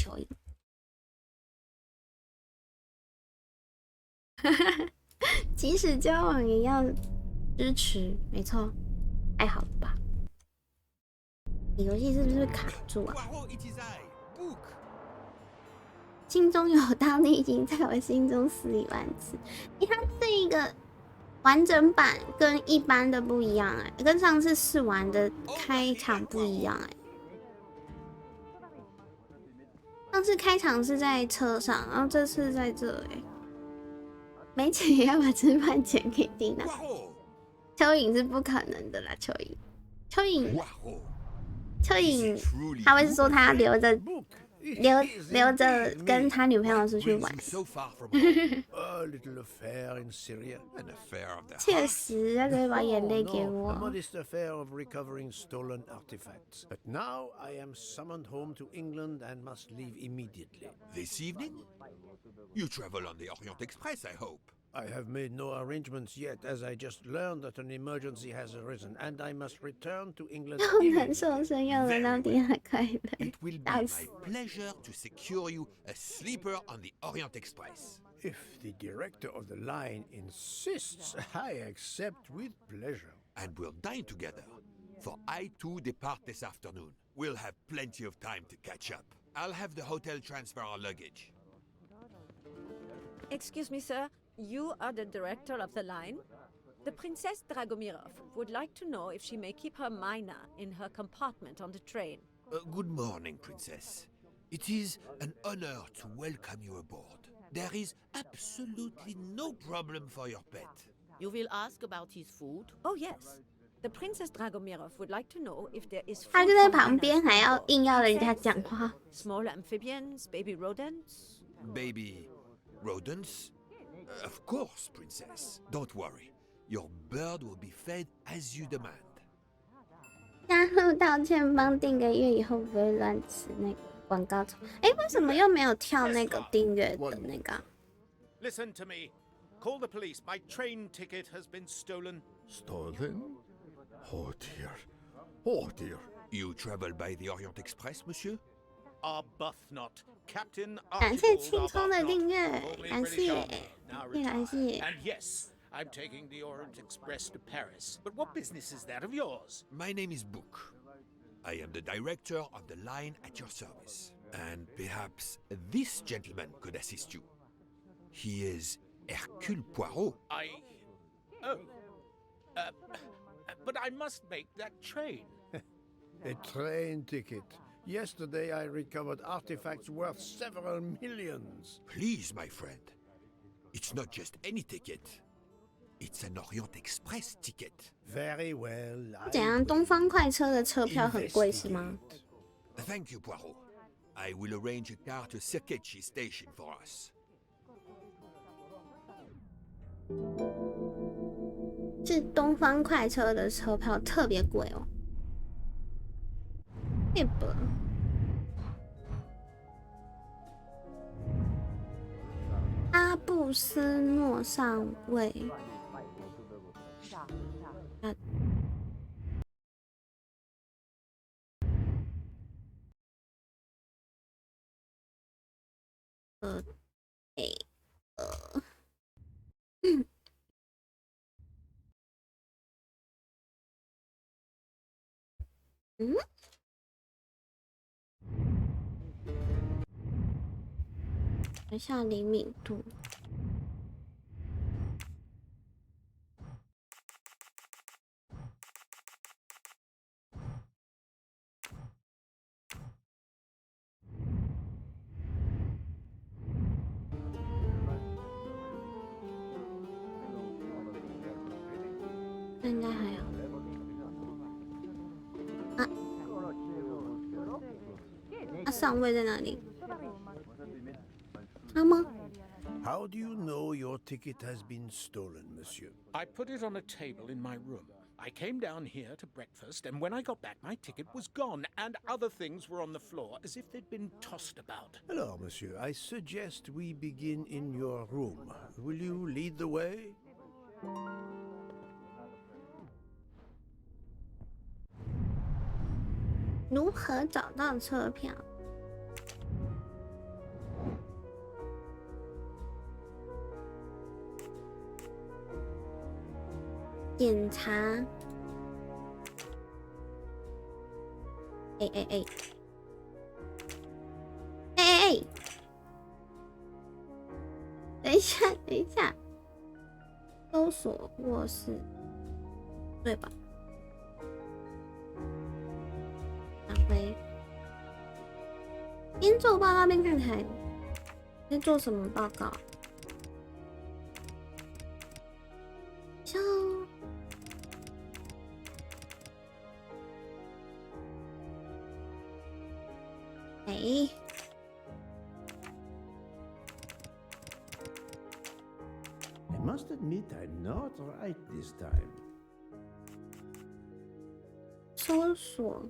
蚯蚓。即使交往也要支持，没错。太好了吧？你游戏是不是卡住啊？心中有道，你已经在我心中死1万次。它这个完整版跟一般的不一样哎，跟上次试玩的开场不一样哎。上次开场是在车上，然后这次在这哎。没钱也要把吃饭钱给蒂娜。蚯蚓是不可能的啦，蚯蚓，他会说他留着跟他女朋友出去玩。确实，他可以把眼泪给我。This evening? You travel on the Orient Express, I hope. I have made no arrangements yet, as I just learned that an emergency has arisen, and I must return to England immediately. It will be my pleasure to secure you a sleeper on the Orient Express. If the director of the line insists, I accept with pleasure. And we'll dine together, for I too depart this afternoon. We'll have plenty of time to catch up. I'll have the hotel transfer our luggage. Excuse me, sir. You are the director of the line? The Princess Dragomirov would like to know if she may keep her mina in her compartment on the train. Good morning, Princess. It is an honor to welcome you aboard. There is absolutely no problem for your pet. You will ask about his food? Oh, yes. The Princess Dragomirov would like to know if there is food 他就在 for 旁边， minas 还要 on 硬要 board. 人家讲话。 Small amphibians, baby rodents. Baby rodents? Of course, Princess. Don't worry. Your bird will be fed as you demand. 加入道歉帮订个月以后不会乱吃那个广告虫。哎，为什么又没有跳那个订阅的那个啊？ Listen to me. Call the police. My train ticket has been stolen. Stolen? Oh dear. Oh dear. You travel by the Orient Express, monsieur? Arbuthnot. Captain 感谢 Archibald 青葱的 Arbuthnot. 订阅， Call me 感 British 谢， Army. Now 感 retire. 谢。 And yes, I'm taking the Orient Express to Paris. But what business is that of yours? My name is Book. I am the director of the line at your service. And perhaps this gentleman could assist you. He is Hercule Poirot. Oh. But I must make that train. A train ticket. Yesterday I recovered artifacts worth several millions. Please, my friend. It's not just any ticket. It's an Orient Express ticket. Very well. 怎样？东方快车的车票很贵是吗？ Thank you, Poirot. I will arrange a car to Cirkeci Station for us. 是东方快车的车票特别贵哦。日本。阿布斯诺上尉。等一下灵敏度。应该还好。上位在哪里？他吗？ How do you know your ticket has been stolen, monsieur? I put it on a table in my room. I came down here to breakfast, and when I got back, my ticket was gone, and other things were on the floor as if they'd been tossed about. Alors, monsieur, I suggest we begin in your room. Will you lead the way? 如何找到车票？检查。等一下，搜索卧室，对吧？拿回。边做报告边看台，在做什么报告？笑。哎。I must admit I'm not right this time. 搜索。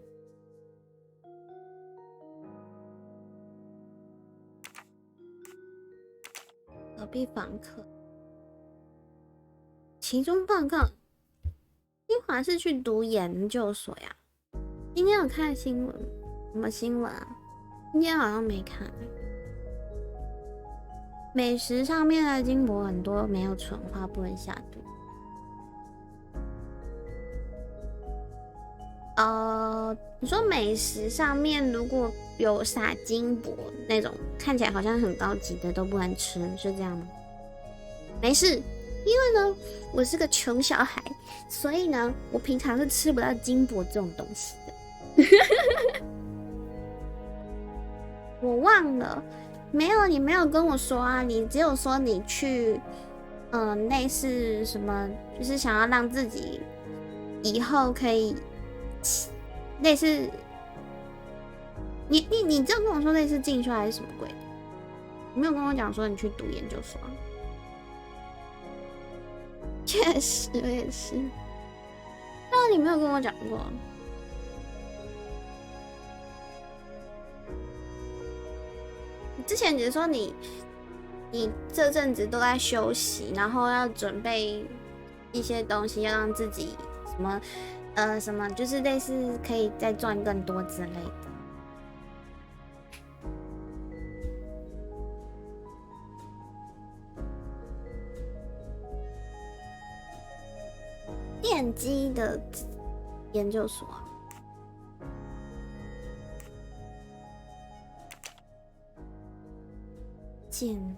隔壁房客。其中报告。清华是去读研究所呀？今天有看新闻？什么新闻啊？今天好像没看。美食上面的金箔很多没有纯化，不能下毒。你说美食上面如果有撒金箔那种看起来好像很高级的都不能吃，是这样吗？没事，因为呢我是个穷小孩，所以呢我平常是吃不到金箔这种东西的。我忘了，没有，你没有跟我说啊，你只有说你去类似什么，就是想要让自己以后可以类似，你只有跟我说类似进修还是什么鬼的，你没有跟我讲说你去读研究所啊。确实，我也是。那你没有跟我讲过。你之前只是说你这阵子都在休息，然后要准备一些东西，要让自己什么，就是类似可以再赚更多之类的。电机的研究所，检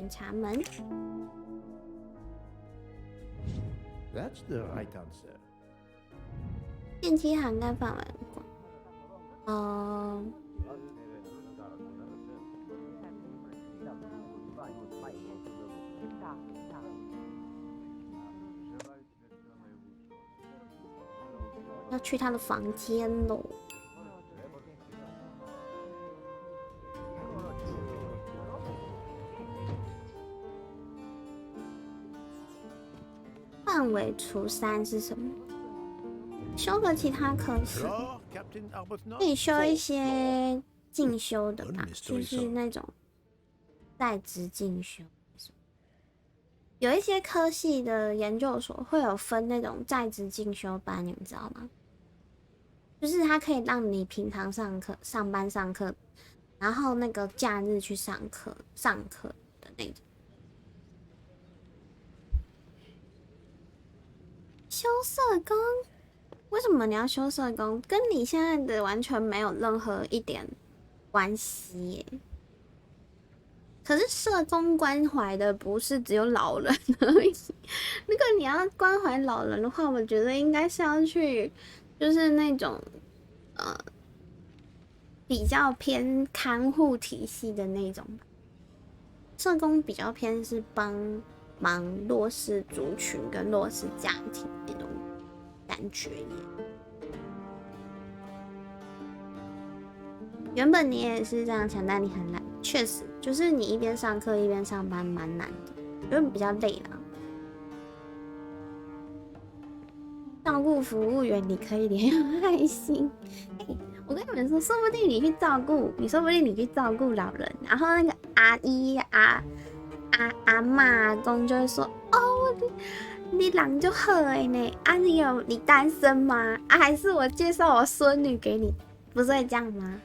查门。That's the right answer. 电梯涵盖范围广。要去他的房间喽。范围除3是什么？修个其他科系，可以修一些进修的吧，就是那种在职进修。有一些科系的研究所会有分那种在职进修班，你们知道吗？就是它可以让你平常上班上课，然后那个假日去上课的那种。修社工？为什么你要修社工？跟你现在的完全没有任何一点关系耶。可是社工关怀的不是只有老人而已。如果你要关怀老人的话，我觉得应该是要去，就是那种比较偏看护体系的那种。社工比较偏是帮忙弱势族群跟弱势家庭那种感觉耶。原本你也是这样想，但你很懒。确实，就是你一边上课一边上班，蛮难的，因为比较累啦。照顾服务员，你可以连有爱心。我跟你们说，说不定你去照顾老人，然后那个阿姨阿嬷阿公就会说：“哦，你你人就好诶呢。啊，你单身吗？啊，还是我介绍我孙女给你？不是会这样吗？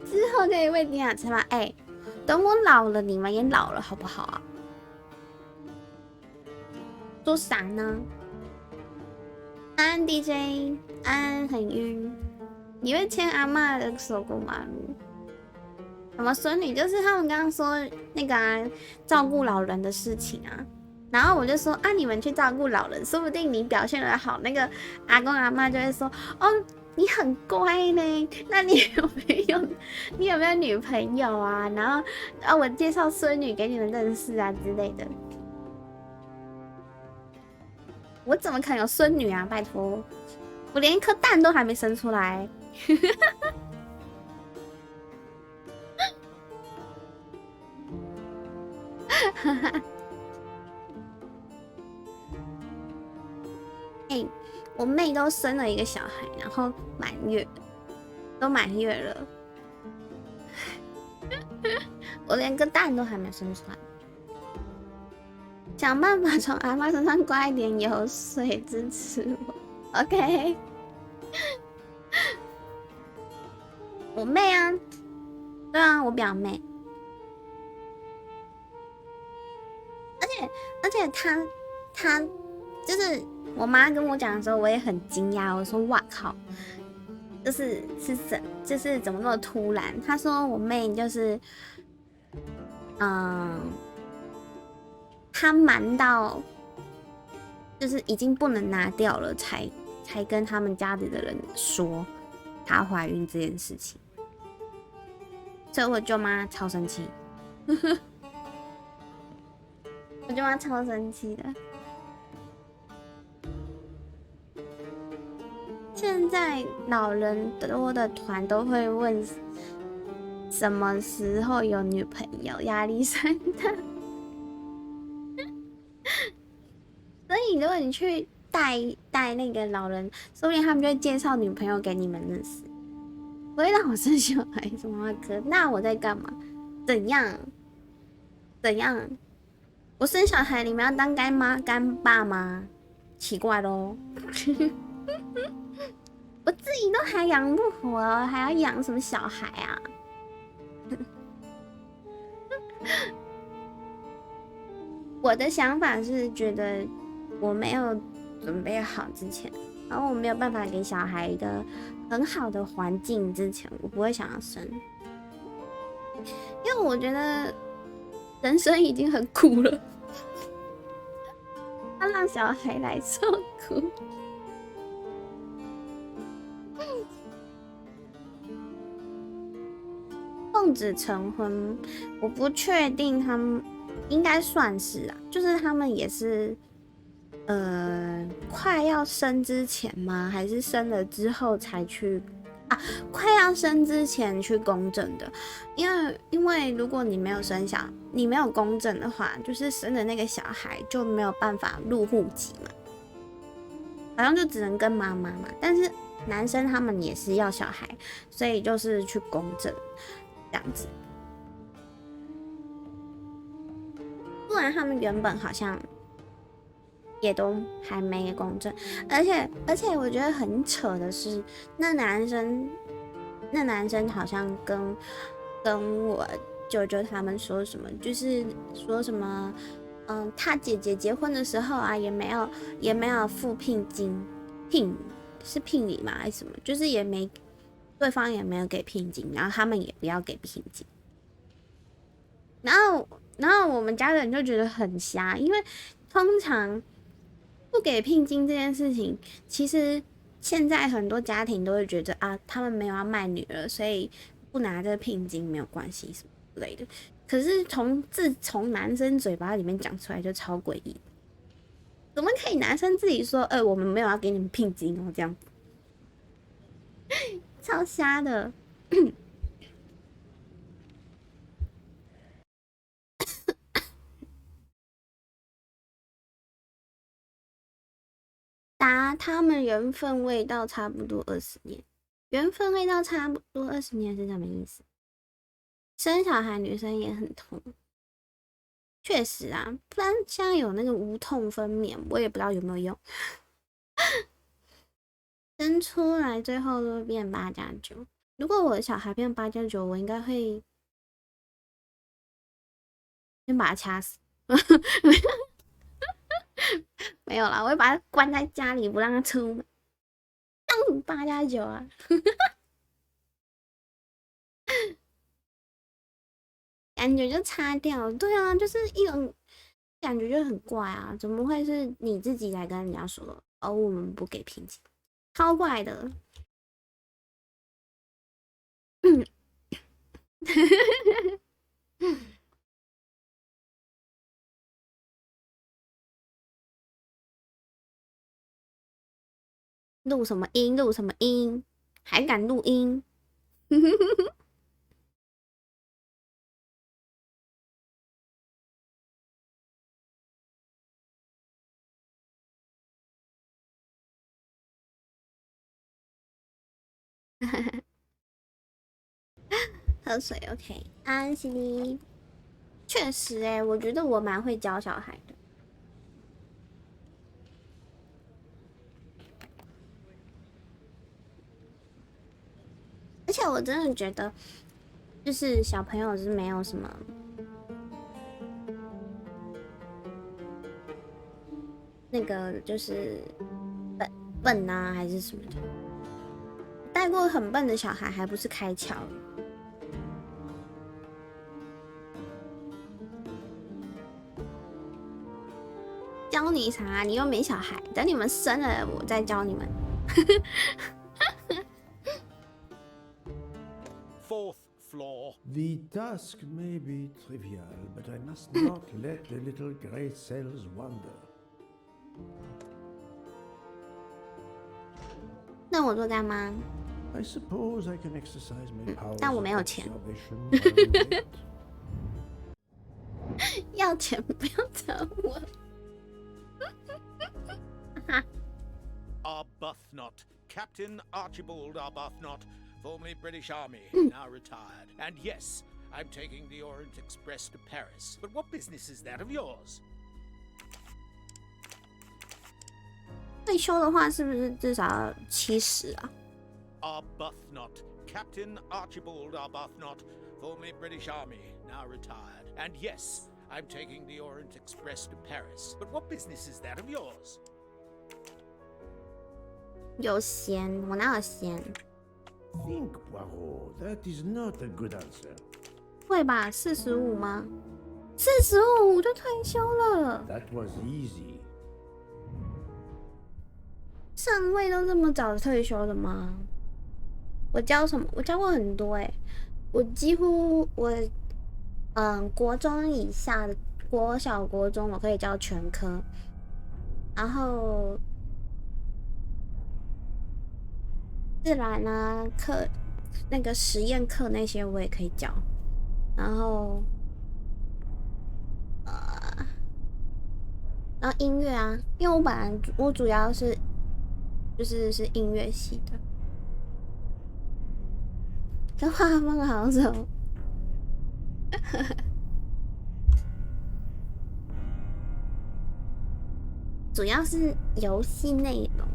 之后可以喂迪亚吃吗？哎，等我老了，你们也老了，好不好啊？说啥呢？安 DJ， 安很晕。你会牵阿嬷的手过马路？什么孙女？就是他们刚刚说那个照顾老人的事情啊。然后我就说啊，你们去照顾老人，说不定你表现得好，那个阿公阿嬷就会说哦，你很乖呢。那你有没有女朋友啊？然后我介绍孙女给你们认识啊之类的。我怎么可能有孙女啊？拜托，我连一颗蛋都还没生出来。哎，我妹都生了一个小孩，然后满月，都满月了，我连个蛋都还没生出来。想办法从阿妈身上刮一点油水支持我 ，OK？ 我妹啊，对啊，我表妹，而且她就是我妈跟我讲的时候，我也很惊讶，我说哇靠，就是怎么那么突然？她说我妹就是，她瞒到就是已经不能拿掉了，才跟他们家里的人说她怀孕这件事情，所以我舅妈超生气，我舅妈超生气的。现在老人多的团都会问什么时候有女朋友，压力山大。所以如果你去带那个老人，说不定他们就会介绍女朋友给你们认识。不会让我生小孩什么可？那我在干嘛？怎样？我生小孩，你们要当干爸吗？奇怪咯。我自己都还养不活，还要养什么小孩啊？我的想法是觉得我没有准备好之前，然后我没有办法给小孩一个很好的环境之前，我不会想要生，因为我觉得人生已经很苦了，要让小孩来受苦。奉子成婚，我不确定他们应该算是啊，就是他们也是，快要生之前吗？还是生了之后才去啊？快要生之前去公证的，因为如果你没有你没有公证的话，就是生的那个小孩就没有办法入户籍嘛，好像就只能跟妈妈嘛。但是男生他们也是要小孩，所以就是去公证。这样子，不然他们原本好像也都还没公证，而且我觉得很扯的是，那男生好像跟我舅舅他们说什么，就是说什么，他姐姐结婚的时候啊，也没有付聘金，是聘礼吗还是什么，就是对方也没有给聘金，然后他们也不要给聘金，然后我们家人就觉得很瞎，因为通常不给聘金这件事情，其实现在很多家庭都会觉得啊，他们没有要卖女儿，所以不拿这聘金没有关系什么之类的。可是自从男生嘴巴里面讲出来就超诡异，怎么可以男生自己说，我们没有要给你们聘金哦，这样子。超瞎的，他们缘分未到差不多20年，缘分未到差不多20年是什么意思？生小孩女生也很痛，确实啊，不然现在有那个无痛分娩，我也不知道有没有用。生出来最后都会变8+9。如果我的小孩变8+9，我应该会先把他掐死。没有啦，我会把他关在家里，不让他出门。当你8+9啊！感觉就擦掉，对啊，就是一种感觉就很怪啊，怎么会是你自己来跟人家说哦，我们不给评级，超怪的。录什么音？录什么音？还敢录音？喝水 ，OK，安心。确实，我觉得我蛮会教小孩的。而且我真的觉得，就是小朋友是没有什么那个，就是笨啊，还是什么的。带过很笨的小孩，还不是开窍。教你啥？你又没小孩，等你们生了，我再教你们。Fourth floor. The task may be trivial, but I must not let the little grey cells wander. 那我做干妈？ I suppose I can exercise my powers 但我 of 没有钱。 observation while we wait. 要钱不要找我。Arbuthnot. Captain Archibald Arbuthnot, formerly British Army, now retired. And yes, I'm taking the Orient Express to Paris. But what business is that of yours? 退休的话，是不是至少要70啊？ Arbuthnot. Captain Archibald Arbuthnot, formerly British Army, now retired. And yes, I'm taking the Orient Express to Paris. But what business is that of yours? 有闲，我哪有闲？ Think, Poirot, that is not a good answer. 会吧？45吗？45就退休了。 That was easy. 上位都这么早退休的吗？我教什么？我教过很多我几乎国中以下的国小、国中我可以教全科，然后自然啊课那个实验课那些我也可以教，然后音乐啊，因为我主要是是音乐系的，这画风好丑。主要是游戏内容，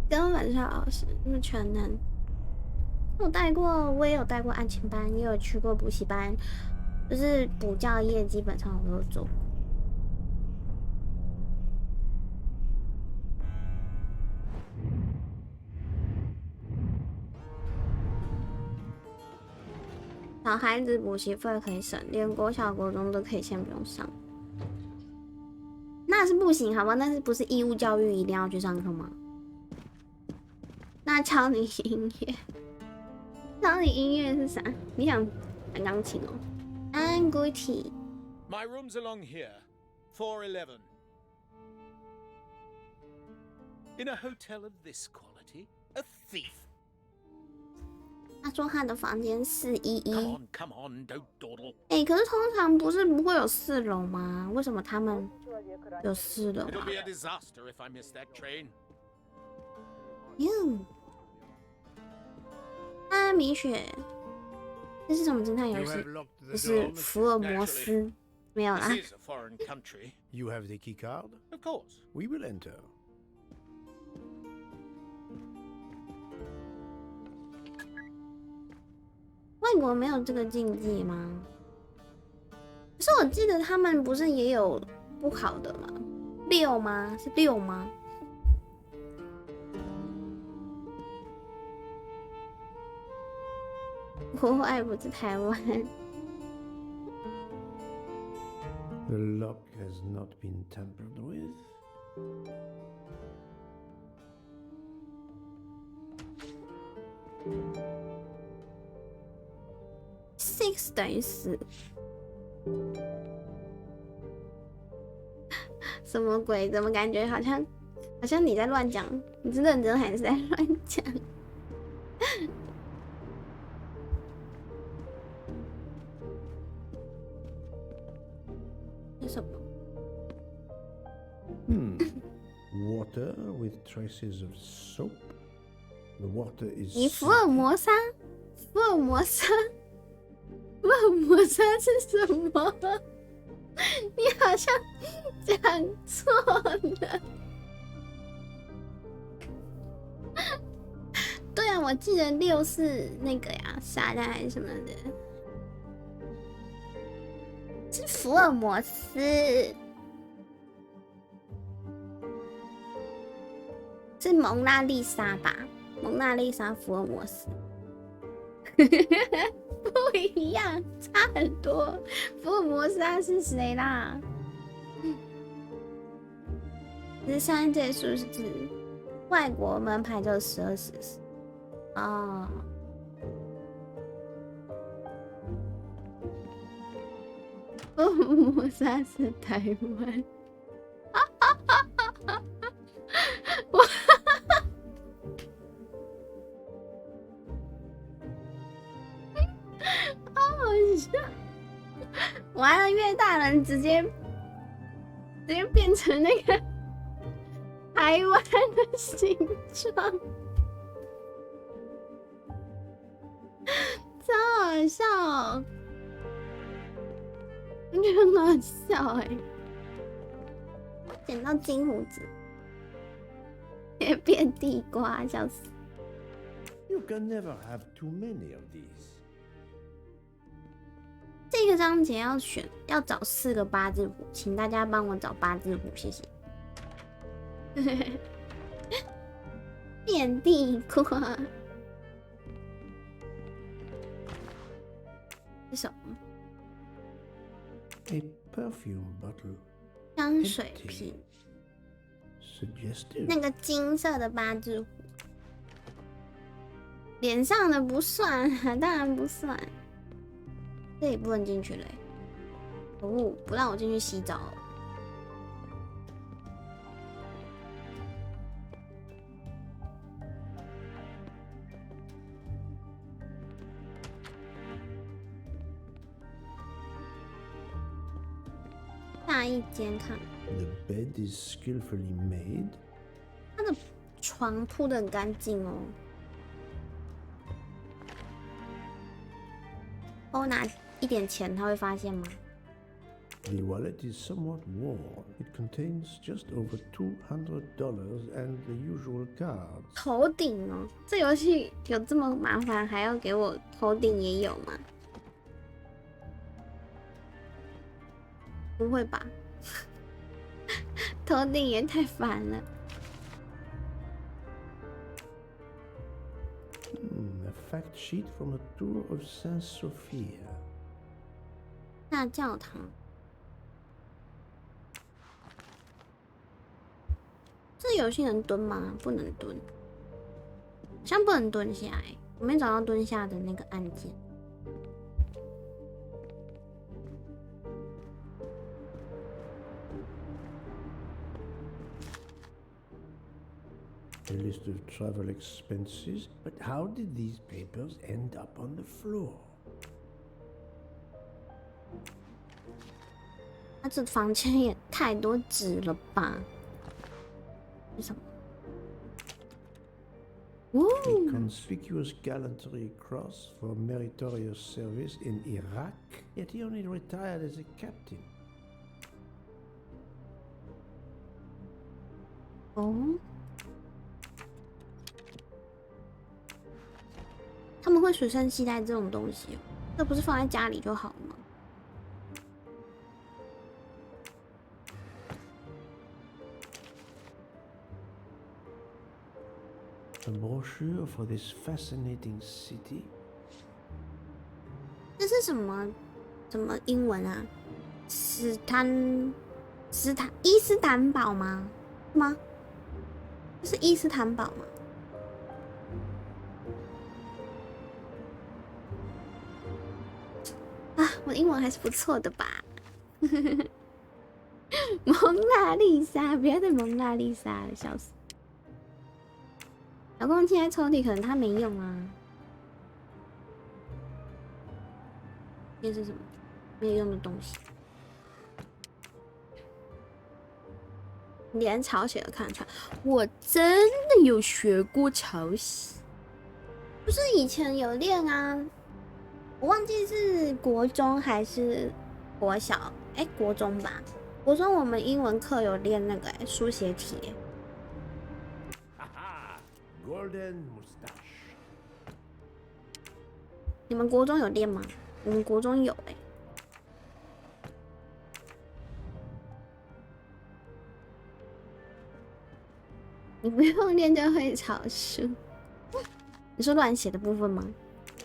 根本是老师，那么全能。我也有带过安亲班，也有去过补习班，就是补教业基本上我都有做过。小孩子补习费可以省，连国小、国中都可以先不用上。那是不行，好吧？那是不是义务教育一定要去上课吗？那教你音乐，教你音乐是啥？你想弹钢琴哦？安古体。My room's along here, 411. In a hotel of this quality, a thief. 他说他的房间411。Come on, don't dawdle. 可是通常不会有4楼吗？为什么他们有4楼 It'll be a disaster if I miss that train. 米雪，这是什么侦探游 You 戏？ have locked 就 the 是 door, 福尔摩斯，没有啦。 This is a foreign country. You have the key card? Of course. We will enter. 外国没有这个禁忌吗？可是我记得他们不是也有不好的吗？6吗？是6吗？国外不是台湾。The lock has not been tampered with. Six 等于4，什么鬼？怎么感觉好像你在乱讲？你是认真还是在乱讲？是什么？ Water with traces of soap. The water is. 你福尔摩沙？福尔摩沙？福尔摩沙是什么？你好像讲错了。对啊，我记得6是那个呀，撒旦还是什么的，是福尔摩斯。是蒙娜丽莎吧？蒙娜丽莎福尔摩斯。不一样，差很多。福尔摩沙是谁啦？13这数字，外国门牌就12、14。哦。福尔摩沙是台湾。我。完了，越大人直接变成那个台湾的形状，超好笑哦！我觉得很好笑哎，捡到金胡子也变地瓜，笑死！ You can never have too many of these. 这个章节要找4个8字符，请大家帮我找8字符，谢谢。变地瓜是什么？ A perfume bottle. 香水瓶， Suggestive. 那个金色的8字符，脸上的不算啊，当然不算。这里不能进去嘞，可恶，不让我进去洗澡了。下一间看， The bed is skillfully made. 他的床铺得很干净哦。我拿一点钱，他会发现吗？ The wallet is somewhat worn. It contains just over $200 and the usual cards. 头顶哦，这游戏有这么麻烦，还要给我头顶也有吗？不会吧？头顶也太烦了。A fact sheet from a tour of Saint Sophia. 大教堂，这游戏能蹲吗？不能蹲，好像不能蹲下哎，我没找到蹲下的那个按键。A list of travel expenses. But how did these papers end up on the floor? 那这房间也太多纸了吧？是什么？ A conspicuous gallantry cross for meritorious service in Iraq, yet he only retired as a captain. 哦，他们会随身携带这种东西哦，这不是放在家里就好了吗？ A brochure for this fascinating city. 这是什么英文啊？伊斯坦堡吗？吗？这是伊斯坦堡吗？啊，我的英文还是不错的吧？蒙娜丽莎，不要再蒙娜丽莎了，笑死！老公现在抽屉可能他没用啊。这是什么？没有用的东西。连抄写都看得出来，我真的有学过抄写，不是以前有练啊。我忘记是国中还是国小，国中吧。国中我们英文课有练那个书写题。Golden mustache. 你们国中有练吗？我们国中有你不用练就会抄书。你说乱写的部分吗？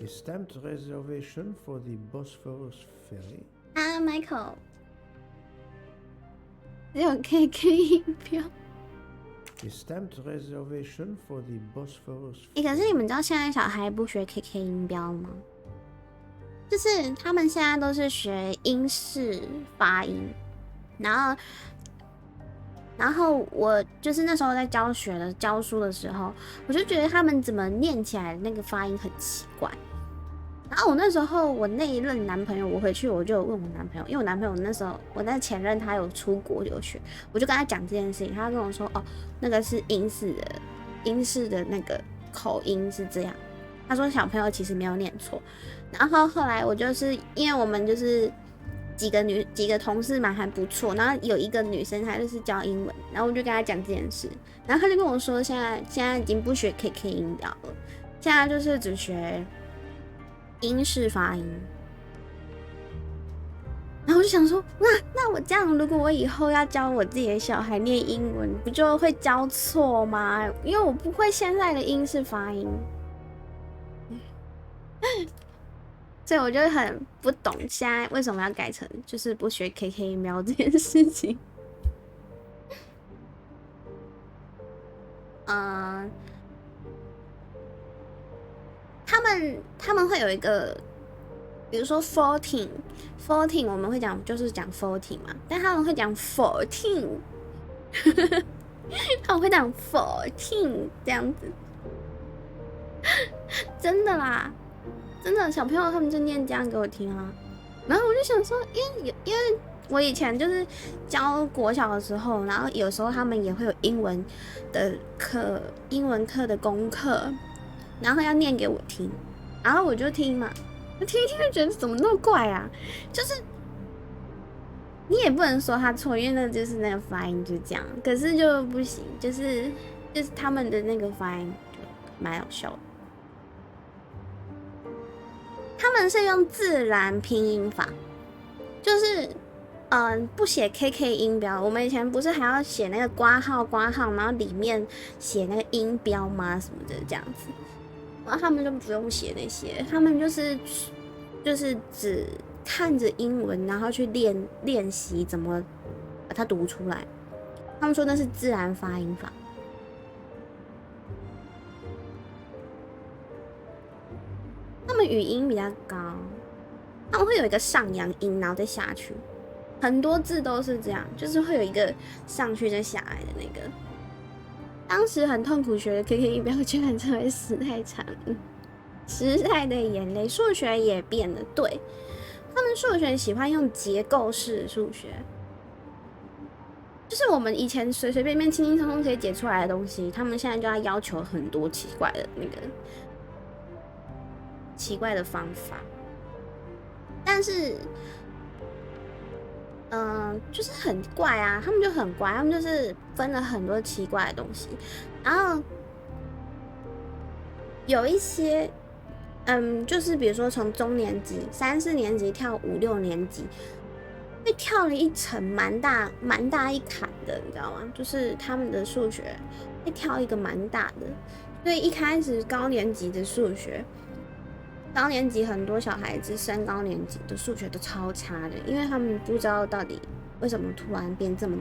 A stamped reservation for the Bosphorus ferry. 啊 ，Michael， 只有 KK 音标。A stamped reservation for the Bosphorus. 可是你们知道现在小孩不学 KK 音标吗？就是他们现在都是学英式发音，然后我就是那时候在教书的时候，我就觉得他们怎么念起来那个发音很奇怪。然后我那时候我那一任男朋友，我回去我就问我男朋友，因为我男朋友那时候我那前任他有出国留学，我就跟他讲这件事情，他跟我说哦，那个是英式的那个口音是这样。他说小朋友其实没有念错。然后后来我就是因为我们就是几个同事嘛还不错，然后有一个女生她就是教英文，然后我就跟她讲这件事，然后她就跟我说现在已经不学 KK 音标了，现在就是只学英式发音。然后我就想说，那我这样，如果我以后要教我自己的小孩念英文，不就会教错吗？因为我不会现在的英式发音。所以我就很不懂现在为什么要改成就是不学 KK 音标这件事情。他们会有一个，比如说 14，我们会讲就是讲 14嘛，但他们会讲 14， 他们会讲 14这样子，真的啦。真的，小朋友他们就念这样给我听啊，然后我就想说，因为我以前就是教国小的时候，然后有时候他们也会有英文课的功课，然后要念给我听，然后我就听嘛，我听一听就觉得怎么那么怪啊，就是你也不能说他错，因为那就是那个发音就这样，可是就不行，就是他们的那个发音就蛮好笑的。他们是用自然拼音法，就是不写 KK 音标。我们以前不是还要写那个括号，然后里面写那个音标吗？什么的这样子。然后他们就不用写那些，他们就是只看着英文，然后去练习怎么把它读出来。他们说那是自然发音法。他们语音比较高，他们会有一个上扬音，然后再下去。很多字都是这样，就是会有一个上去再下来的那个。当时很痛苦学的 KK 音标，居然成为时代产物，时代的眼泪。数学也变了，对，他们数学喜欢用结构式数学，就是我们以前随随便便、轻轻松松可以解出来的东西，他们现在就要求很多奇怪的奇怪的方法。但是，就是很怪啊，他们就很怪，他们就是分了很多奇怪的东西，然后有一些，就是比如说从中年级、3、4年级跳5、6年级。被跳了一层蛮大一坎的，你知道吗？就是他们的数学被跳一个蛮大的，所以一开始高年级的数学，高年级很多小孩子升高年级的数学都超差的，因为他们不知道到底为什么突然变这么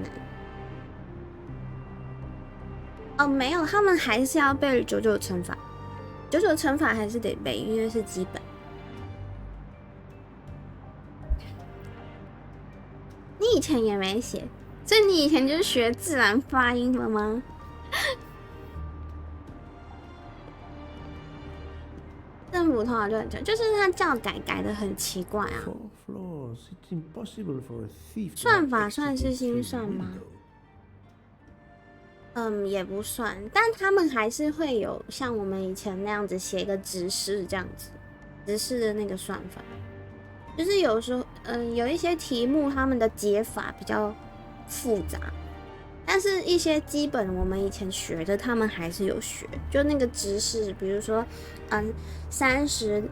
难。哦，没有，他们还是要背99乘法，99乘法还是得背，因为是基本。你以前也没写，所以你以前就是学自然发音了吗？政府通常就很强，就是他教改的很奇怪啊。算法算是心算吗？也不算，但他们还是会有像我们以前那样子写一个直式这样子，直式的那个算法。就是有时候，有一些题目他们的解法比较复杂，但是一些基本我们以前学的，他们还是有学。就那个直式，比如说，32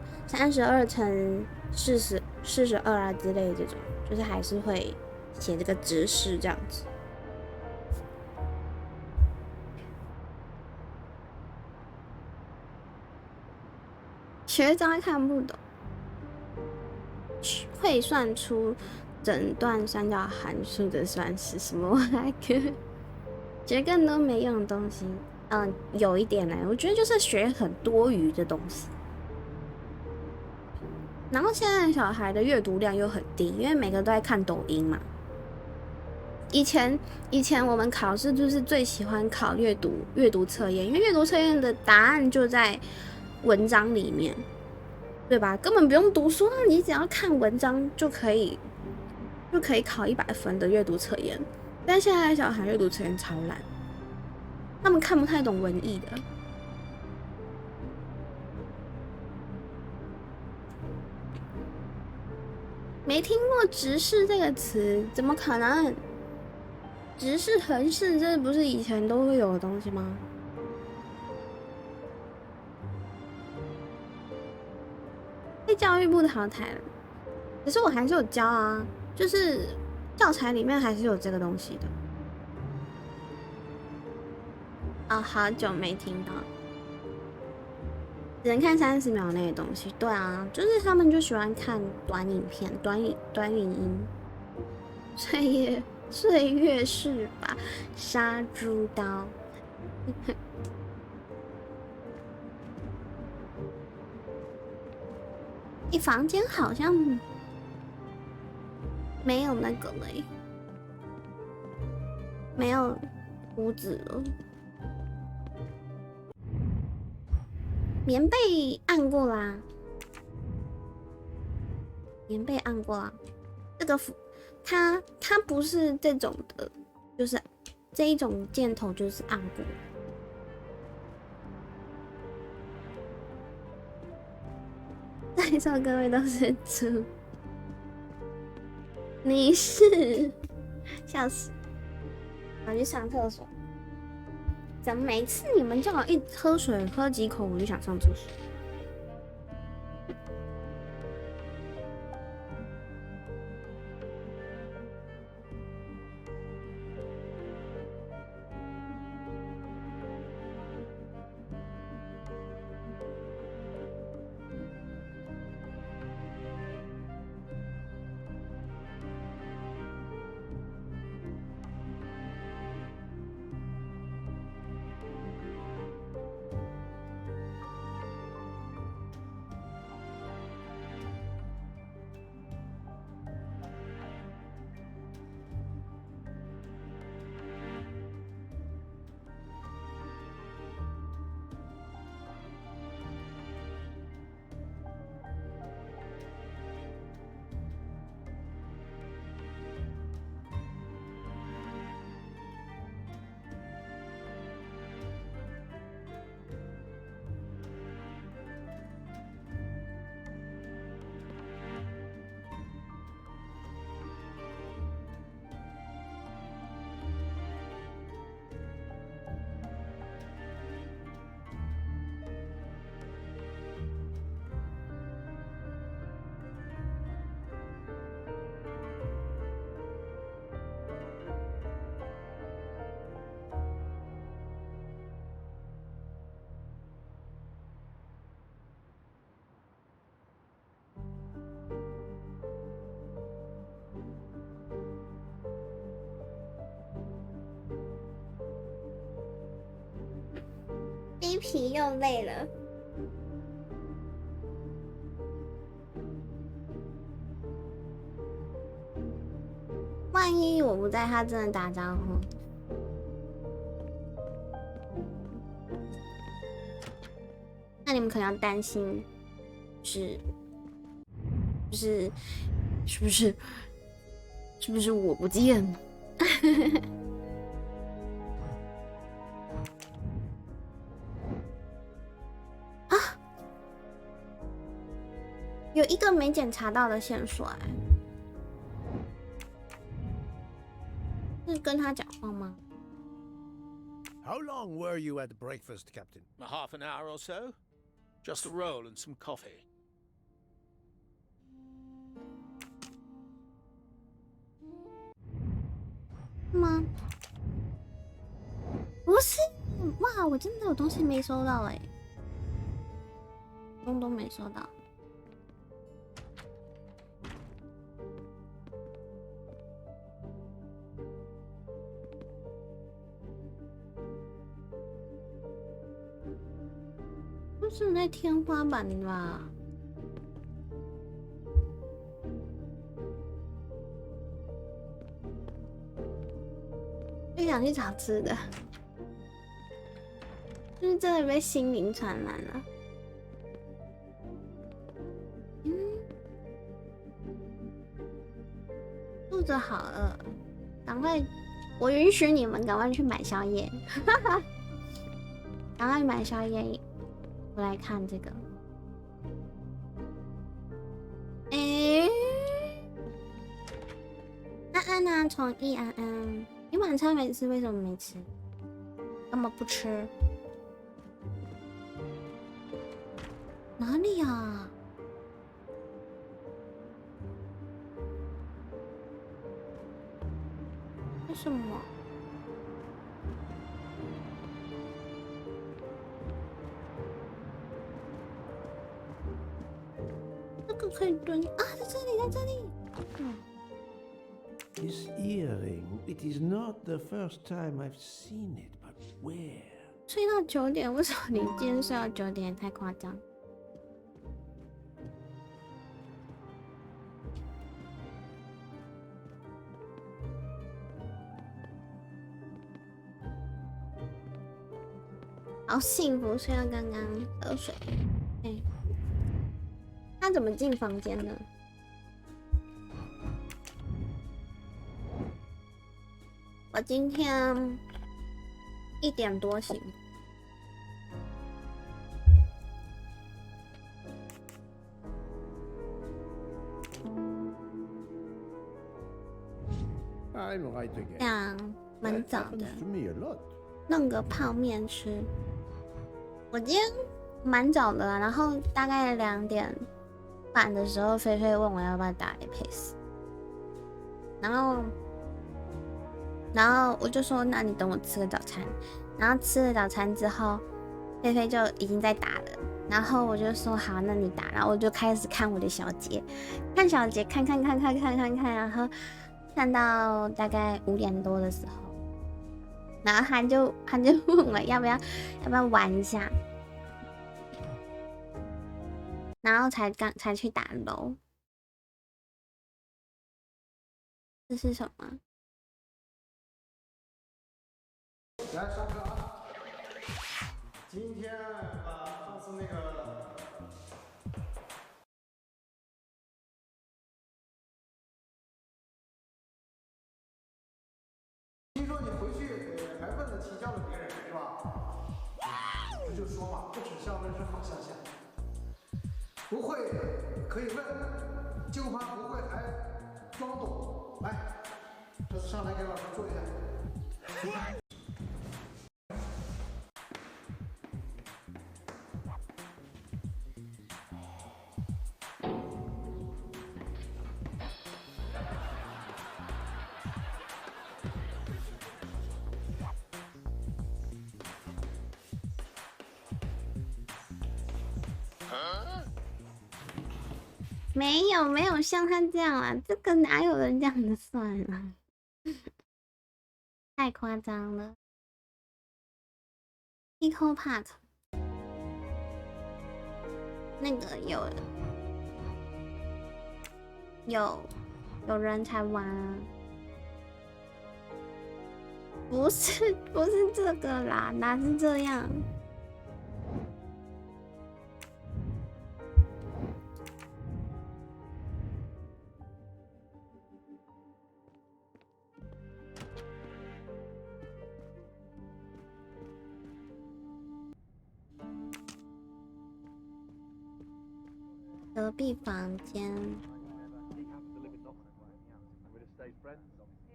乘42啊之类的这种，就是还是会写这个直式这样子。学渣看不懂。会算出整段三角函数的算式什么玩意儿？学更多没用的东西。有一点我觉得就是学很多余的东西。然后现在小孩的阅读量又很低，因为每个都在看抖音嘛。以前我们考试就是最喜欢考阅读测验，因为阅读测验的答案就在文章里面。对吧？根本不用读书，你只要看文章就可以考100分的阅读测验。但现在小孩阅读测验超烂，他们看不太懂文艺的。没听过直式这个词，怎么可能？直式、横式，这不是以前都会有的东西吗？被教育部淘汰了，可是我还是有教啊，就是教材里面还是有这个东西的。好久没听到，只能看30秒内的东西。对啊，就是他们就喜欢看短影片、短影音。岁月是把杀猪刀。房间好像没有那个了，没有屋子了。棉被按过啦，棉被按过啦。这个它不是这种的，就是这一种箭头就是按过。在座各位都是猪，你是笑死！我去上厕所。怎么每次你们叫我一喝水喝几口我就想上厕所？疲又累了。万一我不在，他真的打招呼。那你们可能要担心，是不是我不见了？啊，有一个没检查到的线索哎，是跟他讲话吗？ How long were you at breakfast, Captain? A half an hour or so. Just a roll and some coffee. 吗？不是，哇，我真的有东西没收到哎，东东没收到。不是在天花板吧？就想去找吃的，就是真的被心灵传染了。肚子好饿，赶快！我允许你们赶快去买宵夜，赶快买宵夜。我来看这个，安安啊，宠艺安安，你晚餐没吃，为什么没吃？干嘛不吃？哪里啊？为什么？这个可以蹲啊，在这里，在这里。This earring, it is not the first time I've seen it, but where? 睡到9点，为什么你今天睡到9点？太夸张。好幸福，睡到刚刚喝水。哎，他怎么进房间呢？我今天1点多醒。I'm right again. 这样蛮早的， To me a lot. 弄个泡面吃。我今天蛮早的啦，然后大概2点半的时候，菲菲问我要不要打 Apex， 然后我就说，那你等我吃个早餐。然后吃了早餐之后，菲菲就已经在打了。然后我就说好，那你打。然後我就开始看我的小姐，看小姐，看，然后看到大概5点多的时候，然后他就问我要不要玩一下，然后才去打楼。这是什么？来上课啊！今天把上次那个听说你回去还问了提交了别人是吧？不就说嘛，不耻下问是好下限。不会可以问，就怕不会还装懂。来，这次上来给老师做一下。没有像他这样啊，这个哪有人这样的算啊？太夸张了。Eco Park 那个有人才玩啊。不是这个啦，哪是这样？隔壁房间。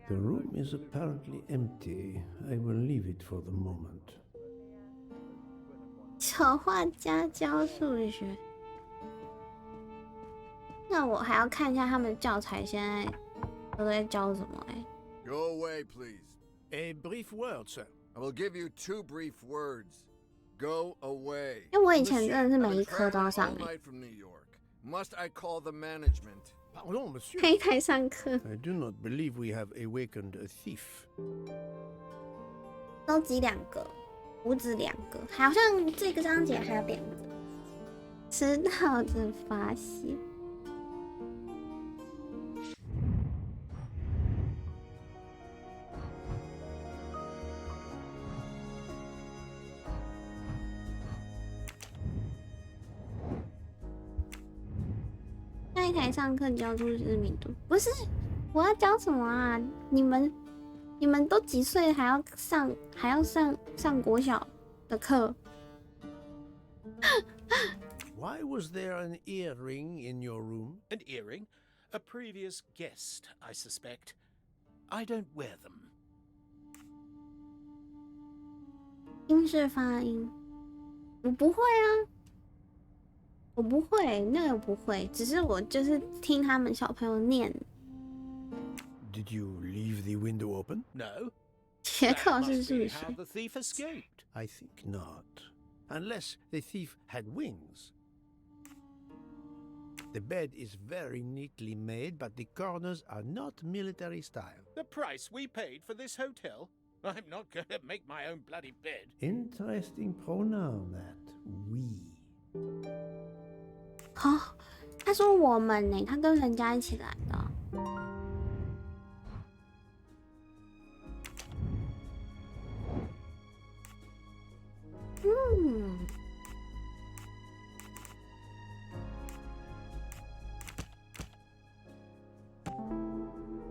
The room is apparently empty. I will leave it for the moment. 小画家教数学，那我还要看一下他们教材现在都在教什么Go away, please. A brief word, sir. I will give you 2 brief words. Go away. 因为我以前真的是 I'm 每一科都要 traveling 上 all night from New York. Must I call the management? Pardon, monsieur. 黑台上课 I do not believe we have awakened a thief. 收集2个，五指2个，好像这个章节还有2个，迟到的发现。下一台上课教出知名度，不是我要教什么啊？你们都几岁还要上国小的课？ Why was there an earring in your room? An earring? A previous guest, I suspect. I don't wear them. 英式发音，我不会啊，我不会，那个不会，只是我就是听他们小朋友念。Did you leave the window open? No. 学 That 考试 must 数 be 学 how the thief escaped. I think not. Unless the thief had wings. The bed is very neatly made, but the corners are not military style. The price we paid for this hotel? I'm not going to make my own bloody bed. Interesting pronoun, that. We. 好、他说我们呢，他跟人家一起来的。嗯。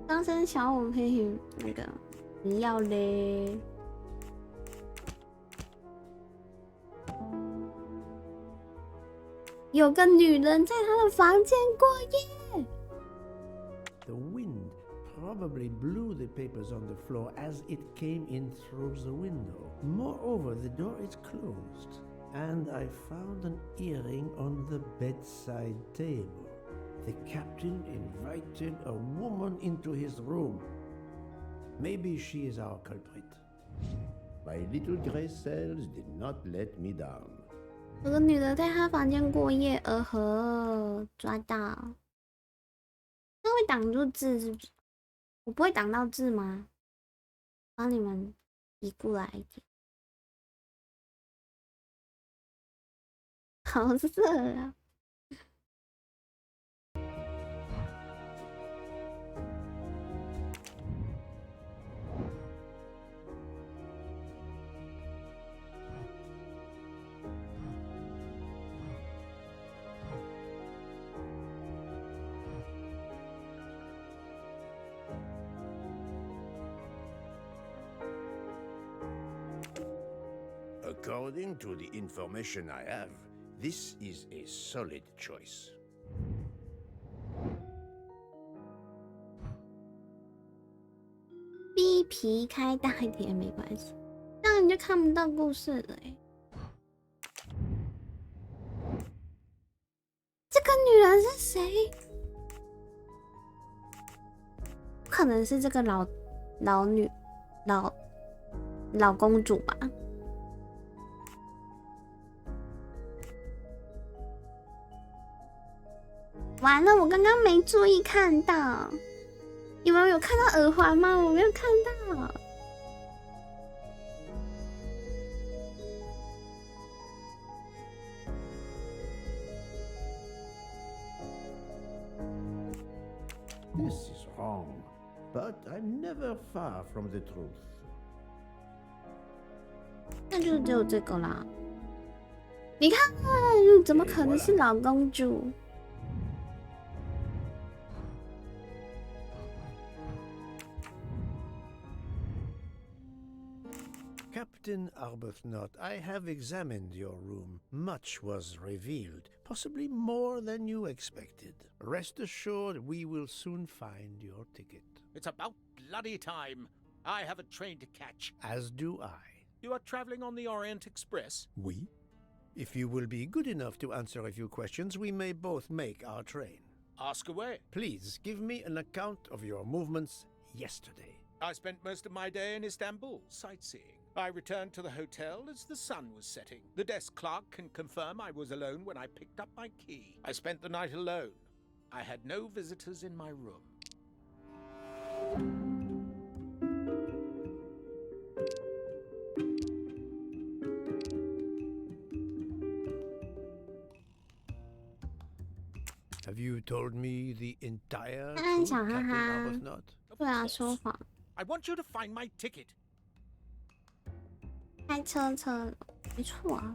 刚生小五可以那个，不要嘞。有个女人在他的房间过夜。The wind probably blew the papers on the floor as it came in through the window. Moreover, the door is closed, and I found an earring on the bedside table. The captain invited a woman into his room. Maybe she is our culprit. My little gray cells did not let me down. 有个女的在他房间过夜，抓到。那会挡住字是不是？我不会挡到字吗？帮你们移过来一点。好色啊！ According to the information I have, this is a solid choice. 逼皮开大一点没关系，这样你就看不到故事了欸。这个女人是谁？不可能是这个老公主吧？完了，我刚刚没注意看到。你们有看到耳环吗？我没有看到。This is wrong, but I'm never far from the truth. 那就只有这个啦。你看，怎么可能是老公主？ Captain Arbuthnot, I have examined your room. Much was revealed, possibly more than you expected. Rest assured, we will soon find your ticket. It's about bloody time. I have a train to catch. As do I. You are traveling on the Orient Express? We? If you will be good enough to answer a few questions, we may both make our train. Ask away. Please give me an account of your movements yesterday. I spent most of my day in Istanbul, sightseeing. I returned to the hotel as the sun was setting. The desk clerk can confirm I was alone when I picked up my key. I spent the night alone. I had no visitors in my room. Have you told me the entire 他很 truth, 想和 Captain 他， Arbuthnot? 对啊，说谎， I want you to find my ticket. 开车，没错啊。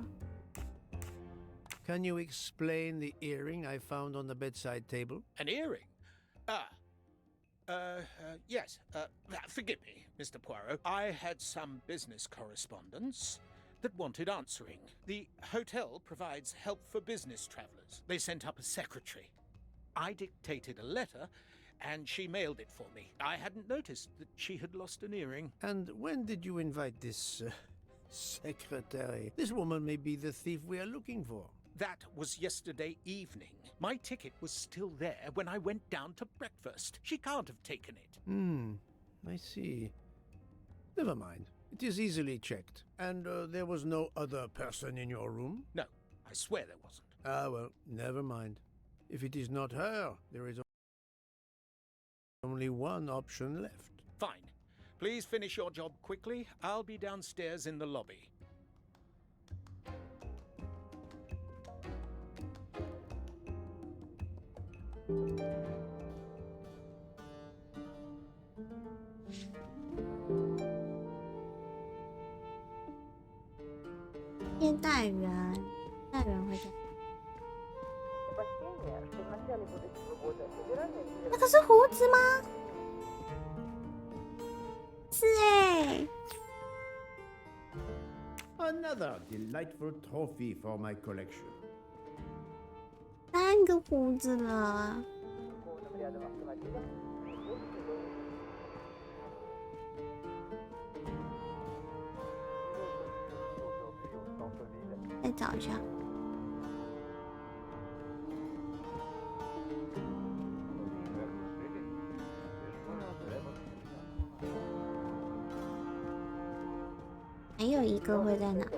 Can you explain the earring I found on the bedside table? An earring? Yes. Forgive me, Mr. Poirot. I had some business correspondence that wanted answering. The hotel provides help for business travelers. They sent up a secretary. I dictated a letter, and she mailed it for me. I hadn't noticed that she had lost an earring. And when did you invite this secretary? This woman may be the thief we are looking for. That was yesterday evening. My ticket was still there when I went down to breakfast. She can't have taken it. I see. Never mind. It is easily checked. And there was no other person in your room? No, I swear there wasn't. Ah, well, never mind. If it is not her, there is only one option left. Fine. Please finish your job quickly. I'll be downstairs in the lobby.接待员，带员回家。那个是胡子吗？是哎。 Another delightful trophy for my collection. 3个胡子了。再找一下。还有一个会在哪呀？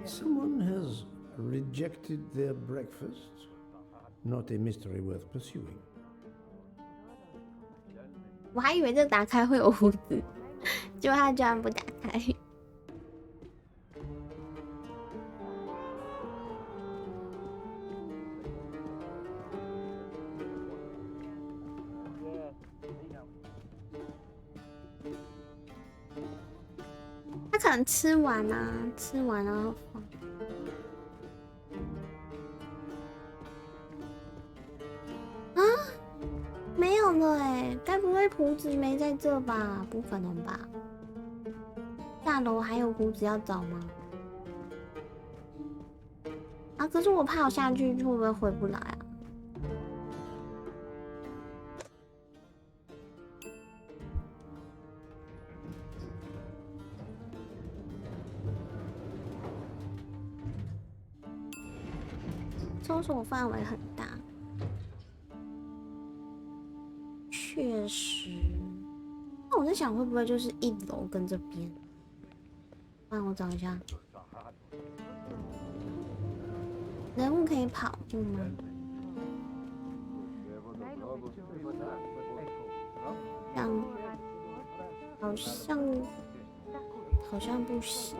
Someone has rejected their breakfast. Not a mystery worth pursuing. 我还以为这打开会有胡子，结果他居然不打开。他可能吃完啊，吃完然后放。啊，没有了哎，该不会胡子没在这吧？不可能吧？大楼还有胡子要找吗？啊，可是我怕我下去会不会回不来啊？ 搜索范围很大，确实。那我在想，会不会就是1楼跟这边？帮我找一下，人物可以跑步吗？好像不行。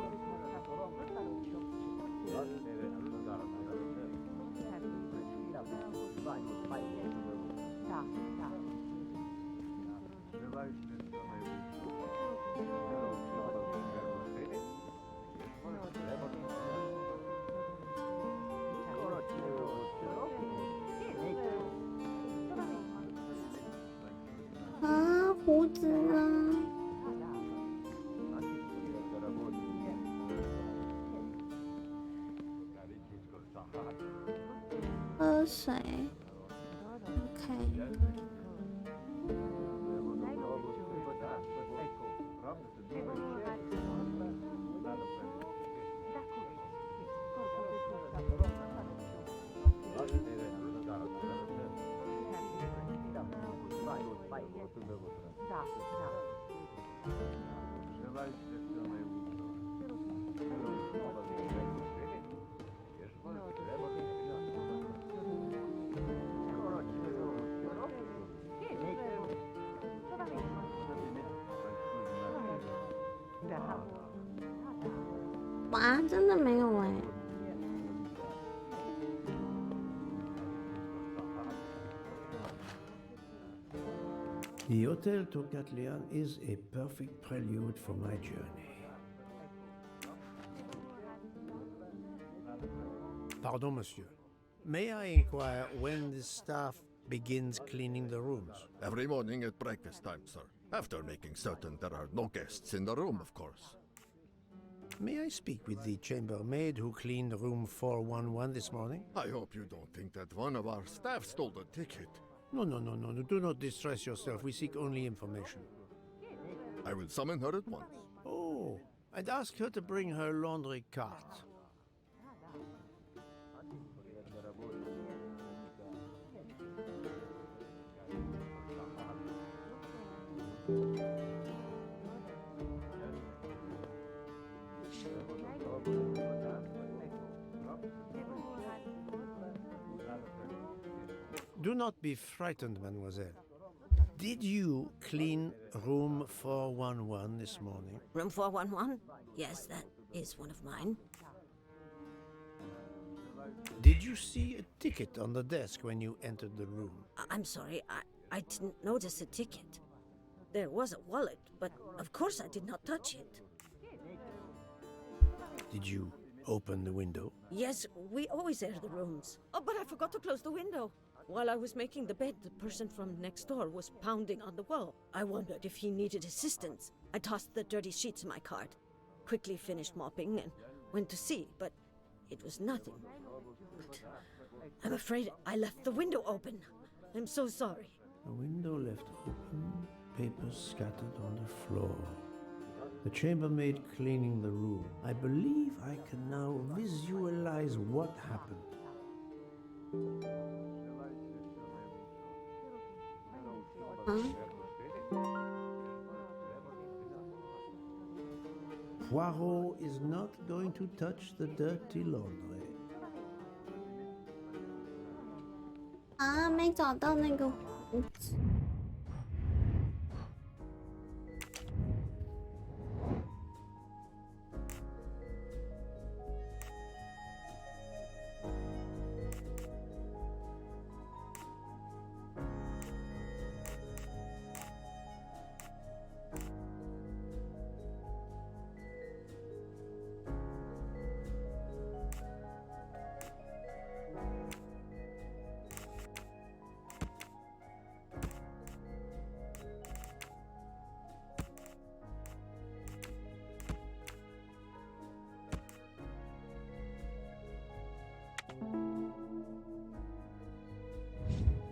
啊，胡子呢？喝水。OK。哇，真的没有哎。The Hotel Tocatlian is a perfect prelude for my journey. Pardon, monsieur. May I inquire when the staff begins cleaning the rooms? Every morning at breakfast time, sir. After making certain there are no guests in the room, of course. May I speak with the chambermaid who cleaned room 411 this morning? I hope you don't think that one of our staff stole the ticket. No. Do not distress yourself. We seek only information. I will summon her at once. Oh, I'd ask her to bring her laundry cart. Do not be frightened, mademoiselle. Did you clean room 411 this morning? Room 411? Yes, that is one of mine. Did you see a ticket on the desk when you entered the room? I'm sorry, I didn't notice a ticket. There was a wallet, but of course I did not touch it. Did you open the window? Yes, we always air the rooms. Oh, but I forgot to close the window. While I was making the bed, the person from next door was pounding on the wall. I wondered if he needed assistance. I tossed the dirty sheets in my cart, quickly finished mopping, and went to see, but it was nothing. But I'm afraid I left the window open. I'm so sorry. The window left open, papers scattered on the floor. The chambermaid cleaning the room. I believe I can now visualize what happened. Poirot is not going to touch the dirty laundry. 啊，没找到那个胡子。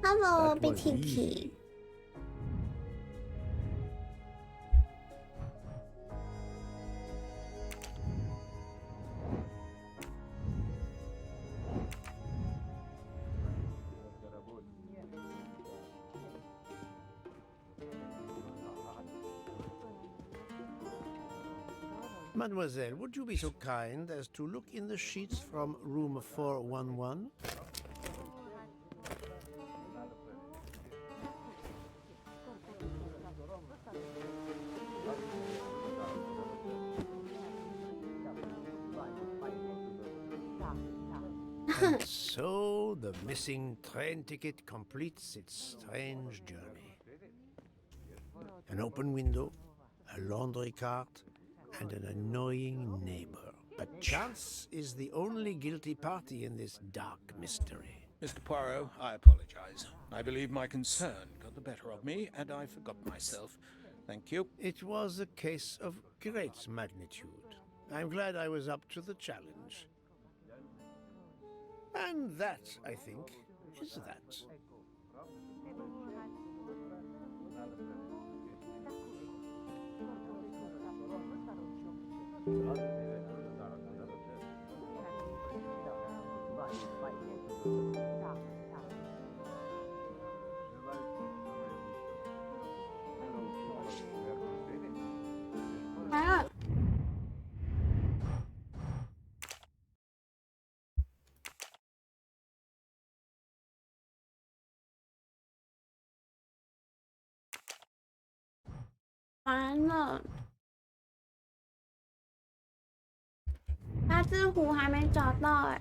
Hello, That was BTT. easy. Mademoiselle, would you be so kind as to look in the sheets from room 411? And so the missing train ticket completes its strange journey. an open window, a laundry cart, and an annoying neighbor. But chance is the only guilty party in this dark mystery. Mr. Poirot, I apologize. I believe my concern got the better of me, and I forgot myself. Thank you. It was a case of great magnitude. I'm glad I was up to the challenge. And that, I think, is that. Ah. 完了，八字胡还没找到哎。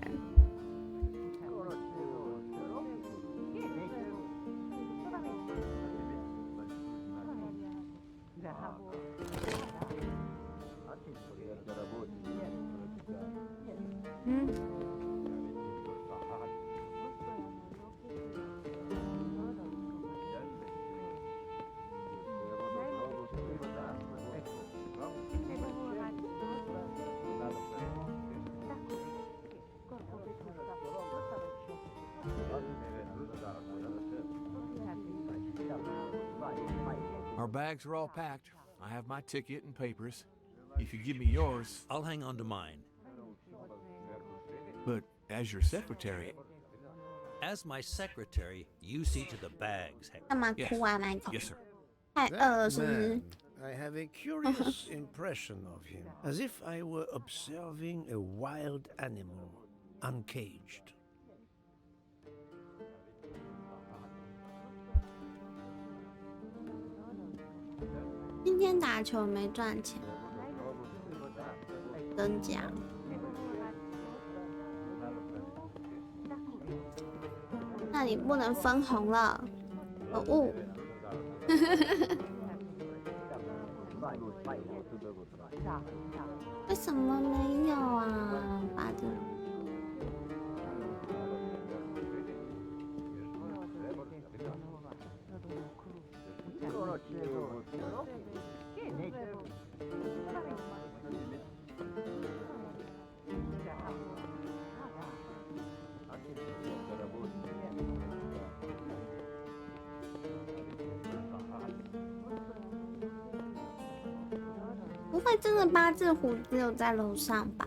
Our bags are all packed. I have my ticket and papers. If you give me yours, I'll hang on to mine. but as your secretary, As my secretary, you see to the bags. 干嘛哭啊，麦克？ yes, sir. 太饿了是不是 Man,？I have a curious impression of him, as if I were observing a wild animal, uncaged. 今天打球没赚钱，真假？那你不能分红了，可恶！为什么没有啊，八字？不会真的八字胡只有在楼上吧？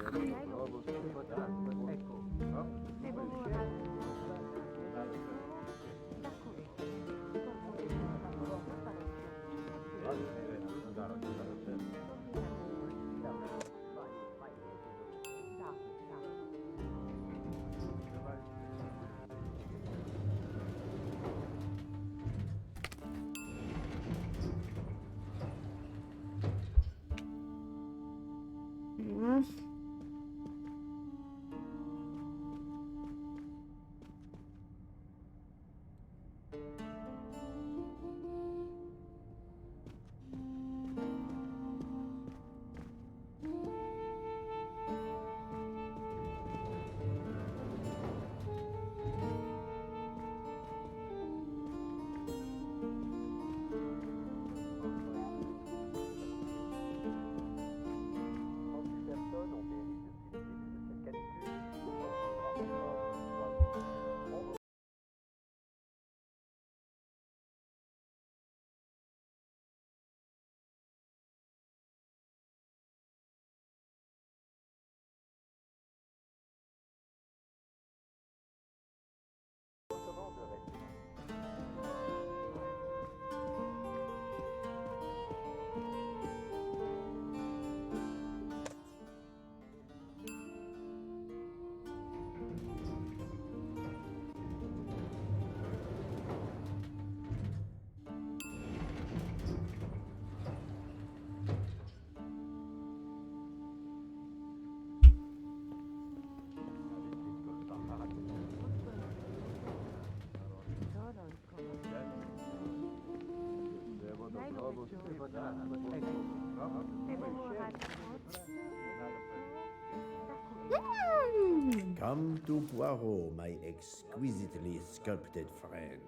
Come to Poirot, my exquisitely sculpted friend.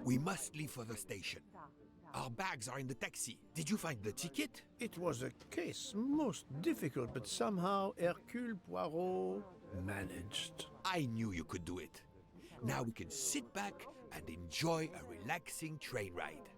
We must leave for the station. Our bags are in the taxi. Did you find the ticket? It was a case most difficult, but somehow Hercule Poirot managed. I knew you could do it. Now we can sit back and enjoy a relaxing train ride.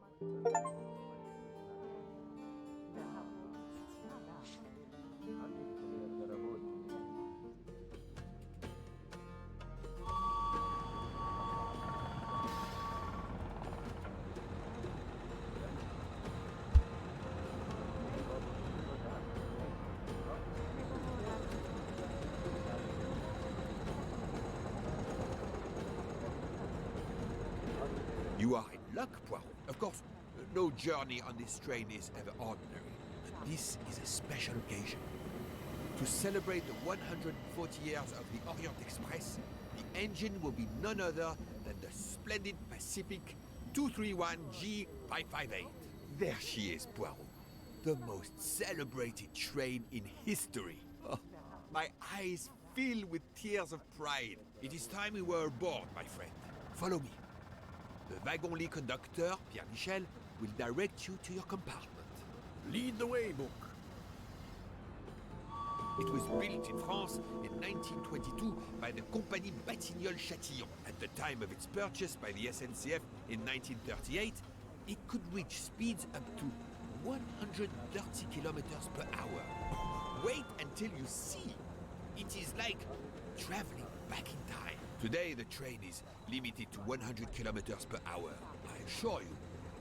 You are in luck, Poirot. Of course, no journey on this train is ever ordinary. But this is a special occasion. To celebrate the 140 years of the Orient Express, the engine will be none other than the splendid Pacific 231G558. There she is, Poirot. The most celebrated train in history. Oh, my eyes fill with tears of pride. It is time we were aboard, my friend. Follow me. The wagon-lit conductor, Pierre Michel, will direct you to your compartment. Lead the way, Book. It was built in France in 1922 by the Compagnie Batignolles-Châtillon. At the time of its purchase by the SNCF in 1938, it could reach speeds up to 130 kilometers per hour. Wait until you see. It is like traveling back in time. Today, the train is limited to 100 kilometers per hour. I assure you,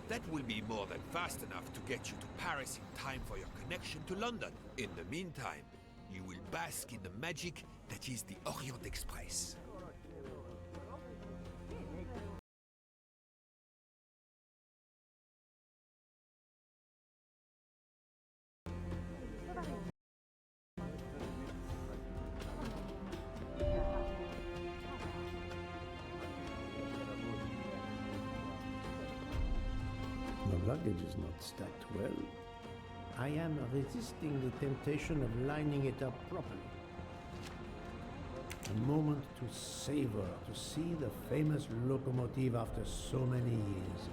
that will be more than fast enough to get you to Paris in time for your connection to London. In the meantime, you will bask in the magic that is the Orient Express. The luggage is not stacked well. I am resisting the temptation of lining it up properly. A moment to savor, to see the famous locomotive after so many years.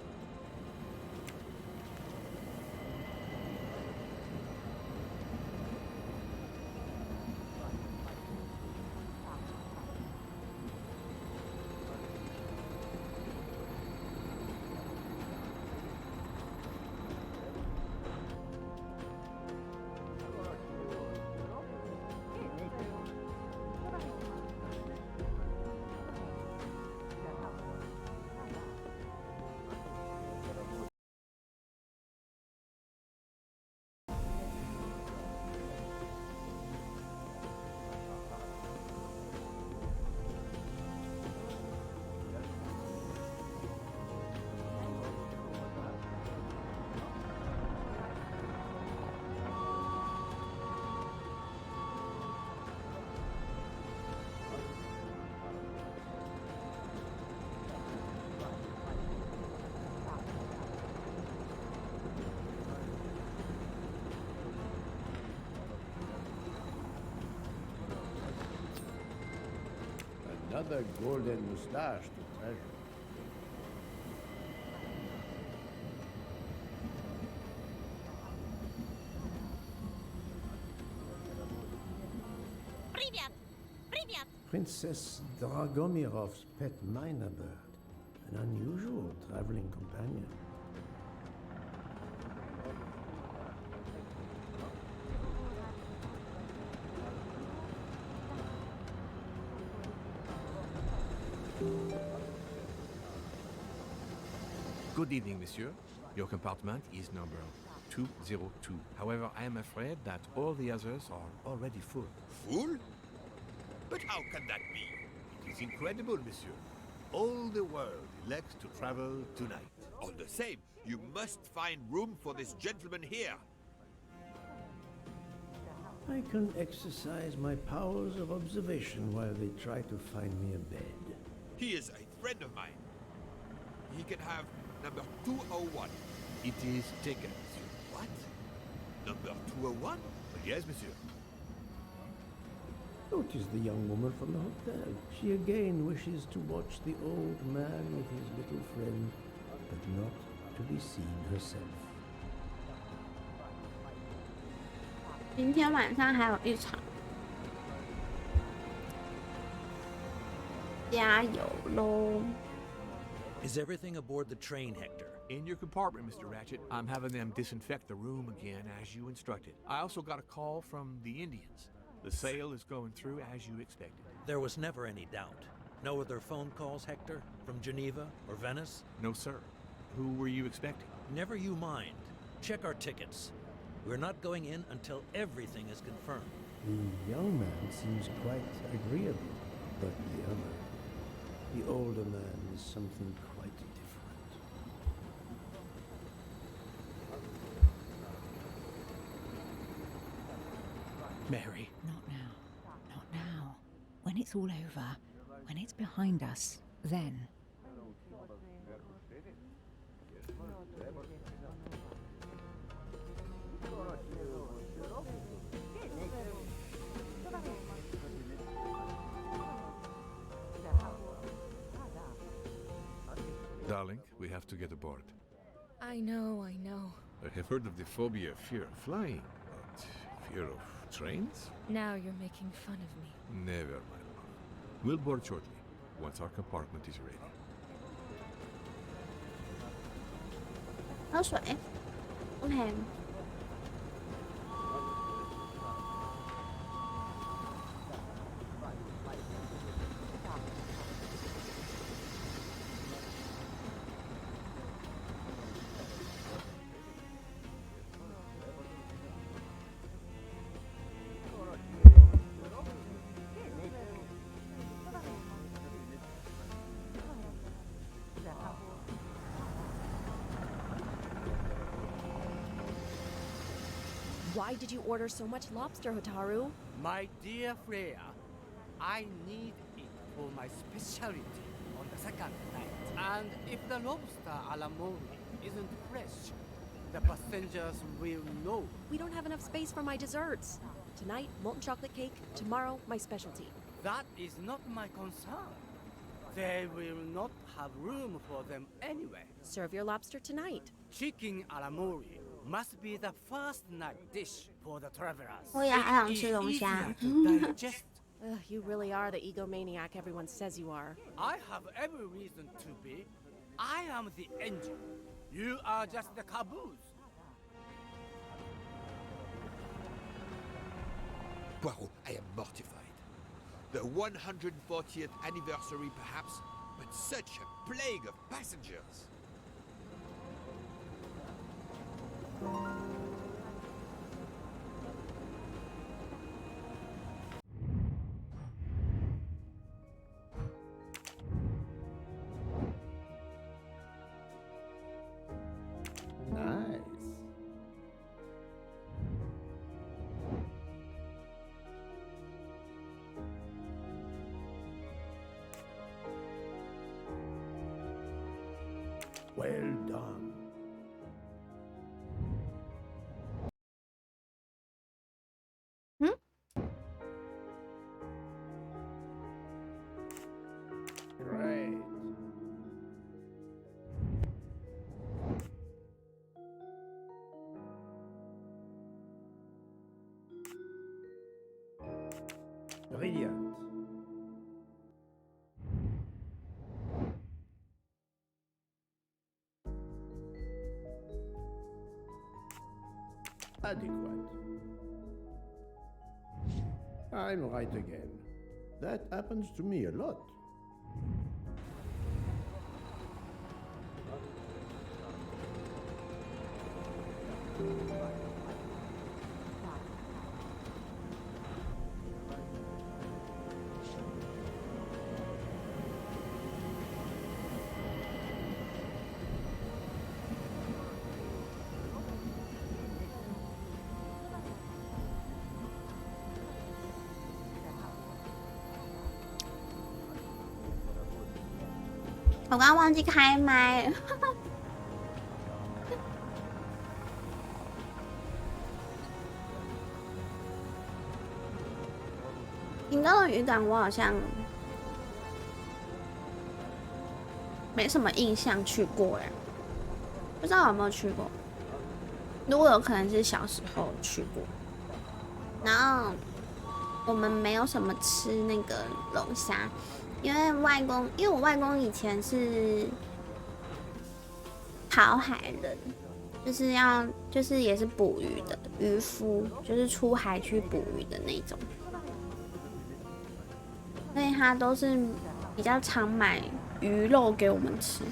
Another golden moustache to treasure. Привет! Привет! Princess Dragomirov's pet myna bird, an unusual traveling companion. Good evening, monsieur. Your compartment is number 202. However, I am afraid that all the others are already full. Full? But how can that be? It is incredible, monsieur. All the world elects to travel tonight. All the same, you must find room for this gentleman here. I can exercise my powers of observation while they try to find me a bed. He is a friend of mine. He can have number 201. It is taken, monsieur. What? Number 201? Yes, monsieur. Notice the young woman from the hotel. She again wishes to watch the old man with his little friend, but not to be seen herself. 明天晚上还有一场，加油喽！ Is everything aboard the train, Hector? In your compartment, Mr. Ratchet. I'm having them disinfect the room again as you instructed. I also got a call from the Indians. The sale is going through as you expected. There was never any doubt. No other phone calls, Hector? From Geneva or Venice? No, sir. Who were you expecting? Never you mind. Check our tickets. We're not going in until everything is confirmed. The young man seems quite agreeable, but the older man is something quite different. Mary. Not now. Not now. When it's all over, when it's behind us, then. Darling, we have to get aboard. I know, I know. I have heard of the phobia of fear of flying, but fear of trains? Now you're making fun of me. Never, my love. We'll board shortly, once our compartment is ready. 喝水，OK。Why did you order so much lobster, Hotaru? My dear Freya, I need it for my specialty on the second night. And if the lobster a la mode isn't fresh, the passengers will know. We don't have enough space for my desserts. Tonight, molten chocolate cake. Tomorrow, my specialty. That is not my concern. They will not have room for them anyway. Serve your lobster tonight. Chicken a la mori must be the first night dish for the travelers. 我也还想吃龙虾。You really are the egomaniac everyone says you are. I have every reason to be. I am the engine. You are just the caboose. Poirot, I am mortified. The 140th anniversary, perhaps, but such a plague of passengers. Nice. Well done. Great. Brilliant. Adequate. I'm right again. That happens to me a lot. 挺高的渔港我好像没什么印象去过哎，不知道有没有去过。如果有可能是小时候去过，然后我们没有什么吃那个龙虾，因为我外公以前是跑海人，就是也是捕鱼的渔夫，就是出海去捕鱼的那种，所以他都是比较常买鱼肉给我们吃。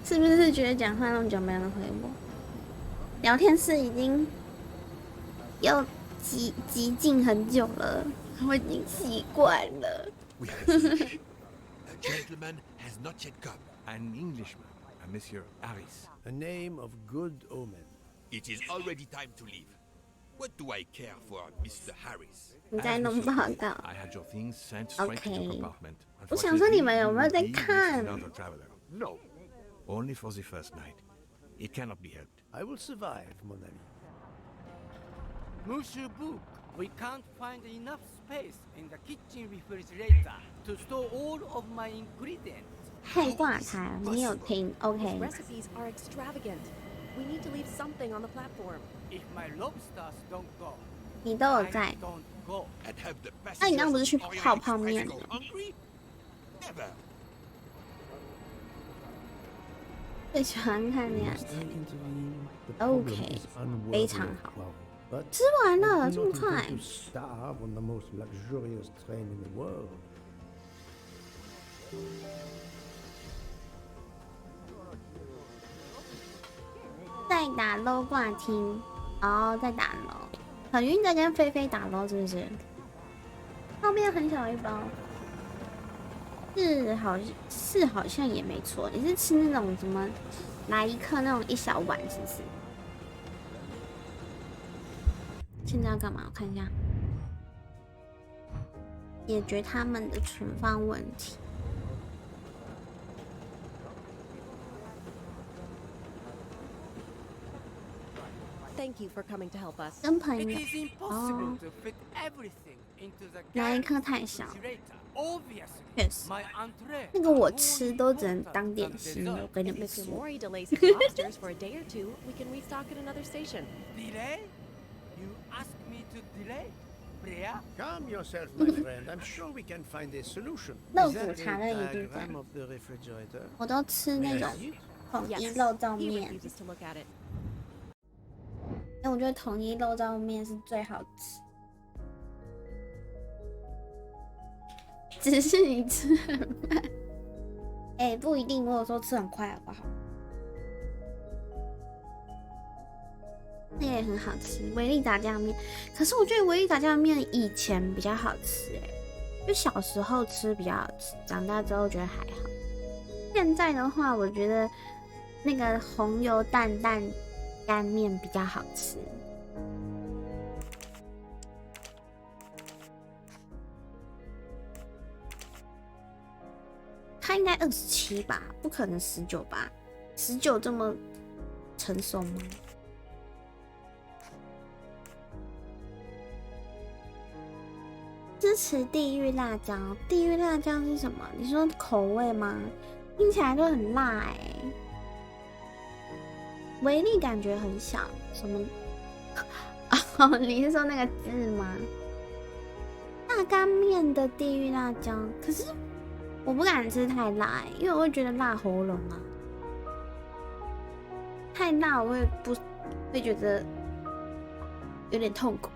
是不是觉得讲话那么久没人回我？聊天室已经又寂静很久了，我已经习惯了。We have a fish. A gentleman has not yet come. An Englishman, a Monsieur Harris. A name of good omen. It is already time to leave. What do I care for Mr. Harris? 你在弄报告。 I had your things sent straight to your compartment. 我想说你们有没有在看？ No, only for the first night. It cannot be helped. I will survive, mon ami. Monsieur Book, we can't find enough space in the kitchen refrigerator to store all of my ingredients. 嘿，挂台，你有听 ？OK。 Recipes are extravagant. We need to leave something on the platform. If my lobsters don't go, 你都有在。 don't go. 那你刚刚不是去泡泡面吗？ Never. 最喜欢看那样子。OK， 非常好。吃完了，这么快？ Starve on the most luxurious train in the world. 在打 low 挂听，哦，在打 low。很晕在跟菲菲打 low 是不是？泡面很小一包，是好像也没错。你是吃那种什么来一克那种一小碗是不是？现在要干嘛？我看一下，解决他们的存放问题。 Thank you for coming to help us. 跟朋友 It is impossible 哦， to fit everything into the 来一颗太小， Obviously, 确实， my entree 那个我吃都只能当点心了，我跟你 If 们 Mr. 说。 Mori delays his lobsters for a day or two, we can restock at another station. delay. You ask me to delay, Brea? Calm yourself, my friend. I'm sure we can find a solution. 肉 Is 骨 that 茶 a 的一定在， diagram of the refrigerator? 我都吃那种 统一 Yes. 肉燥 He 面， refuses to look at it. 因为我觉得统一肉燥面是最好吃。只是你吃很慢，哎、不一定，我有时候吃很快，好不好？那个也很好吃，维力炸酱面。可是我觉得维力炸酱面以前比较好吃、就小时候吃比较好吃，长大之后觉得还好。现在的话，我觉得那个红油蛋蛋干面比较好吃。它应该27吧，不可能19吧？19这么成熟吗？支持地狱辣椒，地狱辣椒是什么？你说口味吗？听起来就很辣哎、维力感觉很小，什么？哦，你是说那个字吗？大干面的地狱辣椒，可是我不敢吃太辣、因为我会觉得辣喉咙啊。太辣我会觉得有点痛苦。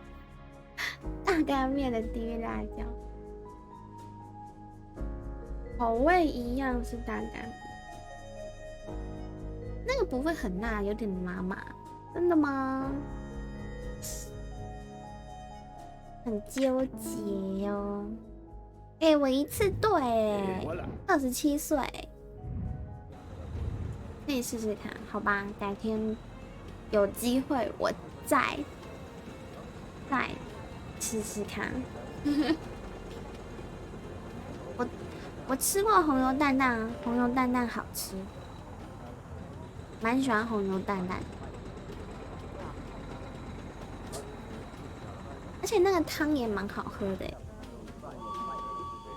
大干面的地狱辣椒，口味一样是大干面，那个不会很辣，有点麻麻。真的吗？很纠结哦。我一次对，27岁，可以试试看，好吧？改天有机会我再试试看。我吃过红油蛋蛋啊，红油蛋蛋好吃，蛮喜欢红油蛋蛋，而且那个汤也蛮好喝的，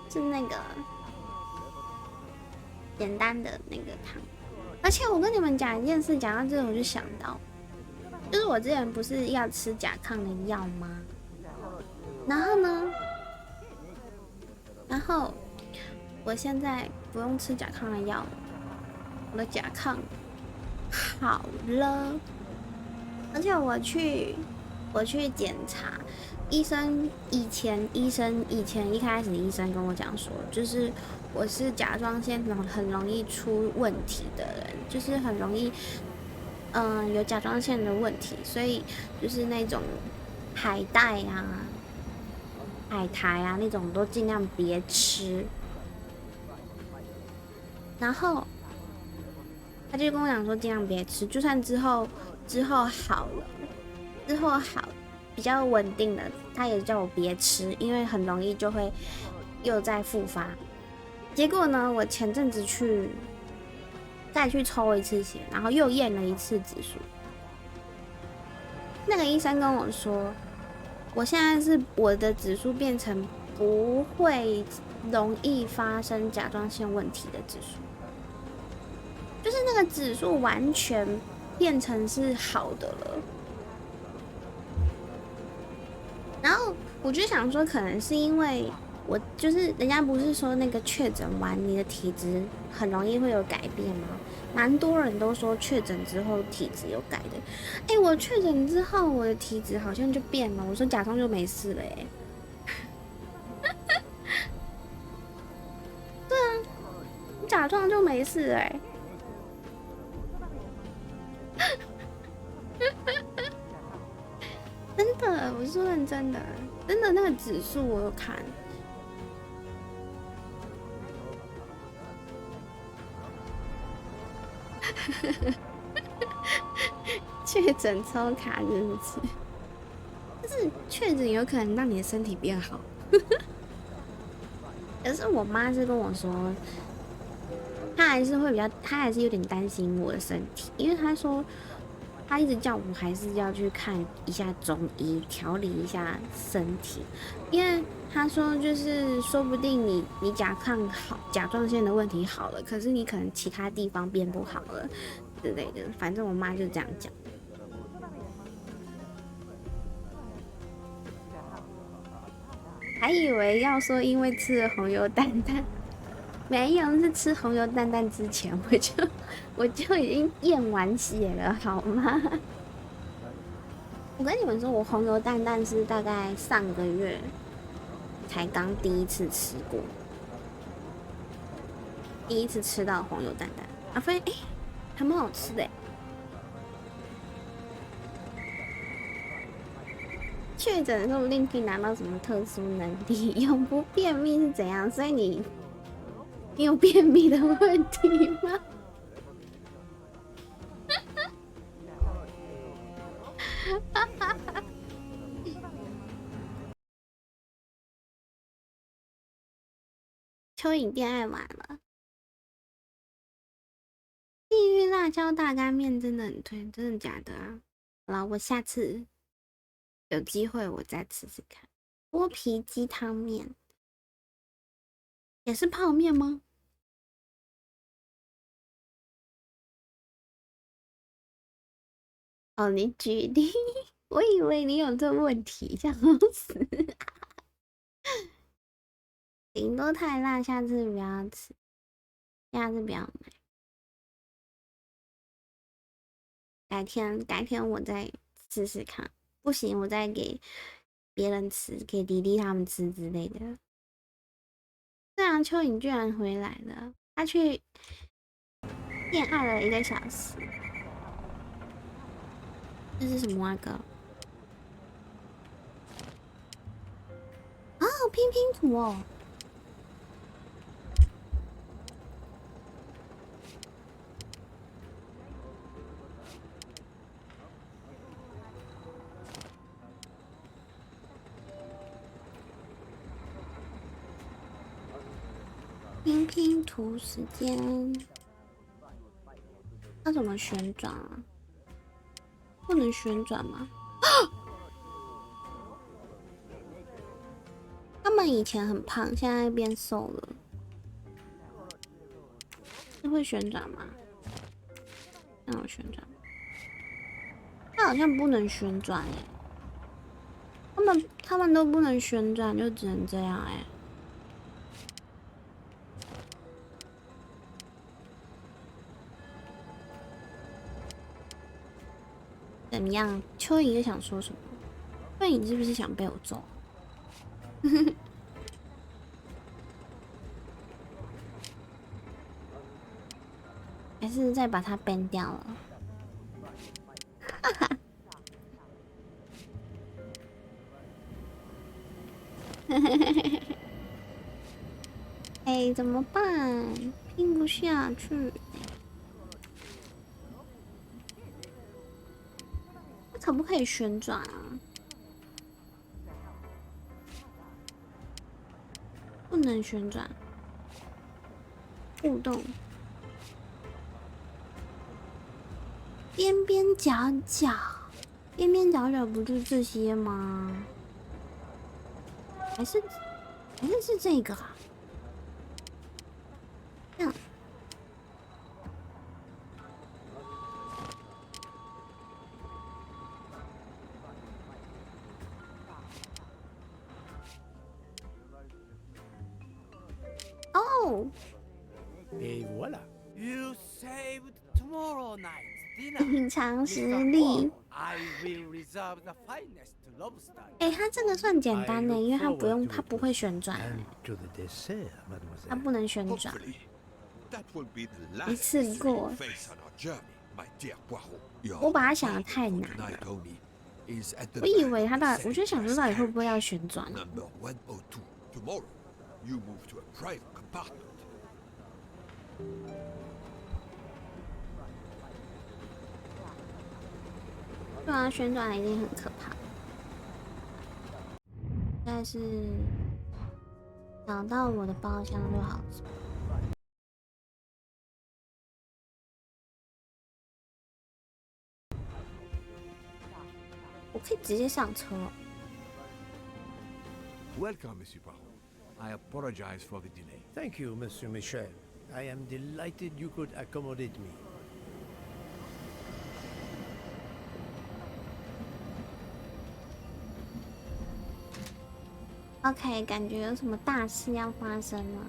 是那个简单的那个汤。而且我跟你们讲一件事，讲到这个我就想到，就是我之前不是要吃甲亢的药吗？然后呢，我现在不用吃甲亢的药了，我的甲亢好了，而且我去检查，医生以前一开始医生跟我讲说，就是我是甲状腺很容易出问题的人，就是很容易有甲状腺的问题，所以就是那种海带啊、海苔啊那种都尽量别吃。然后他就跟我讲说尽量别吃，就算之后好了，比较稳定了，他也叫我别吃，因为很容易就会又再复发。结果呢，我前阵子再去抽一次血，然后又验了一次指数。那个医生跟我说，我现在是我的指数变成不会容易发生甲状腺问题的指数，就是那个指数完全变成是好的了。然后我就想说，可能是因为我就是人家不是说那个确诊完你的体质很容易会有改变吗？蛮多人都说确诊之后体质有改的。我确诊之后我的体质好像就变了，我说甲状就没事了对啊，甲状就没事真的，我是说认真的，真的那个指数我有看。确诊抽卡是不是？但是确诊有可能让你的身体变好。可是我妈是跟我说，她还是有点担心我的身体，因为她说她一直叫我还是要去看一下中医，调理一下身体，因为她说就是说不定你甲亢好，甲状腺的问题好了，可是你可能其他地方变不好了之类的，反正我妈就这样讲。还以为要说因为吃了红油蛋蛋，没有，是吃红油蛋蛋之前我就已经验完血了，好吗？我跟你们说，我红油蛋蛋是大概上个月才刚第一次吃过，第一次吃到红油蛋蛋啊，发现还蛮好吃的。确诊说不定可以拿到什么特殊能力，永不便秘是怎样？所以你有便秘的问题吗？蚯蚓恋爱完了，地狱辣椒大干面真的很推，真的假的啊？好了，我下次有机会我再吃吃看。剥皮鸡汤面也是泡面吗？哦，你举例，我以为你有这问题，笑死！顶多太辣，下次不要吃，下次不要买。改天我再试试看，不行我再给别人吃，给弟弟他们吃之类的。对啊，蚯蚓居然回来了，他去恋爱了1个小时。这是什么啊哥？哦，拼拼图哦。拼拼图时间，它怎么旋转啊？不能旋转吗？他们以前很胖，现在变瘦了。是会旋转吗？让我旋转。它好像不能旋转耶。他们都不能旋转，就只能这样哎。怎么样？蚯蚓又想说什么？蚯蚓是不是想被我揍？还是再把它 ban 掉了？哈哈。哎，怎么办？拼不下去。它可不可以旋转啊？不能旋转。互动。边边角角，边边角角不就这些吗？还是是这个啊？这样。哦。Et voilà. You saved tomorrow night dinner. 品尝实力。I will reserve the finest lobster. 哎，它这个算简单的，因为它不会旋转，它不能旋转。一次过。我把它想的太难了。我以为它我就想说到底会不会要旋转。对啊，旋转一定很可怕。但是找到我的包厢就好了。我可以直接上车。Welcome, Monsieur Poirot. I apologize for the delay. Thank you, Monsieur Michel. I am delighted you could accommodate me. OK， 感觉有什么大事要发生了。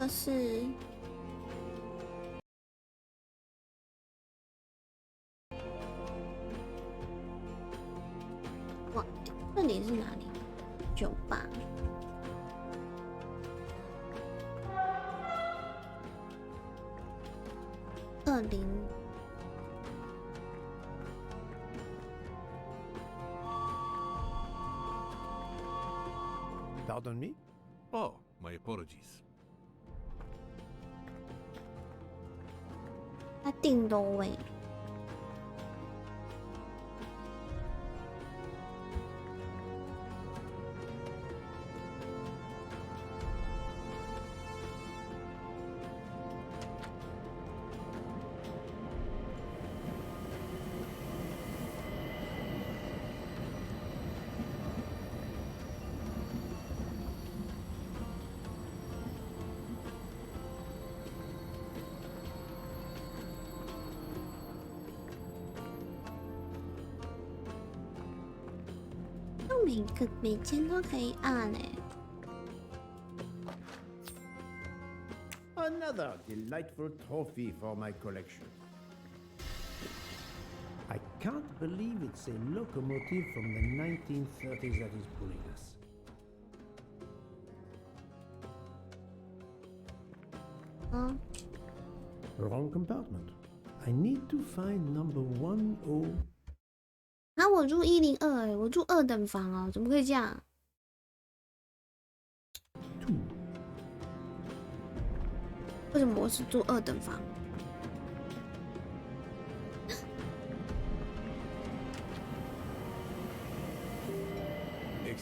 这是哇，这里是哪里？酒吧。20。Pardon me? Oh, my apologies. 他定都位。每间都可以按哎。Another delightful trophy for my collection. I can't believe it's a locomotive from the 1930s that is pulling us. Wrong compartment. I need to find number 10. 啊，我住102哎，我住2等房哦，怎么可以这样？为什么我是住2等房？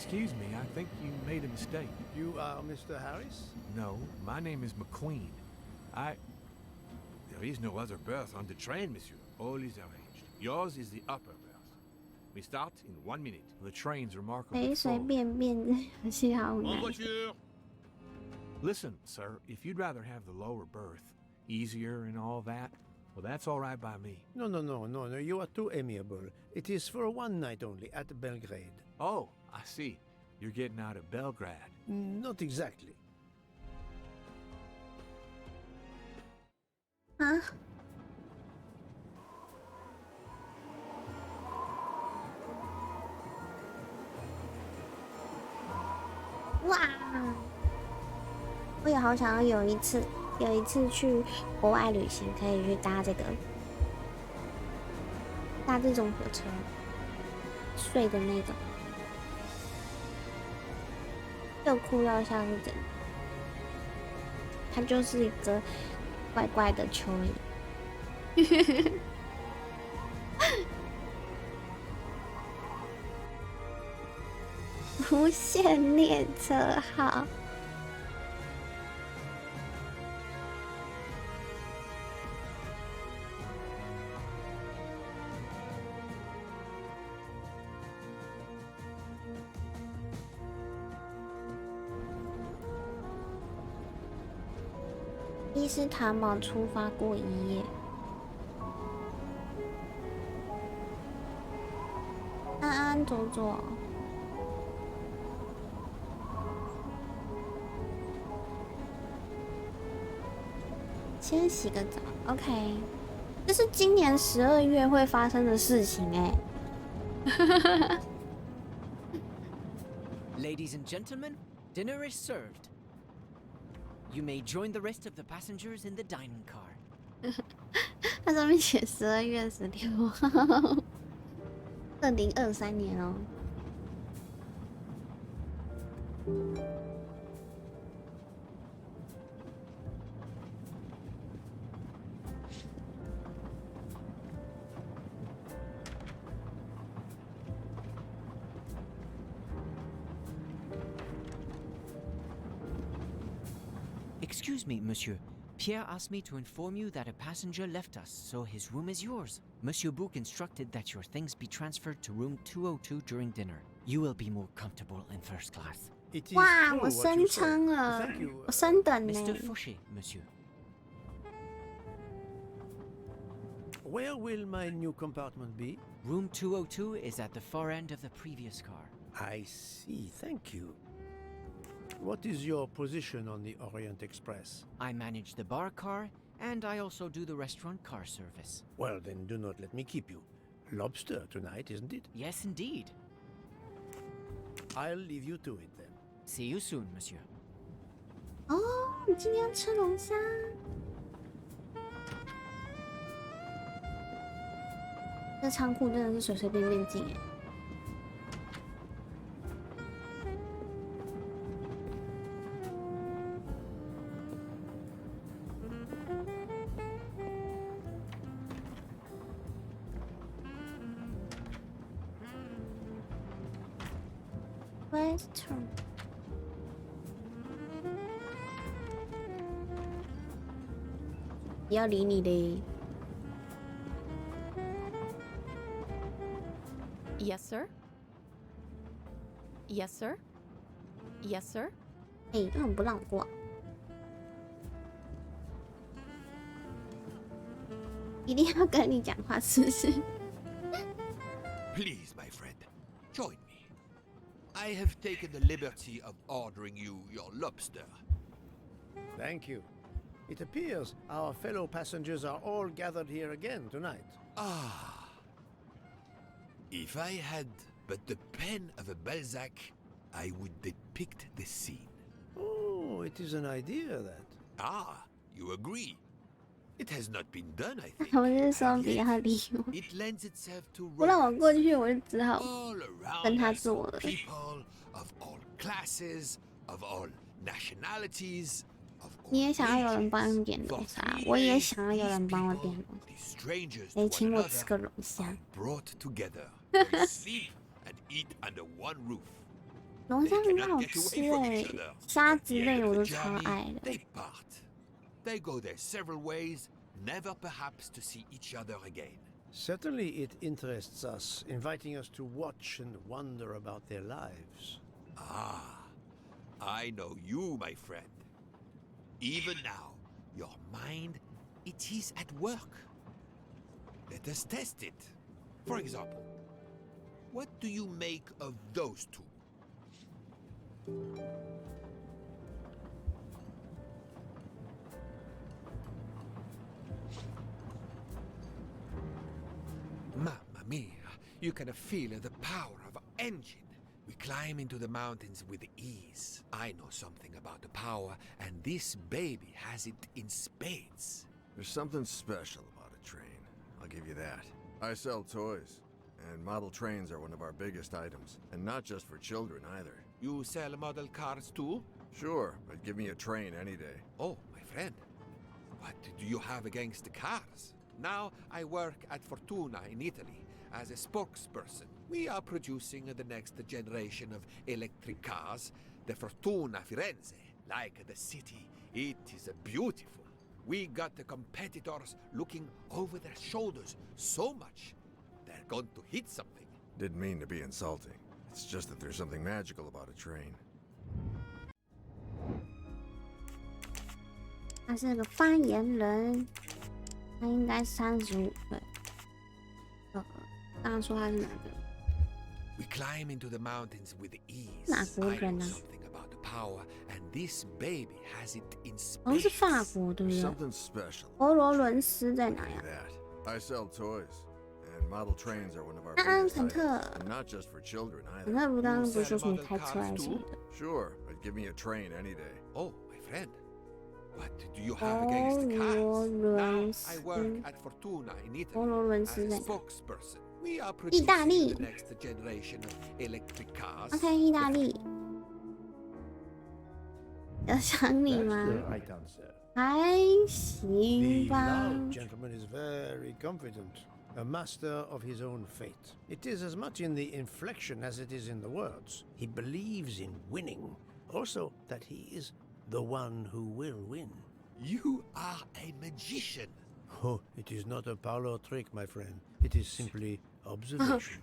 Excuse me, I think you made a mistake. You are Mr. Harris? No, my name is McQueen. There is no other berth on the train, monsieur. All is arranged. Yours is the upper berth. We start in 1 minute. The train's remarkably full. Listen, sir, if you'd rather have the lower berth, easier and all that, well, that's all right by me. No, you are too amiable. It is for one night only, at Belgrade. Oh, I see. You're getting out of Belgrade. Not exactly. Huh?哇！我也好想要有一次去国外旅行，可以去搭这种火车，睡的那种，又酷又像是真的。它就是一个怪怪的蚯蚓。无限列车号。伊斯坦堡出发过一夜。安安左左。先洗个澡 ，OK。这是今年12月会发生的事情哎。Ladies and gentlemen, dinner is served. You may join the rest of the passengers in the dining car. 它上面写12月16号，2023年哦。Excuse me, monsieur. Pierre asked me to inform you that a passenger left us, so his room is yours. Monsieur Bouc instructed that your things be transferred to room 202 during dinner. You will be more comfortable in first class. 哇，我升舱了，我升等呢。Mr. Fauché, monsieur. Where will my new compartment be? Room 202 is at the far end of the previous car. I see, thank you. What is your position on the Orient Express? I manage the bar car, and I also do the restaurant car service. Well, then do not let me keep you. Lobster tonight, isn't it? Yes, indeed. I'll leave you to it then. See you soon, monsieur. 哦，你今天要吃龙虾？这仓库真的是随随便便进哎。Western。不要理你嘞。Yes, sir. Yes, sir. Yes, sir. 哎，为什么不让我过？一定要跟你讲话，是不是？ Please, my friend, join me. I have taken the liberty of ordering you your lobster. Thank you. It appears our fellow passengers are all gathered here again tonight. Ah. If I had but the pen of a Balzac, I would depict the scene. Oh, it is an idea, that. Ah, you agree. It has not been done, I think. 他们是说不要理我， It lends itself to 不让我 romance. 过去，我就只好 All around 跟他 us 做 are 了。 people of all classes, of all nationalities, of all 你也想要有人帮你点龙虾，我也想要有人帮我点龙虾。 strangers 哎， to 请 one 我吃 another 个龙虾。 brought together. They sleep and eat under one roof. 龙 They 虾很 cannot 好 get 吃 away from 哎 each other. 虾 At 之 the 类 end 我 of 都 the 超 journey, 爱的。 they part. They go their several ways, never perhaps to see each other again. Certainly it interests us, inviting us to watch and wonder about their lives. Ah, I know you, my friend. Even now, your mind, it is at work. Let us test it. For example, what do you make of those two? Mamma mia, you can feel the power of an engine. We climb into the mountains with ease. I know something about the power, and this baby has it in spades. There's something special about a train. I'll give you that. I sell toys, and model trains are one of our biggest items. And not just for children either. You sell model cars too? Sure, but give me a train any day. Oh, my friend. What do you have against the cars? Now I work at Fortuna in Italy as a spokesperson. We are producing the next generation of electric cars, the Fortuna Firenze. Like the city, it is beautiful. We got the competitors looking over their shoulders so much, they're going to hit something. Didn't mean to be insulting. It's just that there's something magical about a train. 他是个发言人，他应该35岁。刚刚说他是哪个？ We climb into the mountains with ease. 哪国 I 人 know 啊？ something about the power, and this baby has it in 好像是 spades. 法国，对不 There's 对？ something special. 佛罗伦斯在哪 Give 呀 you？that. I sell toys, and model trains are one of our 那安 biggest 肯 items. 特， And not just for children 肯 either. 特不刚刚不是说什么开车还是什么的？ Sure, but give me a train any day. Oh, my friend. What do you have against the cars? Now I work at Fortuna in 佛 Italy 罗伦 as 斯 a 在哪？ spokesperson. We are 意大 producing 利 the next generation of electric cars. OK，意大利。要想你 That's 吗？ the right answer. 还行 The 吧。 loud gentleman is very confident, a master of his own fate. It is as much in the inflection as it is in the words. He believes in winning, also that he is the one who will win. You are a magician. Oh, it is not a parlor trick, my friend. It is simply observation.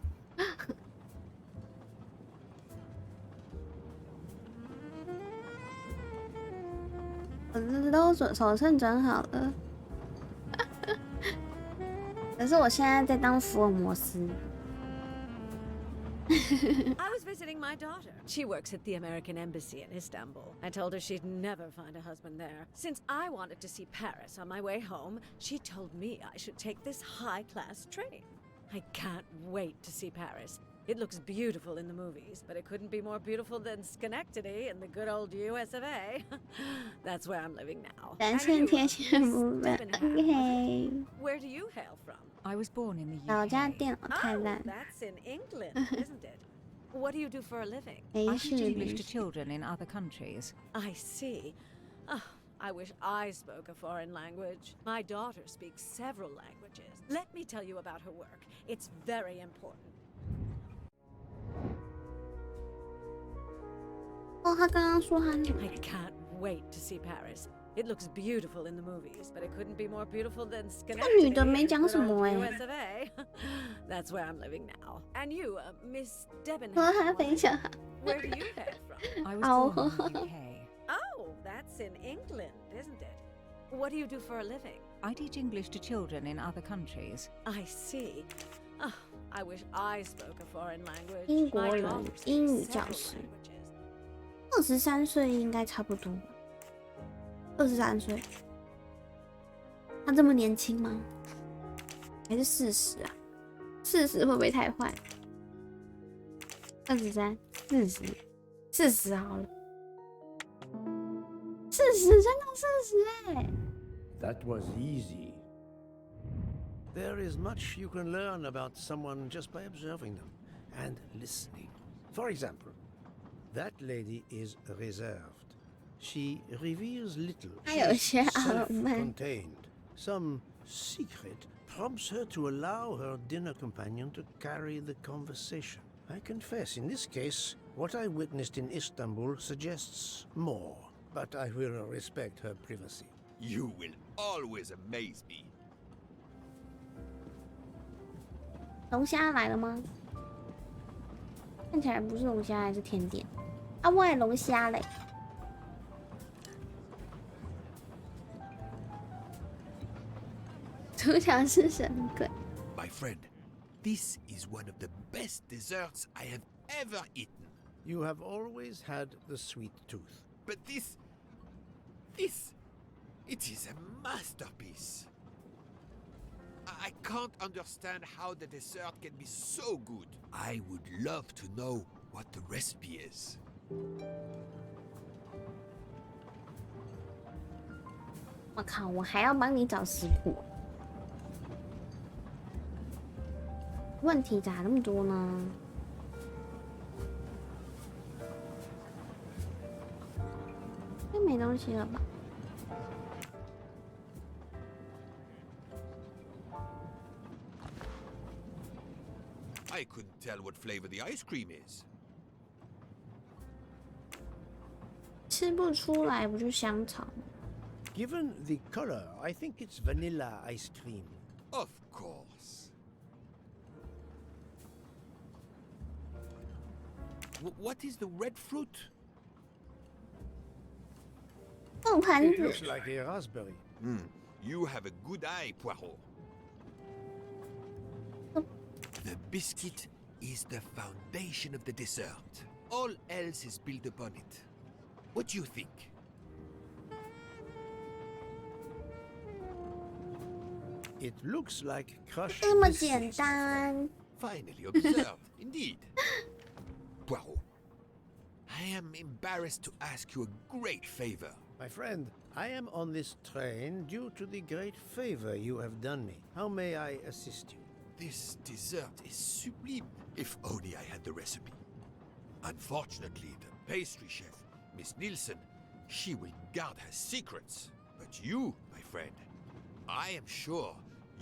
我这都手秤转好了，可是我现在在当福尔摩斯。 I was visiting my daughter. She works at the American Embassy in Istanbul. I told her she'd never find a husband there. Since I wanted to see Paris on my way home, she told me I should take this high-class train. I can't wait to see Paris. It looks beautiful in the movies, but it couldn't be more beautiful than Schenectady in the good old US of A. That's where I'm living now. 人生天线部分 OK。 Where do you hail from? I was born in the 老家 UK. 电脑太 Oh, 烂， that's in England, isn't it? What do you do for a living? 没 I 事 teach 没 English to 事。 children in other countries. I see. Oh, I wish I spoke a foreign language. My daughter speaks several languages. Let me tell you about her work. It's very important. 哦，他刚刚说他 I can't wait to see Paris. It looks beautiful in the movies, but it couldn't be more beautiful than 这 Schenectady 女的没 in 讲 good 什 old 么哎， US of A. That's where I'm living now. And you, Miss 和 Debenham, 他分享。 where do you hail from? I was Oh. born in the UK. Oh, that's in England, isn't it? What do you do for a living? I teach English to children in other countries. I see. Oh, I wish I spoke a foreign language. 英国 My 人 daughter speaks 英语教 several 师， languages. 23岁应该差不多吧。23岁，他这么年轻吗？还是40啊？40会不会太坏？23、40好了。40真的40哎。 That was easy. There is much you can learn about someone just by observing them and listening. For example, that lady is reserved. She reveals little. 她有些 She's 傲慢。 self-contained. Some secret prompts her to allow her dinner companion to carry the conversation. I confess, in this case, What I witnessed in Istanbul suggests more, but I will respect her privacy. You will always amaze me. 龙虾来了吗？看起来不是龙虾，还是甜点啊？我也龙虾嘞。主角是什么鬼？ My friend, this is one of the best desserts I have ever eaten. You have always had the sweet tooth. But this, it is a masterpiece. I can't understand how the dessert can be so good. I would love to know what the recipe is. 我靠，我还要帮你找食谱，问题咋那么多呢？又没东西了吧？ I couldn't tell what flavor the ice cream is. 吃不出来，不就香草吗？ Given the color, I think it's vanilla ice cream. Of course. What is the red fruit? 凤盘 It 子 looks like a raspberry. You have a good eye, Poirot. The biscuit is the foundation of the dessert. All else is built upon it. What do you think? It looks like crushed 这么 biscuits. 简单。 Finally observed, indeed. Poirot, I am embarrassed to ask you a great favor. My friend, I am on this train due to the great favor you have done me. How may I assist you? This dessert is sublime. If only I had the recipe. Unfortunately, the pastry chef, Miss Nielsen, she will guard her secrets. But you, my friend, I am sure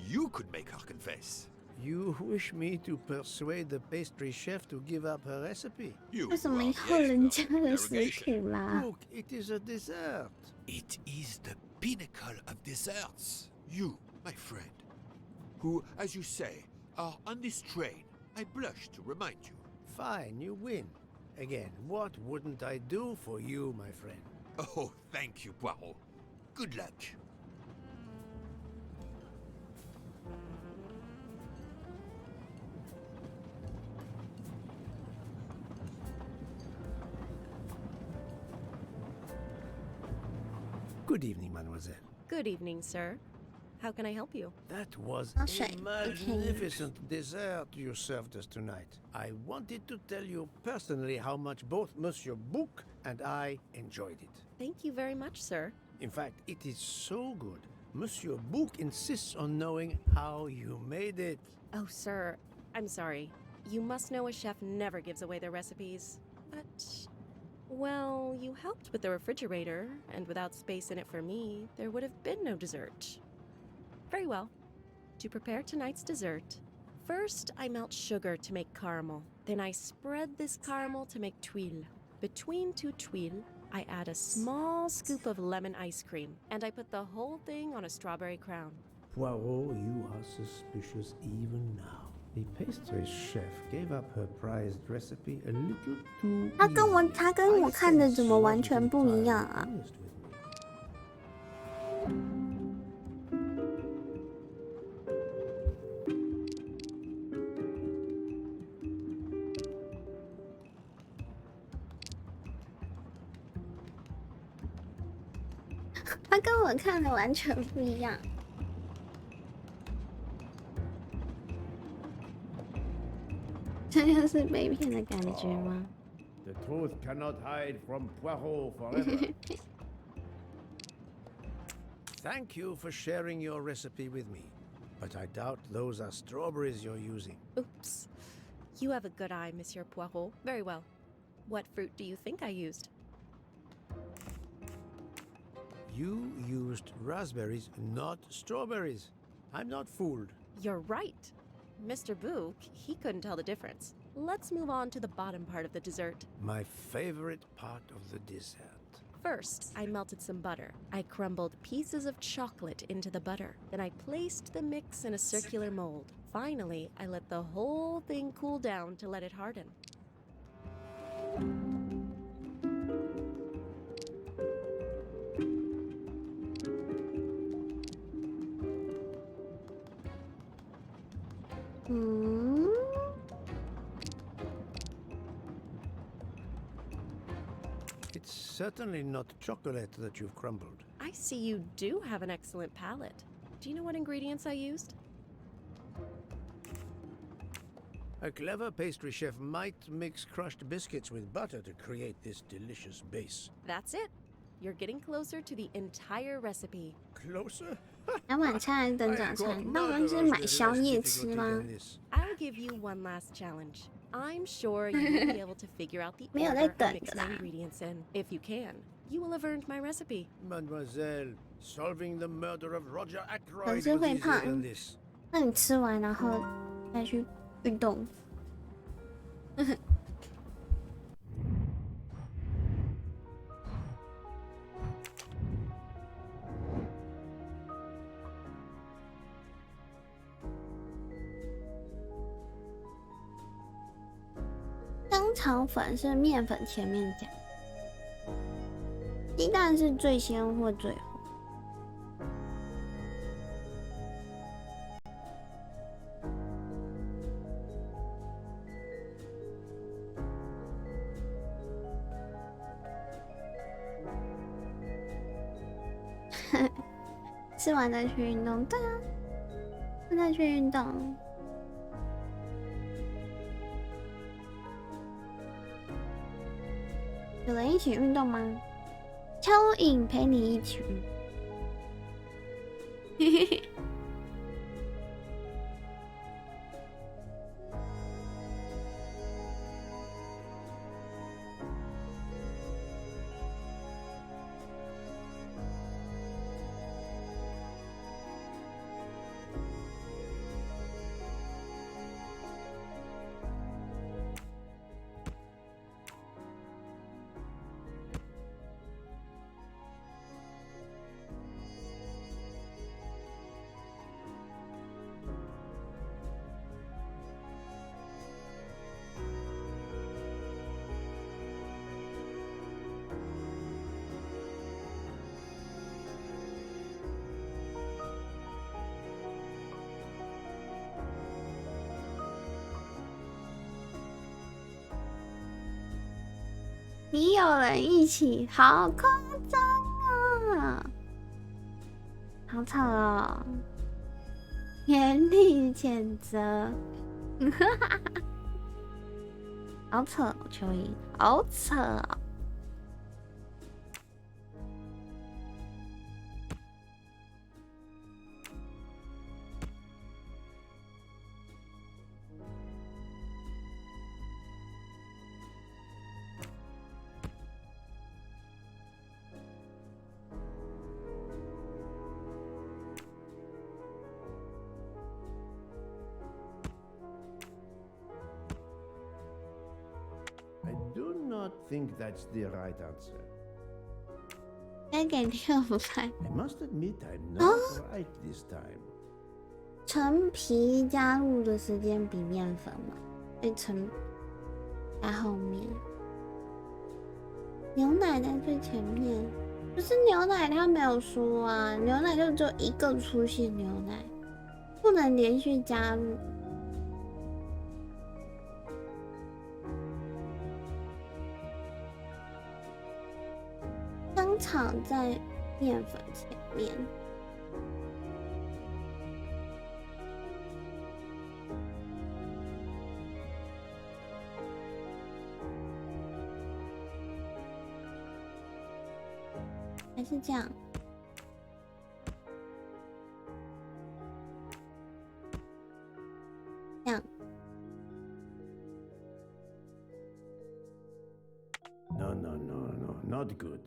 you could make her confess. You wish me to persuade the pastry chef to give up her recipe? You 为什么 are 要 the 人 expert 家 of 的食 interrogation. 谱啦？ Look, it is a dessert. It is the pinnacle of desserts. You, my friend, who, as you say, are on this train, I blush to remind you. Fine, you win. Again, what wouldn't I do for you, my friend? Oh, thank you, Poirot. Good luck. Good evening, mademoiselle. Good evening, sir. How can I help you? That was I'll a show you. magnificent dessert you served us tonight. I wanted to tell you personally how much both Monsieur Bouc and I enjoyed it. Thank you very much, sir. In fact, it is so good. Monsieur Bouc insists on knowing how you made it. Oh, sir, I'm sorry. You must know a chef never gives away their recipes. But, well, you helped with the refrigerator, and without space in it for me, there would have been no dessert. Very well. To prepare tonight's dessert, first I melt sugar to make caramel. Then I spread this caramel to make tuiles. Between two tuiles, I add a small scoop of lemon ice cream, and I put the whole thing on a strawberry crown. Poirot, you are suspicious even now. The pastry chef gave up her prized recipe a little too 他跟我 easily. 他跟我 I 看的 sense 怎么 you 完 wasn't 全不一样 entirely 啊？ honest with me. 他跟我看的完全不一样。这就是被骗的感觉吗？ The truth cannot hide from Poirot forever. Thank you for sharing your recipe with me, but I doubt those are strawberries you're using. Oops. You have a good eye, Monsieur Poirot. Very well. What fruit do you think I used? You used raspberries, not strawberries. I'm not fooled. You're right. Mr. Bouc, he couldn't tell the difference. let's move on to the bottom part of the dessert. My favorite part of the dessert. First, I melted some butter. I crumbled pieces of chocolate into the butter. Then I placed the mix in a circular mold. Finally, I let the whole thing cool down to let it harden. It's certainly not chocolate that you've crumbled. I see you do have an excellent palate. Do you know what ingredients I used? A clever pastry chef might mix crushed biscuits with butter to create this delicious base. That's it. You're getting closer to the entire recipe. Closer? 买晚餐还是等早餐？那我们是买宵夜吃吗？ I'll give you one last challenge. I'm sure you will be able to figure out the 没有 order 在 I 等 mix 的 my 啦。 ingredients in. If you can, you will have earned my recipe. Mademoiselle, solving the murder of Roger 可 Ackroyd 是 was 会 easier 胖 than this.。那你吃完然后再去运动。香肠粉是面粉前面加，鸡蛋是最先或最后。吃完再去运动，对啊，现在去运动。有人一起运动吗？蚯蚓陪你一起运。嘿嘿嘿。你有人一起，好夸张啊！好吵哦！严厉谴责，好扯哦，蚯蚓，好扯哦！I do not think that's the right answer. 该给6分。 I must admit I'm not right this time. 陈皮加入的时间比面粉嘛，所以陈在后面，牛奶在最前面。可是牛奶他没有说啊，牛奶就只有一个出现牛奶，不能连续加入。香肠在面粉前面。还是这样。这样。No, no, no, no, not good.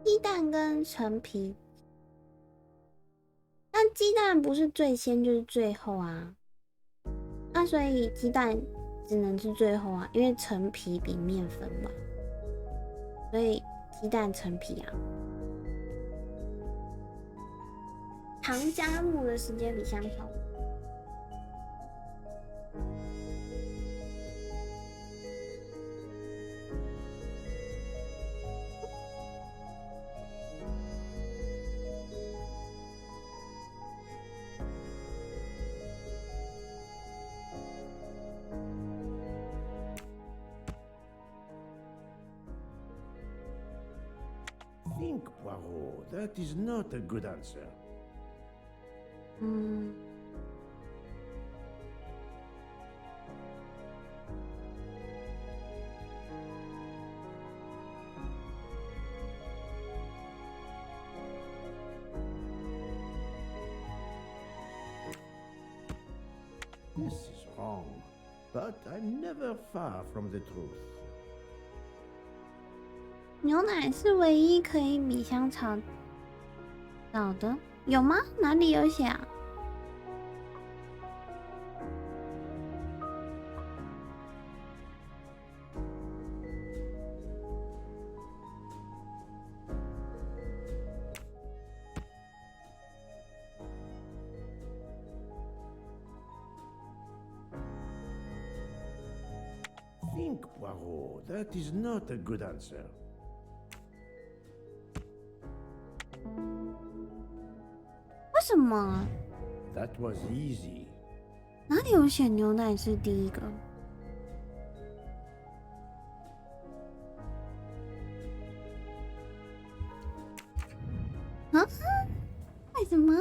鸡蛋跟陈皮，但鸡蛋不是最先就是最后啊，那所以鸡蛋只能是最后啊，因为陈皮比面粉嘛，所以鸡蛋陈皮啊。糖加入的时间比香草。Think, Poirot. That is not a good answer. This is wrong, but I'm never far from the truth. 牛奶是唯一可以比香草早的，有吗？哪里有写啊？Think, Poirot. That is not a good answer. 为什么？ That was easy. 哪里有写牛奶是第一个？啊？为什么？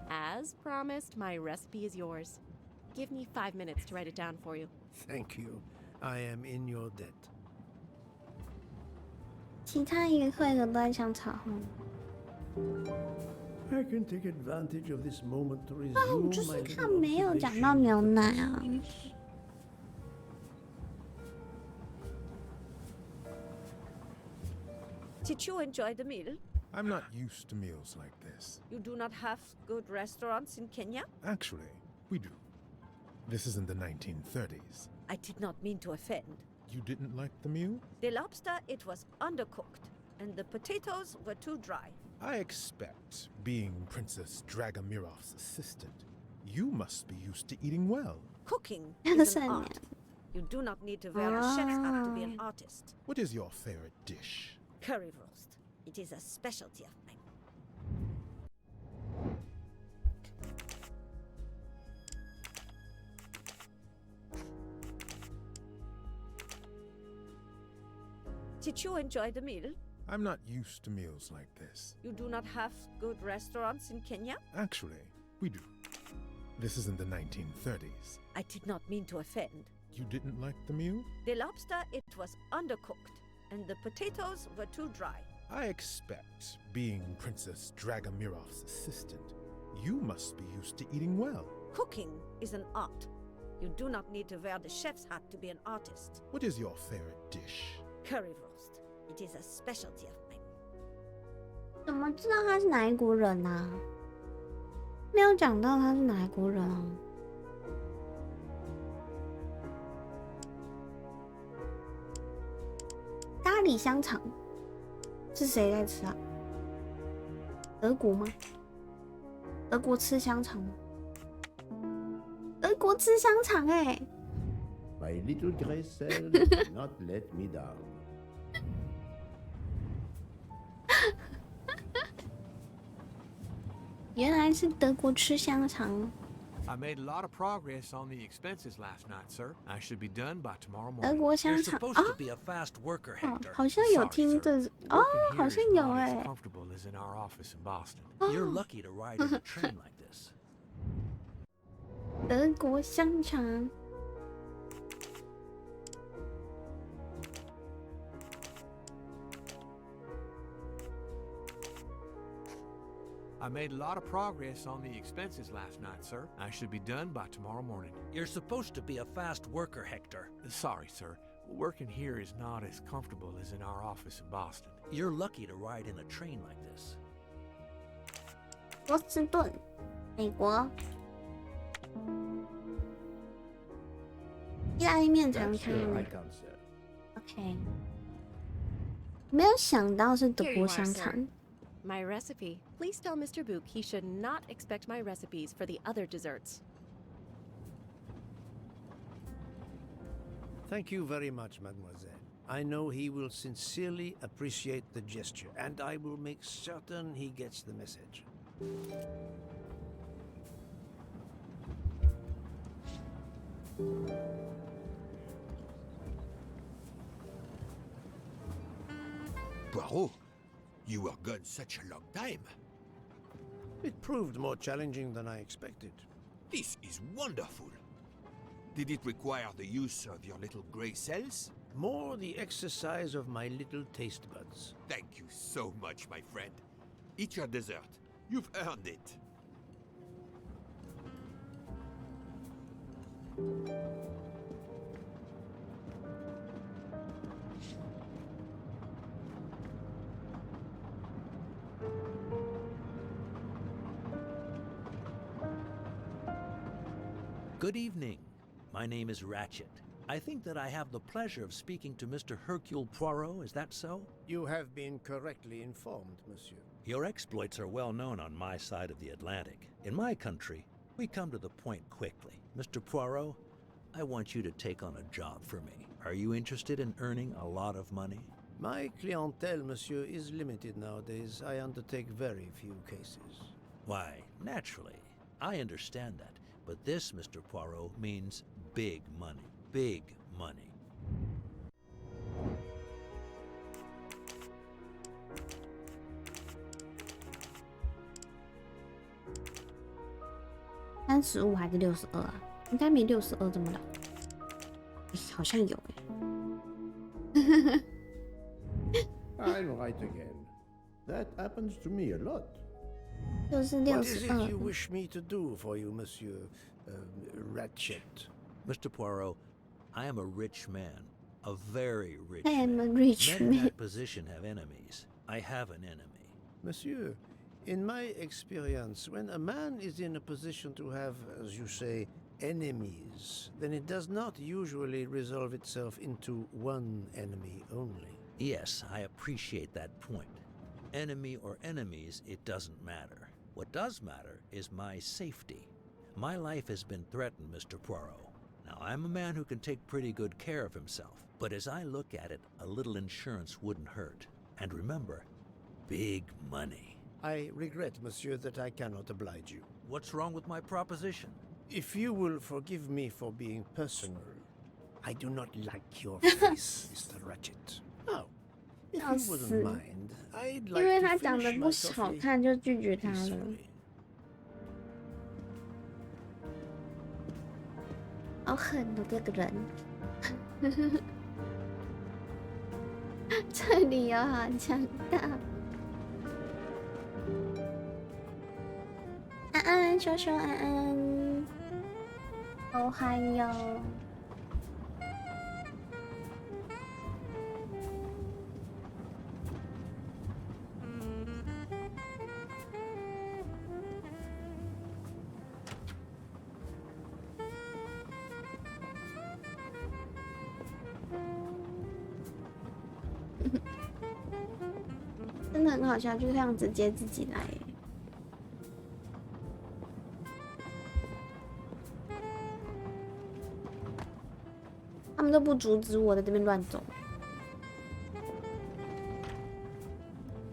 As promised, my recipe is yours. Give me 5 minutes to write it down for you. Thank you. I am in your debt. 其他一个会的都在香草后。 I can take advantage of this moment to 啊，我 resume 就是 my 看没有讲到牛奶啊。 Did you enjoy the meal? I'm not used to meals like this. You do not have good restaurants in Kenya? Actually, we do. This isn't the 1930s. I did not mean to offend. You didn't like the meal? The lobster, it was undercooked, and the potatoes were too dry. I expect, being Princess Dragomirov's assistant, you must be used to eating well. Cooking is an art. You do not need to wear a chef's hat to be an artist. What is your favorite dish? Curry roast. It is a specialty of mine. Did you enjoy the meal? I'm not used to meals like this. You do not have good restaurants in Kenya? Actually, we do. This isn't the 1930s. I did not mean to offend. You didn't like the meal? The lobster, it was undercooked, and the potatoes were too dry. I expect, being Princess Dragomirov's assistant, you must be used to eating well. Cooking is an art. You do not need to wear the chef's hat to be an artist. What is your favorite dish? Curry roast. It is a specialty of mine. 怎么知道他是哪一国人啊？没有讲到他是哪一国人啊？咖喱香肠是谁在吃啊？德国吗？德国吃香肠吗？德国吃香肠哎、My little Graycel did not let me down. 原来是德国吃香肠。 I made a lot of progress on the expenses last night, sir. I should be done by tomorrow 德 morning. 国香 You're 肠 supposed 啊 to be a fast worker, 哦 Hector. 好像有听这哦， Working 好 here 像 is 有 not 哎 as。comfortable as in our office in Boston. You're lucky to ride in a train like this. 德国香肠。 I made a lot of progress on the expenses last night, sir. I should be done by tomorrow morning. You're supposed to be a fast worker, Hector. Sorry, sir. Working here is not as comfortable as in our office in Boston. You're lucky to ride in a train like this. 波士顿，美国。意大利面常看。OK。没有想到是德国香肠。My recipe. Please tell Mr. Book he should not expect my recipes for the other desserts. Thank you very much, mademoiselle. I know he will sincerely appreciate the gesture, and I will make certain he gets the message. Poirot, you were gone such a long time. It proved more challenging than I expected. This is wonderful. Did it require the use of your little grey cells? More the exercise of my little taste buds. Thank you so much, my friend. Eat your dessert. You've earned it. Good evening. My name is Ratchet. I think that I have the pleasure of speaking to Mr. Hercule Poirot, is that so? You have been correctly informed, monsieur. Your exploits are well known on my side of the Atlantic. In my country, we come to the point quickly. Mr. Poirot, I want you to take on a job for me. Are you interested in earning a lot of money? My clientele, monsieur, is limited nowadays. I undertake very few cases. Why, naturally. I understand that. But this, Mr. Poirot, means big money. Big money.35还是62啊？应该没62这么老。好像有I'm right again. That happens to me a lot. 就是What is it 62。 you wish me to do for you, Monsieur Ratchet? Mr. Poirot, I am a rich man. A very rich I am man. a rich Men in man. that position have enemies. I have an enemy. Monsieur, in my experience, when a man is in a position to have, as you say, enemies, then it does not usually resolve itself into one enemy only. Yes, I appreciate that point. Enemy or enemies, it doesn't matter. What does matter is my safety. My life has been threatened, Mr. Poirot. Now, I'm a man who can take pretty good care of himself. But as I look at it, a little insurance wouldn't hurt. And remember, big money. I regret, monsieur, that I cannot oblige you. What's wrong with my proposition? If you will forgive me for being personal, I do not like your face, Mr. Ratchet. Now, if you wouldn't mind, I'd 因为 like 他 to 长得 finish 不 my 好 coffee 看，就拒绝他了。 peacefully. 好狠哦，这个人！这里有好强大。安安，羞羞安安，哦嗨哟。真的很好笑，就这样直接自己来耶。他们都不阻止我在这边乱走。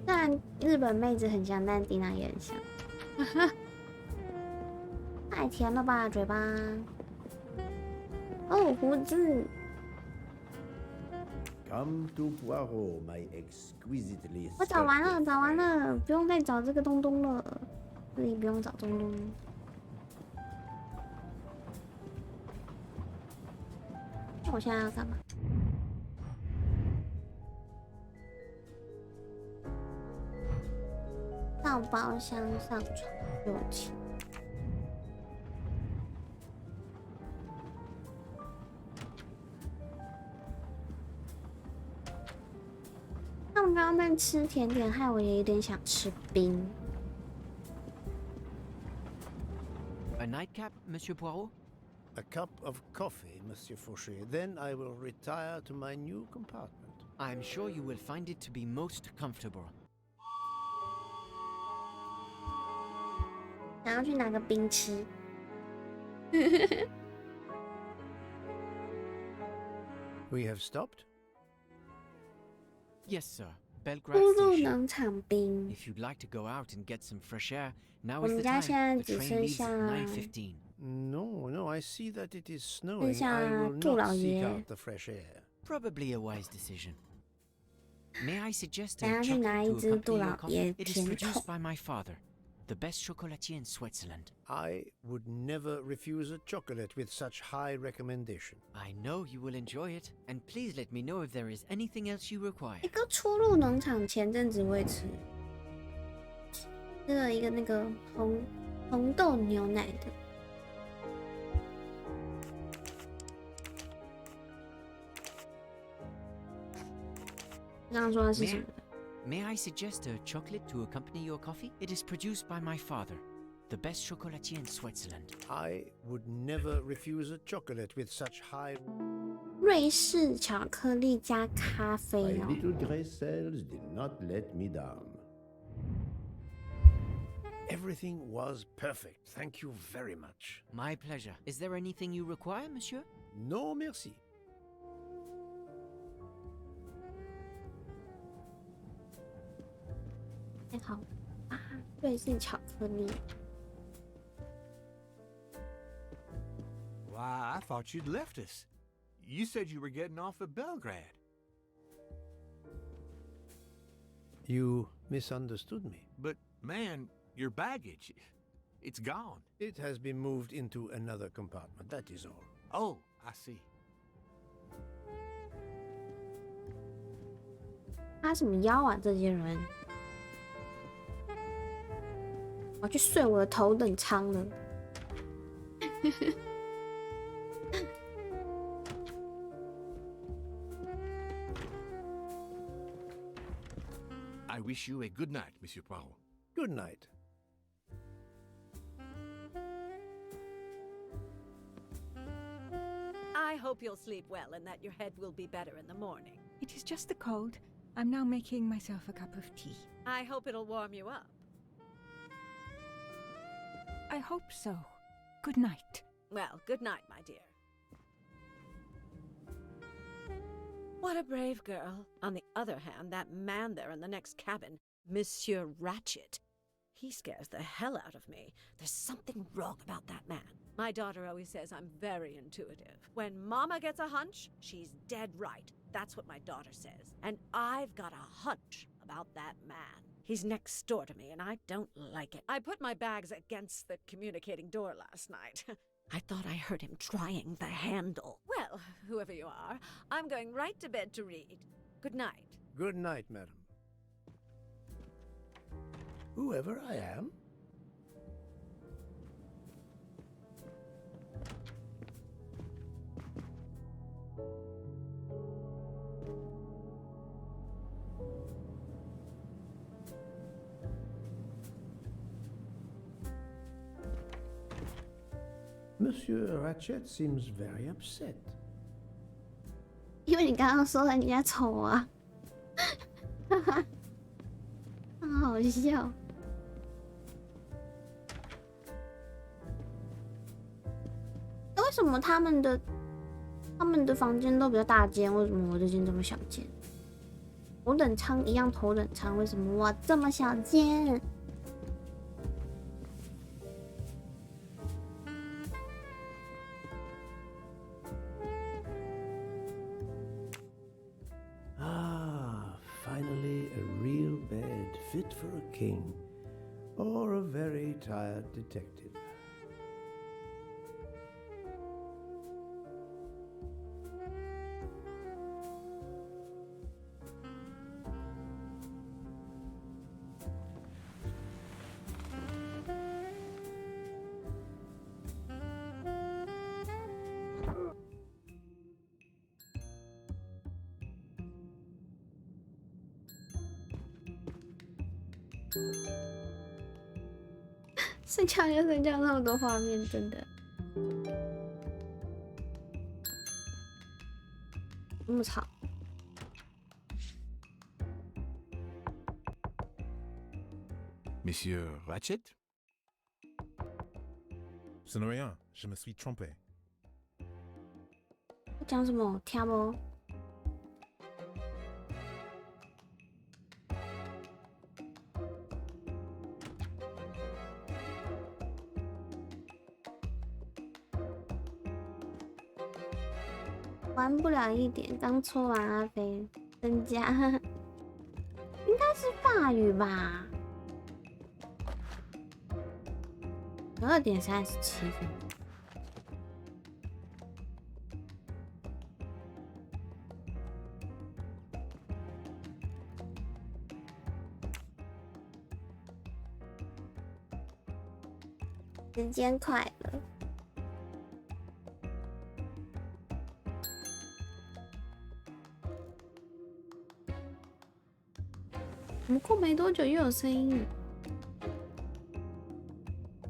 虽然日本妹子很像，但迪娜也很像。太甜了吧，嘴巴！哦，胡子。 Come to Poirot, my exquisitely 我找完了，找完了，不用再找这个东东了。这里不用找东东。那我现在要干嘛？到包厢上床就寝。他们刚刚在吃甜点，害我也有点想吃冰。A nightcap, Monsieur Poirot? A cup of coffee, Monsieur Fauché. Then I will retire to my new compartment. I am sure you will find it to be most comfortable. 想要去拿个冰吃。We have stopped? Yes, sir. 呼 Belgrade 噜 Station. 农场冰。 If you'd like to go out and get some fresh air, now 我 is 们 the 家现在 time. The 只 train 剩 leaves 下 at 9:15. No, I see that it is 剩 snowing. I 下 will 杜 not 老 seek 爷。 out the fresh air. Probably a wise decision. May I suggest 等 a 下去拿 chocolate 一 to 只杜 accompany your 老 coffee? 爷 It is 甜 produced 筒。 by my father, the best chocolatier in Switzerland. I would never refuse a chocolate with such high recommendation. I know you will enjoy it, and please let me know if there is anything else you require. 一个初鹿农场前阵子我也吃了一个那个红豆牛奶的。刚刚说的是什么？ May I suggest a chocolate to accompany your coffee? It is produced by my father, the best chocolatier in Switzerland. I would never refuse a chocolate with such high. 瑞士巧克力加咖啡 My 哦。 little gray cells did not let me down. Everything was perfect. Thank you very much. My pleasure. Is there anything you require, monsieur? No, merci. 太好啊！瑞士巧克力。 Why, I thought you'd left us. You said you were getting off at Belgrade. You misunderstood me. But, man, your baggage, it's gone. It has been moved into another compartment, that is all. Oh, I see. 他什么妖啊？这些人！我去睡我的头等舱了。I wish you a good night, Monsieur Poirot. Good night. I hope you'll sleep well and that your head will be better in the morning. It is just the cold. I'm now making myself a cup of tea. I hope it'll warm you up. I hope so. Good night. Well, good night, my dear. What a brave girl. On the other hand, that man there in the next cabin, Monsieur Ratchet, he scares the hell out of me. There's something wrong about that man. My daughter always says I'm very intuitive. When Mama gets a hunch, she's dead right. That's what my daughter says. And I've got a hunch about that man. He's next door to me, and I don't like it. I put my bags against the communicating door last night. I thought I heard him trying the handle. Well, whoever you are, I'm going right to bed to read. Good night. Good night, madam. Whoever I am? Monsieur Ratchet seems very upset. 因为你刚刚说人家丑啊，哈哈，很好笑。为什么他们的房间都比较大间？为什么我这间这么小间？头等舱一样头等舱，为什么我这么小间？ Finally, a real bed fit for a king or a very tired detective. 睡觉就睡觉，那么多画面，真的那么吵。Monsieur Ratchet? Ce n'est rien, je me suis trompé. 讲什么？听不？玩不了一点，刚搓完阿飞，增加，应该是法语吧？12:37分。时间快了。我们过没多久又有声音了，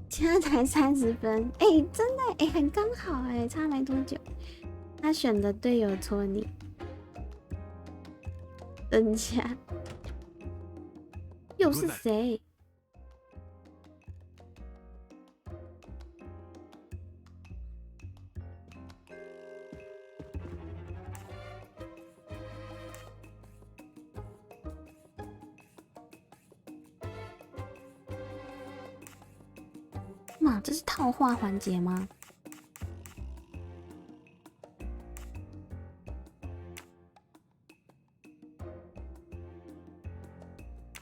现在才30分，哎、真的哎、很刚好哎、差没多久。他选的队友戳你，等一下，又是谁？妈，这是套话环节吗？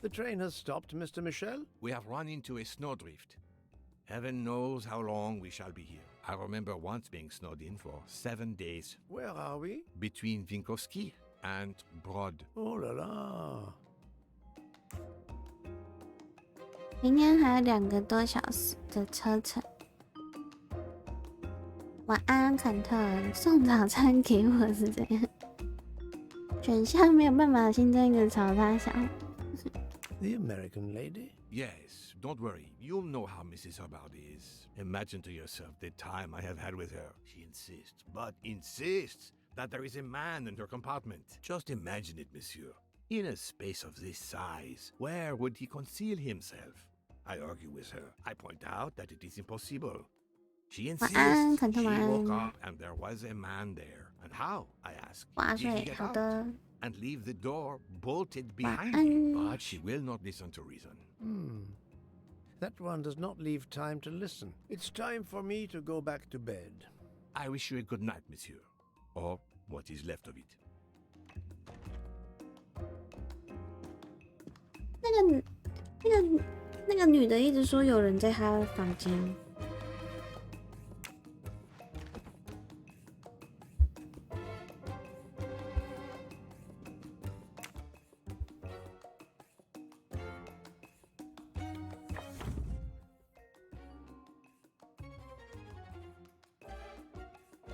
The train has stopped, Mr. Michel? We have run into a snowdrift. Heaven knows how long we shall be here. I remember once being snowed in for 7 days. Where are we? Between Winkowski and Brod. Oh la la. 明天还有2个多小时的车程。晚安，坎特。送早餐给我是这样。选项没有办法新增一个炒他小。The American lady? Yes, don't worry. You'll know how Mrs. Hubbard is. Imagine to yourself the time I have had with her. She insists, but insists, that there is a man in her compartment. Just imagine it, monsieur. In a space of this size, where would he conceal himself? I argue with her. I point out that it is impossible. She insists. She woke up and there was a man there. And how, I ask? Did he get out and leave the door bolted behind him? But she will not listen to reason. That one does not leave time to listen. It's time for me to go back to bed. I wish you a good night, monsieur. Or what is left of it. 那个女的一直说有人在她的房间。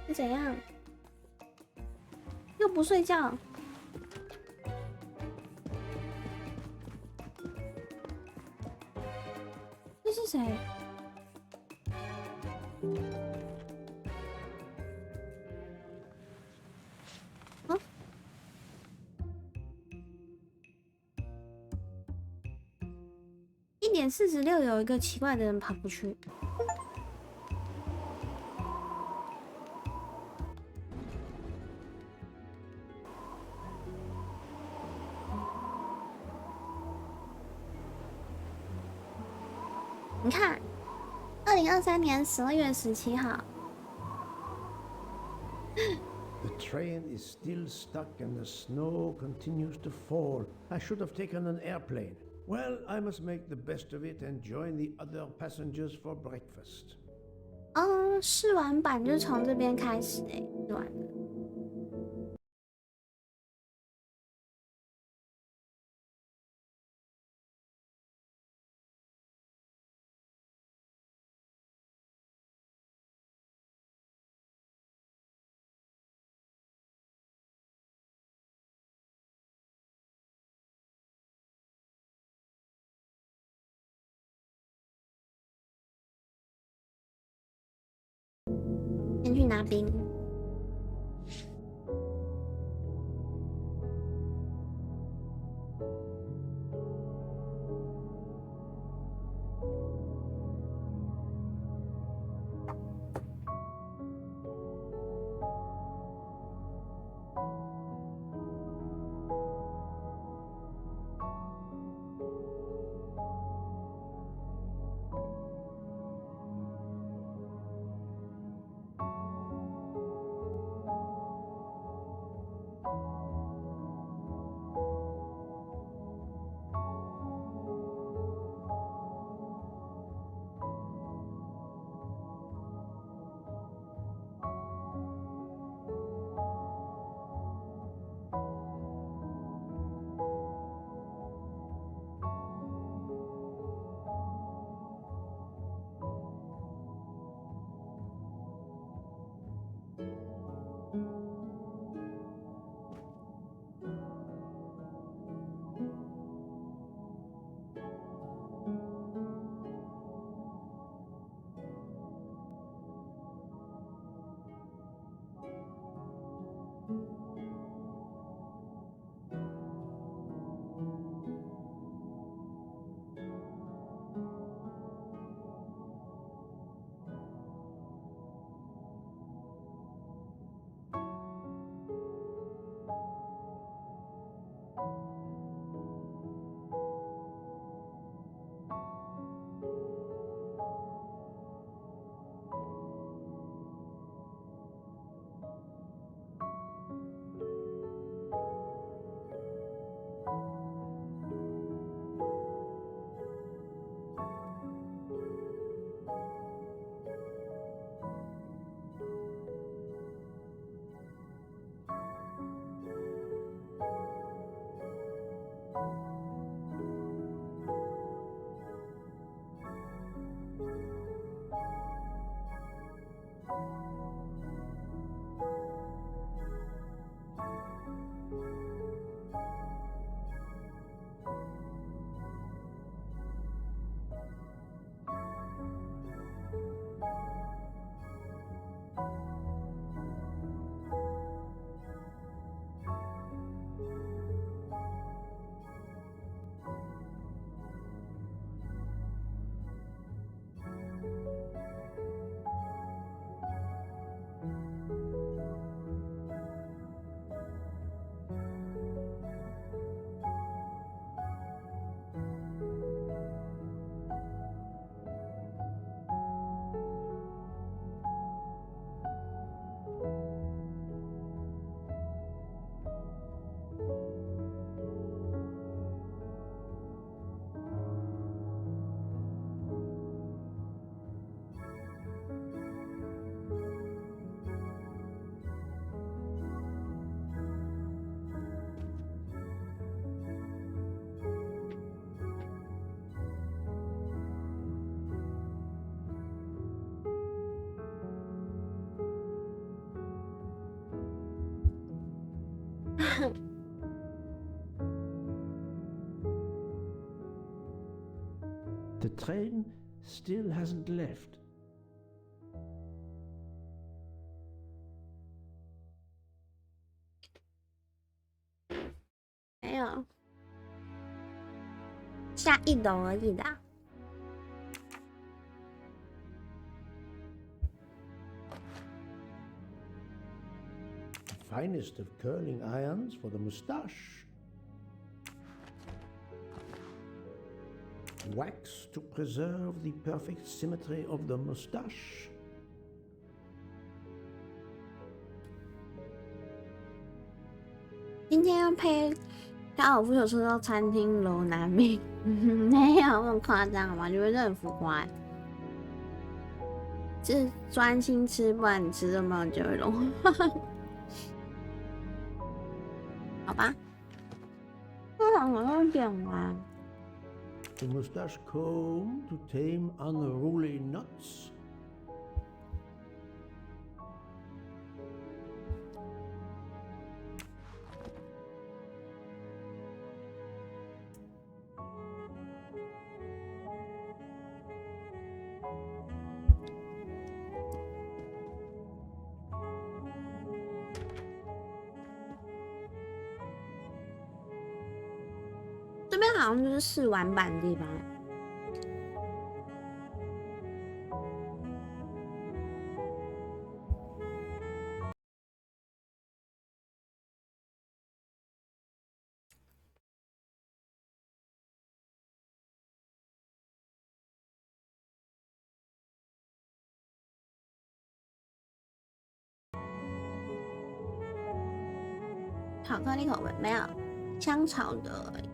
是怎样？又不睡觉？这是谁？啊？1:46有一个奇怪的人跑不去。你看，2023年12月17号。The train is still stuck and the snow continues to fall. I should have taken an airplane. Well, I must make the best of it and join the other passengers for breakfast. 试玩版就从这边开始试玩的。嘉宾。The train still hasn't left.没有，下一楼而已啦。Finest of curling irons for the moustache. Wax to preserve the perfect symmetry of the moustache. 今天要配高尔夫球车到餐厅楼南面，没有那么夸张好吗？你们这很浮夸，是专心吃，不然你吃这么就会融。好吧，我有点完。The moustache comb to tame unruly nuts. 边好像就是试玩版的地方。巧克力口味没有，香草的而已。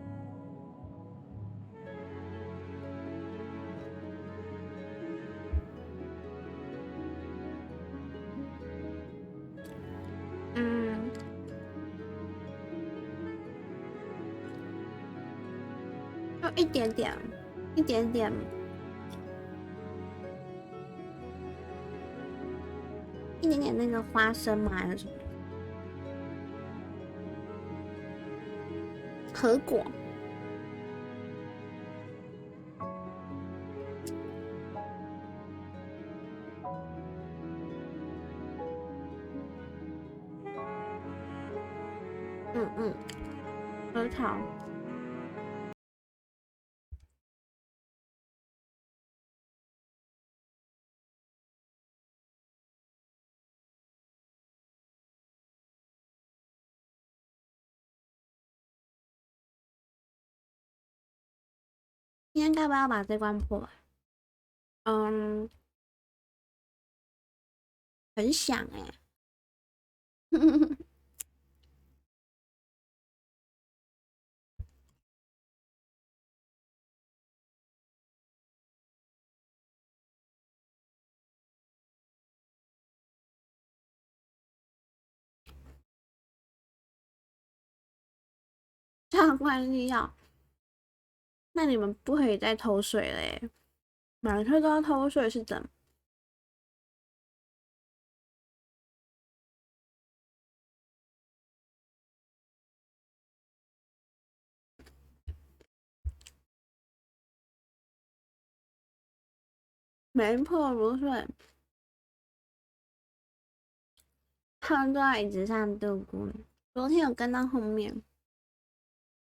就一点点，一点点，一点点那个花生嘛，还是什么？核果。核桃。今天该不要把这关破完？很想哎、上官力药，那你们不可以再偷水了耶！马上都要偷水是怎？没破如水，他们都在椅子上度过。昨天有跟到后面，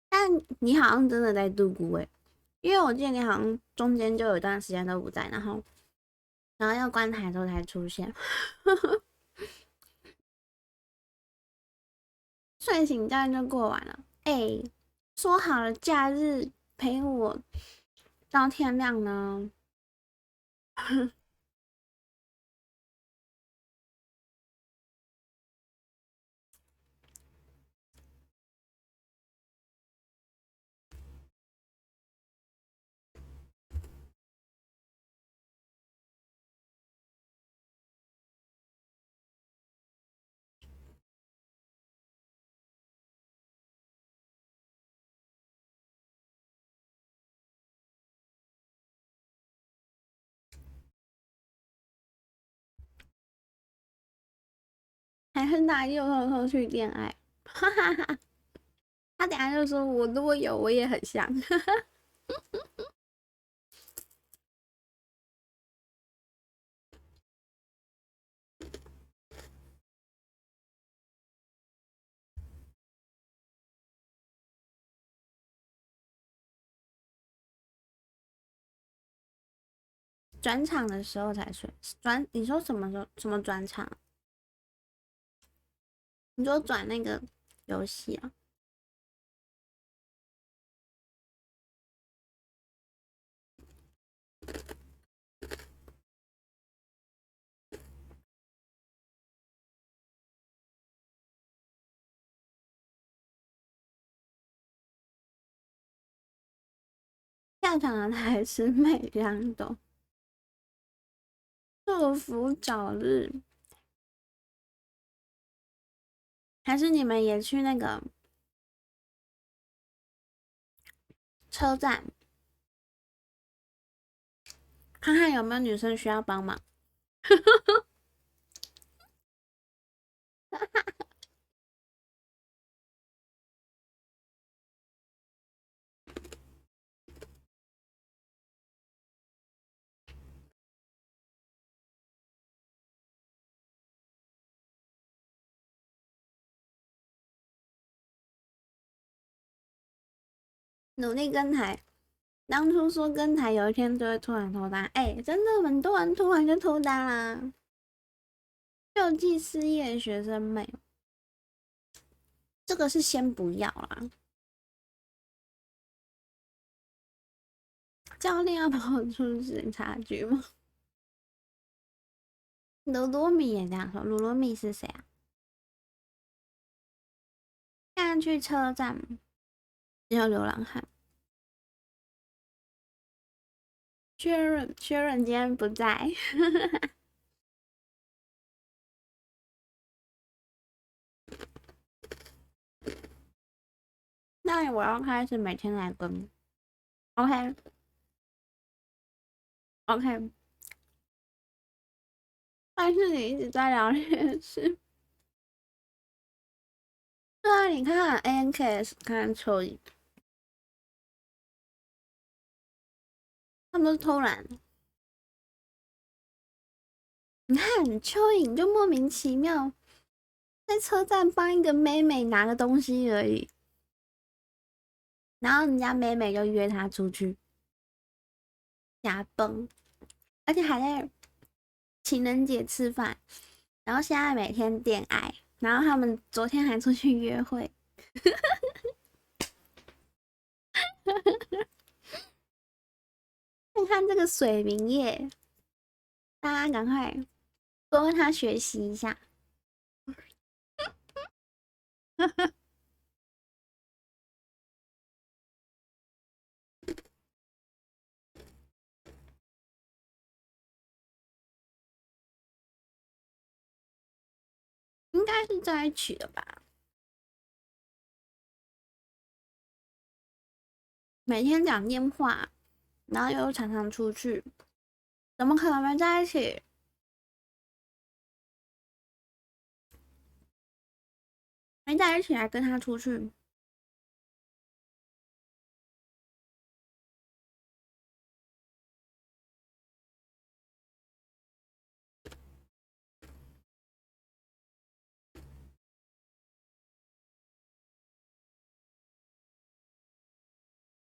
但你好像真的在度过哎，因为我记得你好像中间就有一段时间都不在，然后要关台之后才出现。睡醒觉就过完了。哎、说好了假日陪我到天亮呢。还是他又偷偷去恋爱，哈哈哈。他等下就说我如果有我也很想。转场的时候才睡。你说什么时候？什么转场？你说转那个游戏啊？下场的才是美良懂。祝福早日。还是你们也去那个车站，看看有没有女生需要帮忙。努力跟台。当初说跟台有一天就会突然脱单，真的很多人突然就脱单啦。救济失业的学生妹，这个是先不要啦。教练要跑出警察局吗？鲁罗米也这样说。鲁罗米是谁啊？现在去车站只有流浪汉。确认今天不在。那我要开始每天来跟。OK。但是你一直在聊这件事。对啊，你看 ANKS 看蚯蚓，他们都是偷懒。你看蚯蚓就莫名其妙在车站帮一个妹妹拿个东西而已，然后人家妹妹就约他出去，瞎崩，而且还在情人节吃饭，然后现在每天恋爱，然后他们昨天还出去约会。看看这个水明叶，大家赶快多跟他学习一下。应该是在一起的吧？每天讲电话，然后又常常出去，怎么可能没在一起？没在一起还跟他出去？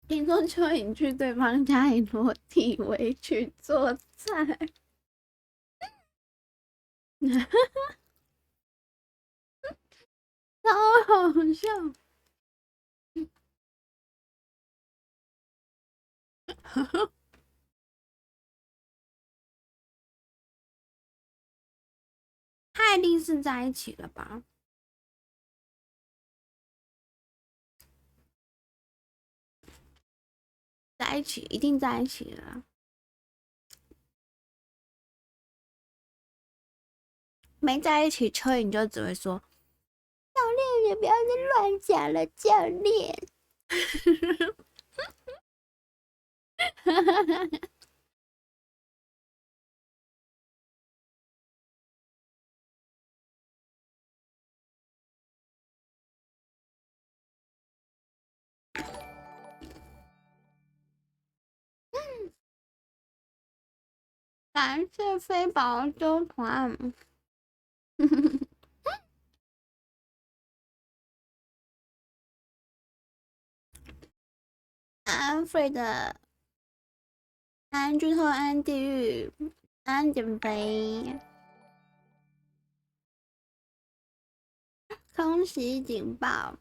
听说蚯蚓去对方家里裸体围裙做菜，超好笑。他一定是在一起了吧？在一起，一定在一起了。没在一起，蚯蚓就只会说：“教练，你不要再乱讲了，教练。”感谢飞宝周团。安 Fred， 安剧透，安地狱，安减肥，空袭警报。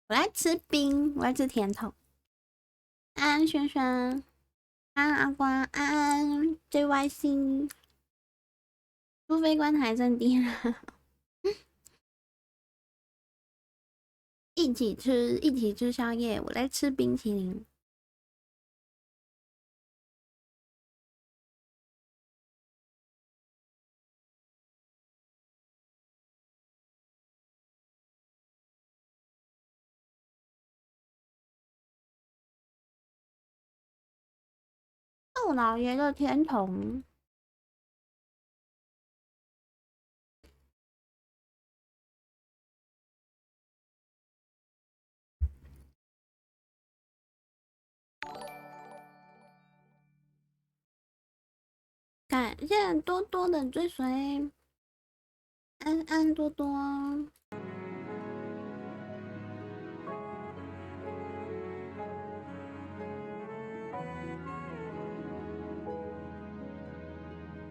我来吃冰，我来吃甜筒。安安轩轩，安阿瓜，安安 JYC， 除非关台真低了。一起吃宵夜，我来吃冰淇淋。窦老爷的甜筒。感谢多多的追随，安安多多。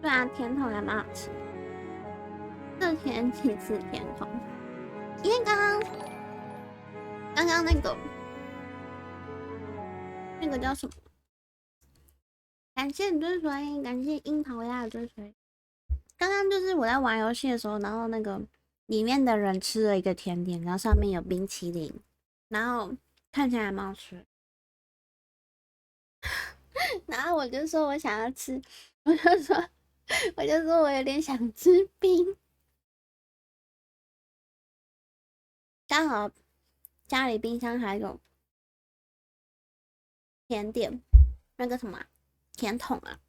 对啊，甜筒还蛮好吃。这天气吃甜筒，因为刚刚那个叫什么？感谢你追随，感谢樱桃鸭的追随。刚刚就是我在玩游戏的时候，然后那个里面的人吃了一个甜点，然后上面有冰淇淋，然后看起来还蛮好吃。然后我就说我想要吃，我就说我有点想吃冰。刚好家里冰箱还有甜点，那个什么甜筒啊。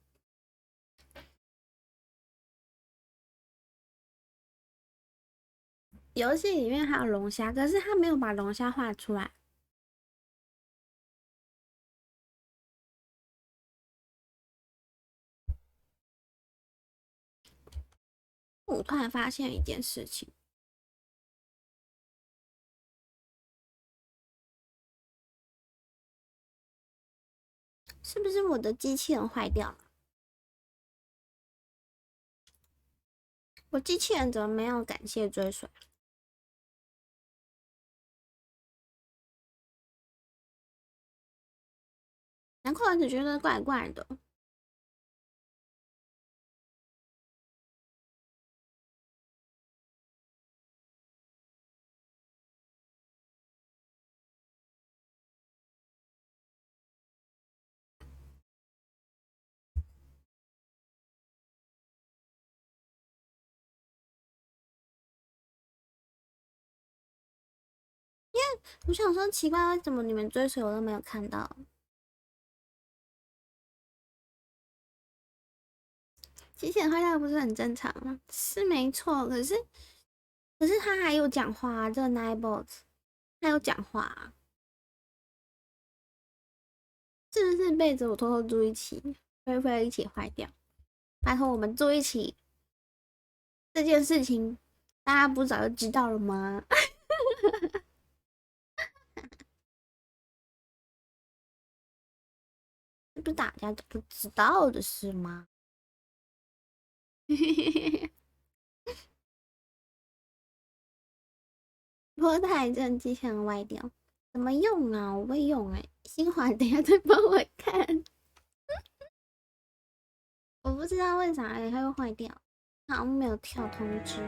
游戏里面还有龙虾，可是他没有把龙虾画出来。我突然发现一件事情，是不是我的机器人坏掉了？我机器人怎么没有感谢追随？难怪我只觉得怪怪的。因为我想说奇怪，为什么你们追随我都没有看到？机器人坏掉不是很正常吗？是没错，可是他还有讲话啊，这个 Nightbot 他有讲话啊，是不是被子我偷偷住一起，会一起坏掉？拜托我们住一起这件事情，大家不早就知道了吗？不是大家早就知道的事吗？拖台阵机器人歪掉，怎么用啊？我会用新华等一下再帮我看。我不知道为啥它会坏掉，好像没有跳通知。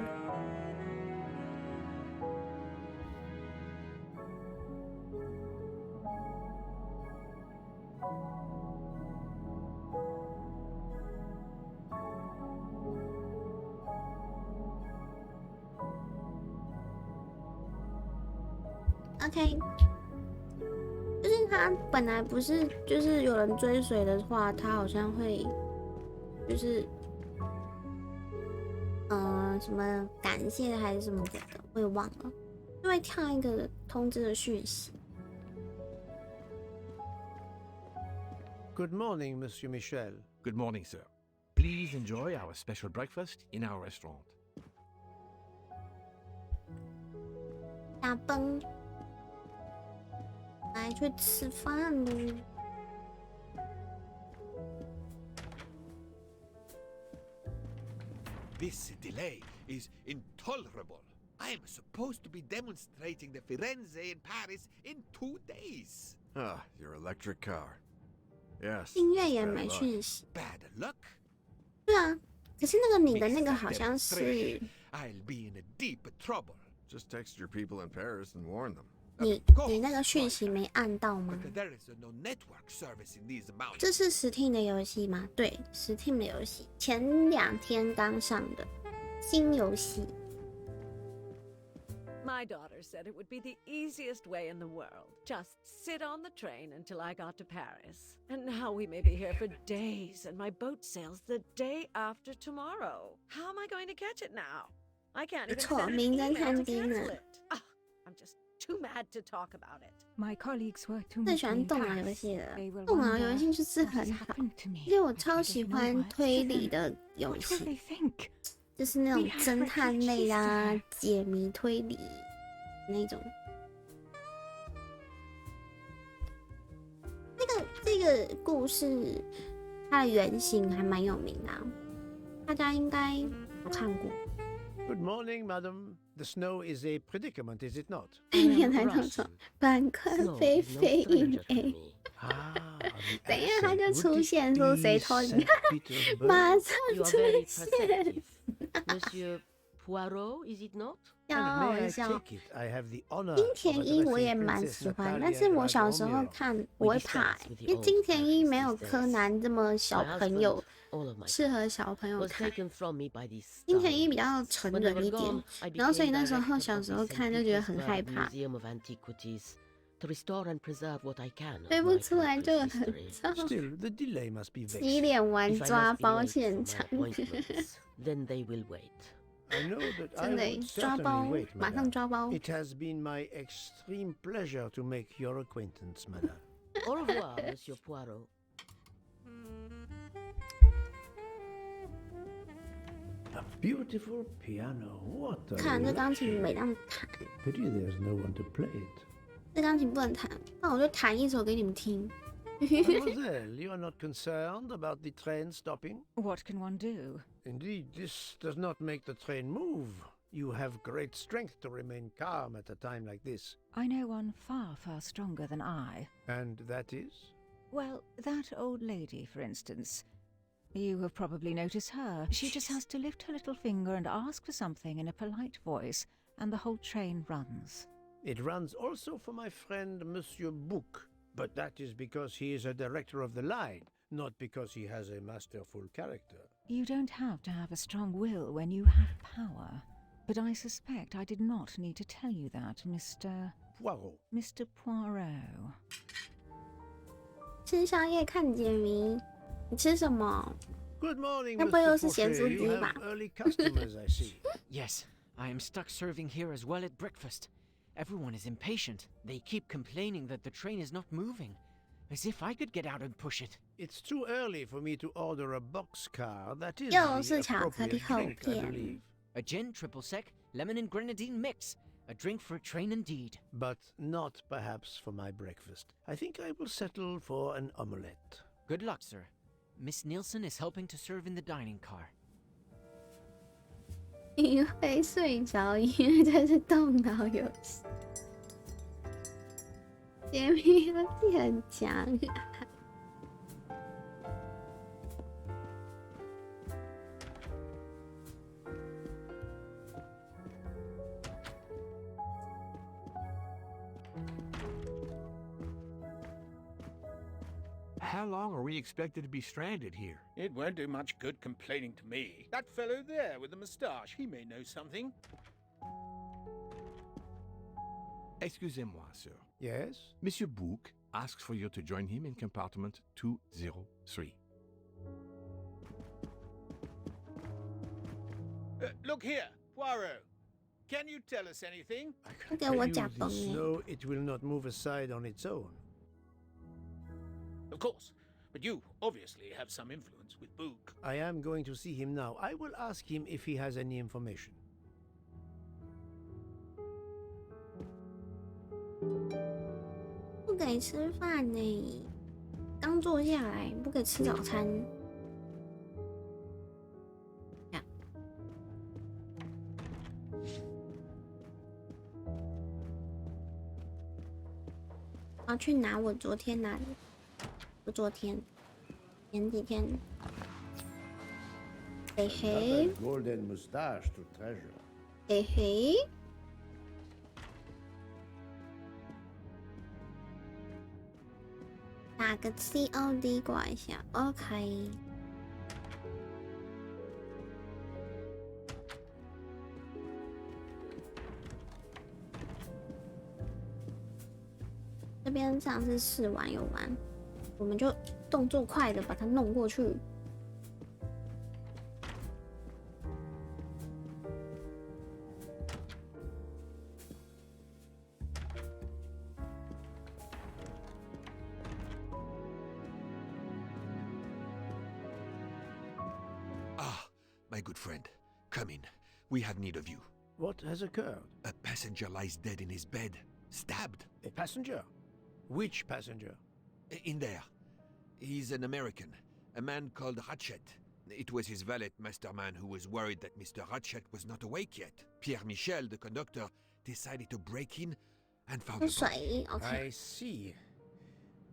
OK， 就是他本来不是，就是有人追随的话，他好像会，就是什么感谢还是什么的，我也忘了，就会跳一个通知的讯息。Good morning, Monsieur Michel. Good morning, sir. Please enjoy our special breakfast in our restaurant. 大崩，来去吃饭喽。This delay is intolerable. I am supposed to be demonstrating the Firenze in Paris in 2 days. Ah, your electric car. Yes. 音乐也没讯息。Bad luck. 对啊，可是那个你的那个好像是。I'll be in a deep trouble. Just text your people in Paris and warn them. 你那个讯息没按到吗？这是 Steam 的游戏吗？对 ，Steam 的游戏，前2天刚上的新游戏。My daughter said it would be the easiest way in the world. Just sit on the train until I got to Paris. And now we may be here for days, and my boat sails the day after tomorrow. How am I going to catch it now? I can't even send an email to cancel it. Ah, I'm just too mad to talk about it. My colleagues were to 最喜欢动脑游戏了，动脑游戏就是很好，因为我超喜欢推理的游戏，就是那种侦探类啊、解谜推理那种。这个故事它的原型还蛮有名的啊，大家应该有看过。 Good morning, madam. The snow is a predicament, is it not? 对面台上说板块飞飞印 A， 等一下他就出现说谁偷你，马上出现。Monsieur Poirot, is it not? 要好 May I 笑。 take it? I have the honor 金 of 田一我也 addressing 蛮 Princess 喜欢， Natalia 但是我小时候 Dragomir. 看我会怕、因为金田一没有柯南这么小朋友，适合小朋友 Was 看。 taken from me by these 金田一比较沉稳一点，然后所以那时候小时候看就觉得很害怕， Museum of Antiquities to restore and preserve what I can. 背不出来就很糟。 Still, the delay must be 洗 vexing. 脸完 If I 抓 must be 包 late 现 for 场， my appointments, then they will wait. I know that I 真的 would 抓包 certainly wait, 马上 madam. 抓包。 It has been my extreme pleasure to make your acquaintance, madam. Au revoir, Monsieur Poirot. A beautiful piano. What a 看这钢琴每当弹， pity there's no one to play it. 这钢琴不能弹，那我就弹一首给你们听。 Mademoiselle, you are not concerned about the train stopping? What can one do? Indeed, this does not make the train move. You have great strength to remain calm at a time like this. I know one far, far stronger than I. And that is? Well, that old lady, for instance. You have probably noticed her. She just has to lift her little finger and ask for something in a polite voice, and the whole train runs. It runs also for my friend Monsieur Bouc, but that is because he is a director of the line, not because he has a masterful character. You don't have to have a strong will when you have power. But I suspect I did not need to tell you that, Mr. Poirot. Mr. Poirot. 吃宵夜看解谜，你吃什么？ Good morning, 那不会又 Mr. 是咸猪 Fauché. 猪 You 吧 have early customers, I see. Yes, I am stuck serving here as well at breakfast. Everyone is impatient. They keep complaining that the train is not moving. As if I could get out and push it. It's too early for me to order a boxcar. That is 又 the 是巧克力 appropriate 厚 drink, I 片。 believe. A gin triple sec, lemon and grenadine mix. A drink for a train indeed. But not perhaps for my breakfast. I think I will settle for an omelette. Good luck, sir. Miss Nielsen is helping to serve in the dining car. 你会睡着，因为这是动脑游戏。解谜游戏很强。How long are we expected to be stranded here? It won't do much good complaining to me. That fellow there with the moustache, he may know something. Excusez-moi, sir. Yes? Monsieur Bouc asks for you to join him in compartment 203. Look here, Poirot. Can you tell us anything? 不给我 Tell 假 you 崩 the 耶！ snow, it will not move aside on its own. Of course. But you obviously have some influence with Book. I am going to see him now. I will ask him if he has any information. 不给吃饭呢，刚坐下来，不给吃早餐。呀我要去拿我昨天拿的，不昨天，前几天。嘿嘿 Another golden moustache to treasure. 嘿嘿。打个 COD 挂一下 ，OK。这边上次试玩有玩，我们就动作快的把它弄过去。My good friend, come in. We have need of you. What has occurred? A passenger lies dead in his bed, stabbed. A passenger? Which passenger? In there. He's an American, a man called Hatchet. It was his valet, Masterman, who was worried that Mr. Ratchet was not awake yet. Pierre Michel, the conductor, decided to break in and found the body. I see.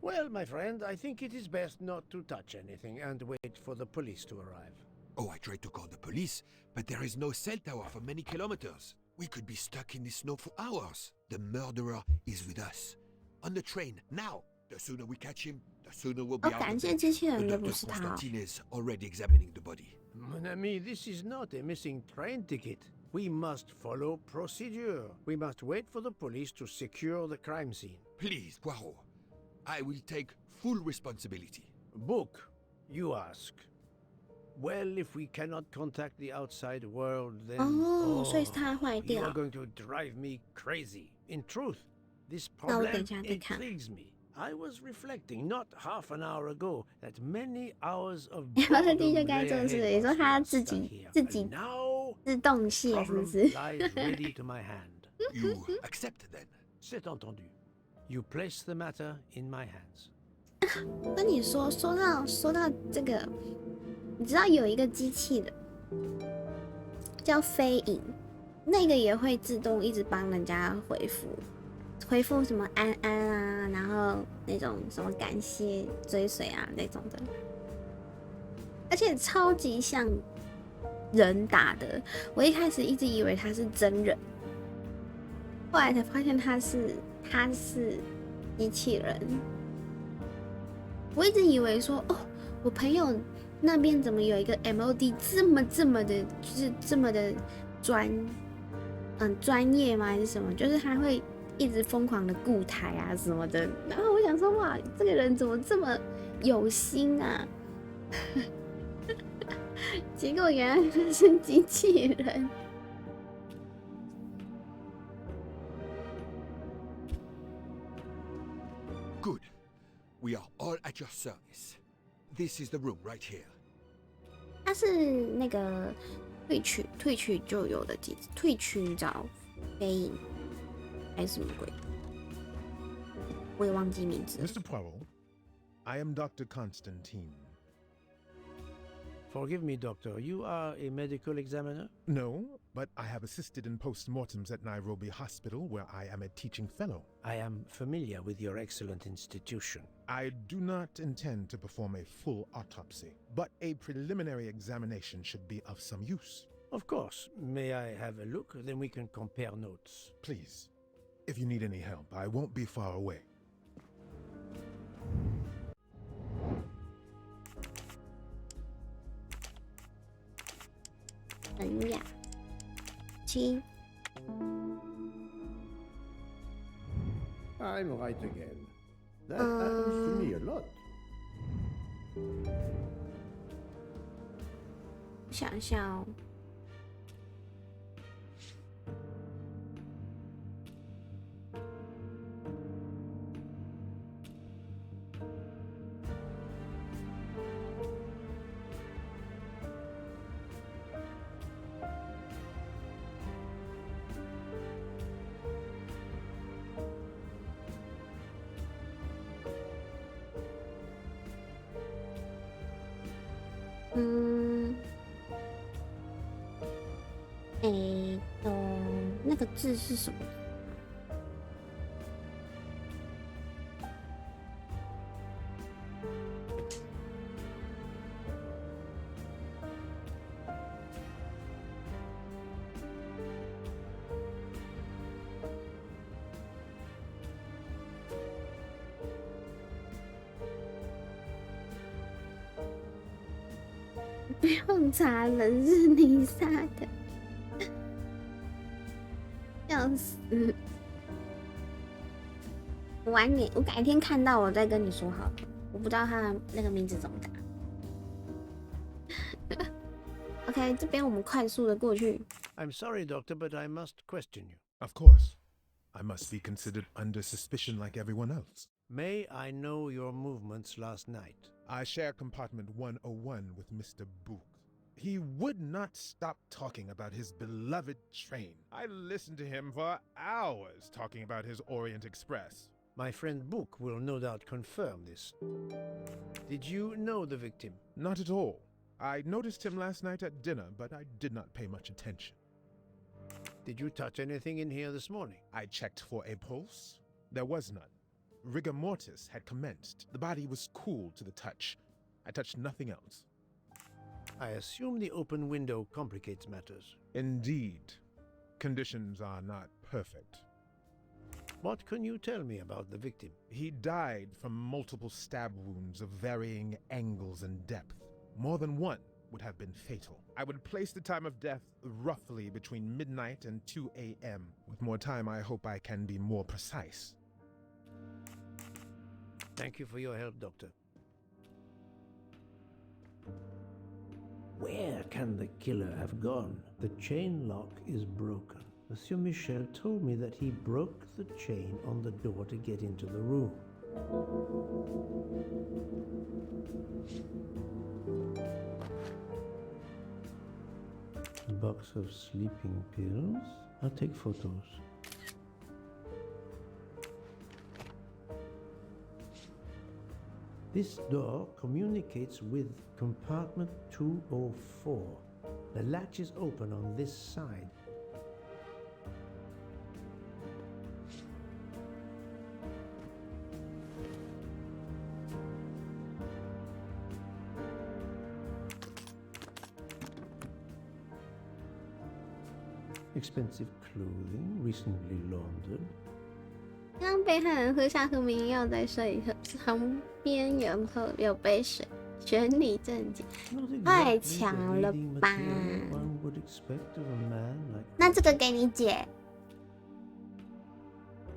Well, my friend, I think it is best not to touch anything and wait for the police to arrive. Oh, I tried to call the police, but there is no cell tower for many kilometers. We could be stuck in the snow for hours. The murderer is with us. On the train, now. The sooner we catch him, the sooner we'll be out of it. Dr. Constantine is already examining the body. Mon ami, this is not a missing train ticket. We must follow procedure. We must wait for the police to secure the crime scene. Please, Poirot. I will take full responsibility. Book, you ask. Well, if we cannot contact the outside world, then... you are going to drive me crazy. In truth, this problem intrigues me. I was reflecting not half an hour ago that many hours of boredom lay ahead of us stuck here. And now, problem lies ready to my hand. You accept then? C'est entendu. You place the matter in my hands. 跟你说到这个，你知道有一个机器的叫飞影，那个也会自动一直帮人家回复什么安安啊，然后那种什么感谢追随啊那种的，而且超级像人打的。我一开始一直以为他是真人，后来才发现他是机器人。我一直以为说，哦，我朋友那边怎么有一个 MOD 这么的，就是这么的专业吗？还是什么？就是他会一直疯狂的顾台啊什么的。然后我想说，哇，这个人怎么这么有心啊？结果原来他是机器人。Good. We are all at your service. This is the room right here. 它是那个退去就有的机子，退去找飞影还是什么鬼？我也忘记名字了。 Mr. Poirot, I am Dr. Constantine. Forgive me, Doctor. You are a medical examiner? No, but I have assisted in postmortems at Nairobi Hospital, where I am a teaching fellow. I am familiar with your excellent institution. I do not intend to perform a full autopsy, but a preliminary examination should be of some use. Of course. May I have a look? Then we can compare notes. Please. If you need any help, I won't be far away. 文雅7 I'm right again. That happens to me a lot. 想一下哦。那个字是什么？不用查了，是你杀的。 笑死！我改天看到我再跟你说好了。我不知道他的那个名字怎么打。OK， 这边我们快速的过去。I'm sorry, Doctor, but I must question you. Of course. I must be considered under suspicion like everyone else. May I know your movements last night? I share compartment 101 with Mr. Book. He would not stop talking about his beloved train. I listened to him for hours talking about his Orient Express. My friend Book will no doubt confirm this. Did you know the victim? Not at all. I noticed him last night at dinner, but I did not pay much attention. Did you touch anything in here this morning? I checked for a pulse. There was none. Rigor mortis had commenced. The body was cool to the touch. I touched nothing else. I assume the open window complicates matters. Indeed. Conditions are not perfect. What can you tell me about the victim? He died from multiple stab wounds of varying angles and depth. More than one would have been fatal. I would place the time of death roughly between midnight and 2 a.m. With more time, I hope I can be more precise. Thank you for your help, Doctor. Where can the killer have gone? The chain lock is broken. Monsieur Michel told me that he broke the chain on the door to get into the room. A box of sleeping pills. I'll take photos. This door communicates with compartment 204. The latch is open on this side. Expensive clothing, recently laundered. 让被害人喝下安眠药再睡一会，旁边有杯水，全理正解，太强了吧？那这个给你解，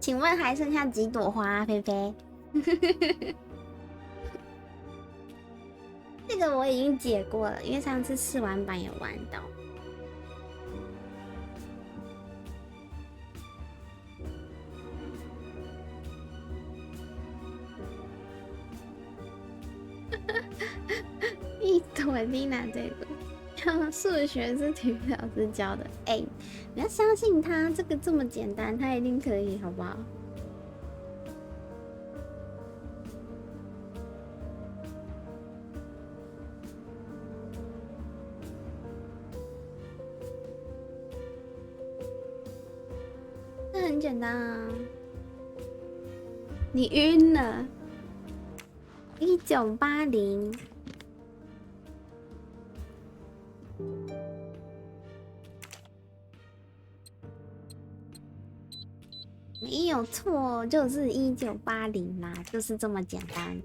请问还剩下几朵花啊，菲菲？这个我已经解过了，因为上次试玩版有玩到。一朵Dina这个，数学是体育老师教的。你要相信他，这个这么简单，他一定可以，好不好？这很简单啊！你晕了。1980。没有错，就是1980啦，就是这么简单。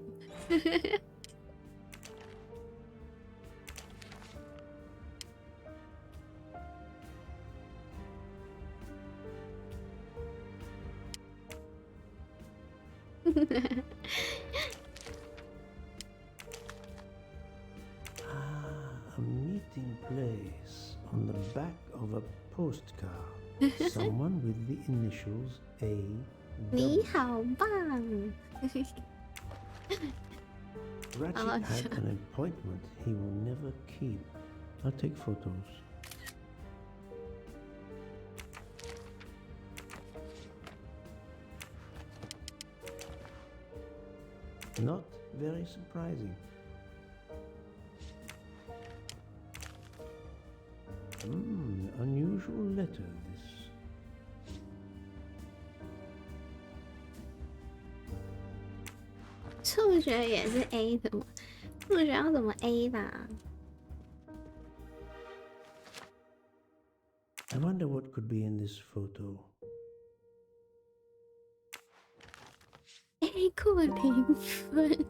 A meeting place on the back of a postcard. Someone with the initials A. 你好棒 Ratchet had an appointment he will never keep. I'll take photos. Not very surprising. Unusual letter, this.《数学也是 A 的吗？数学要怎么 A 啦？ I wonder what could be in this photo. A 过0分。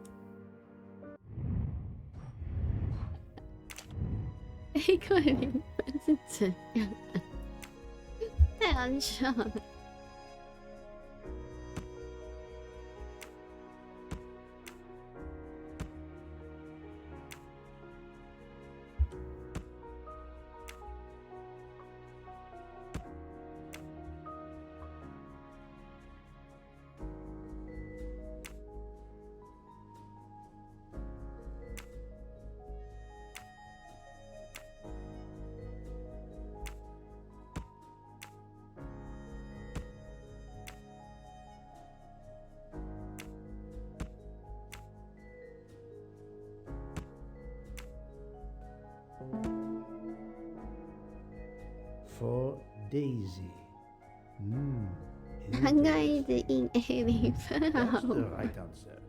A 过0分是怎样的？太好笑了。Daisy. 他刚刚一直印 A 零分， That's the right answer.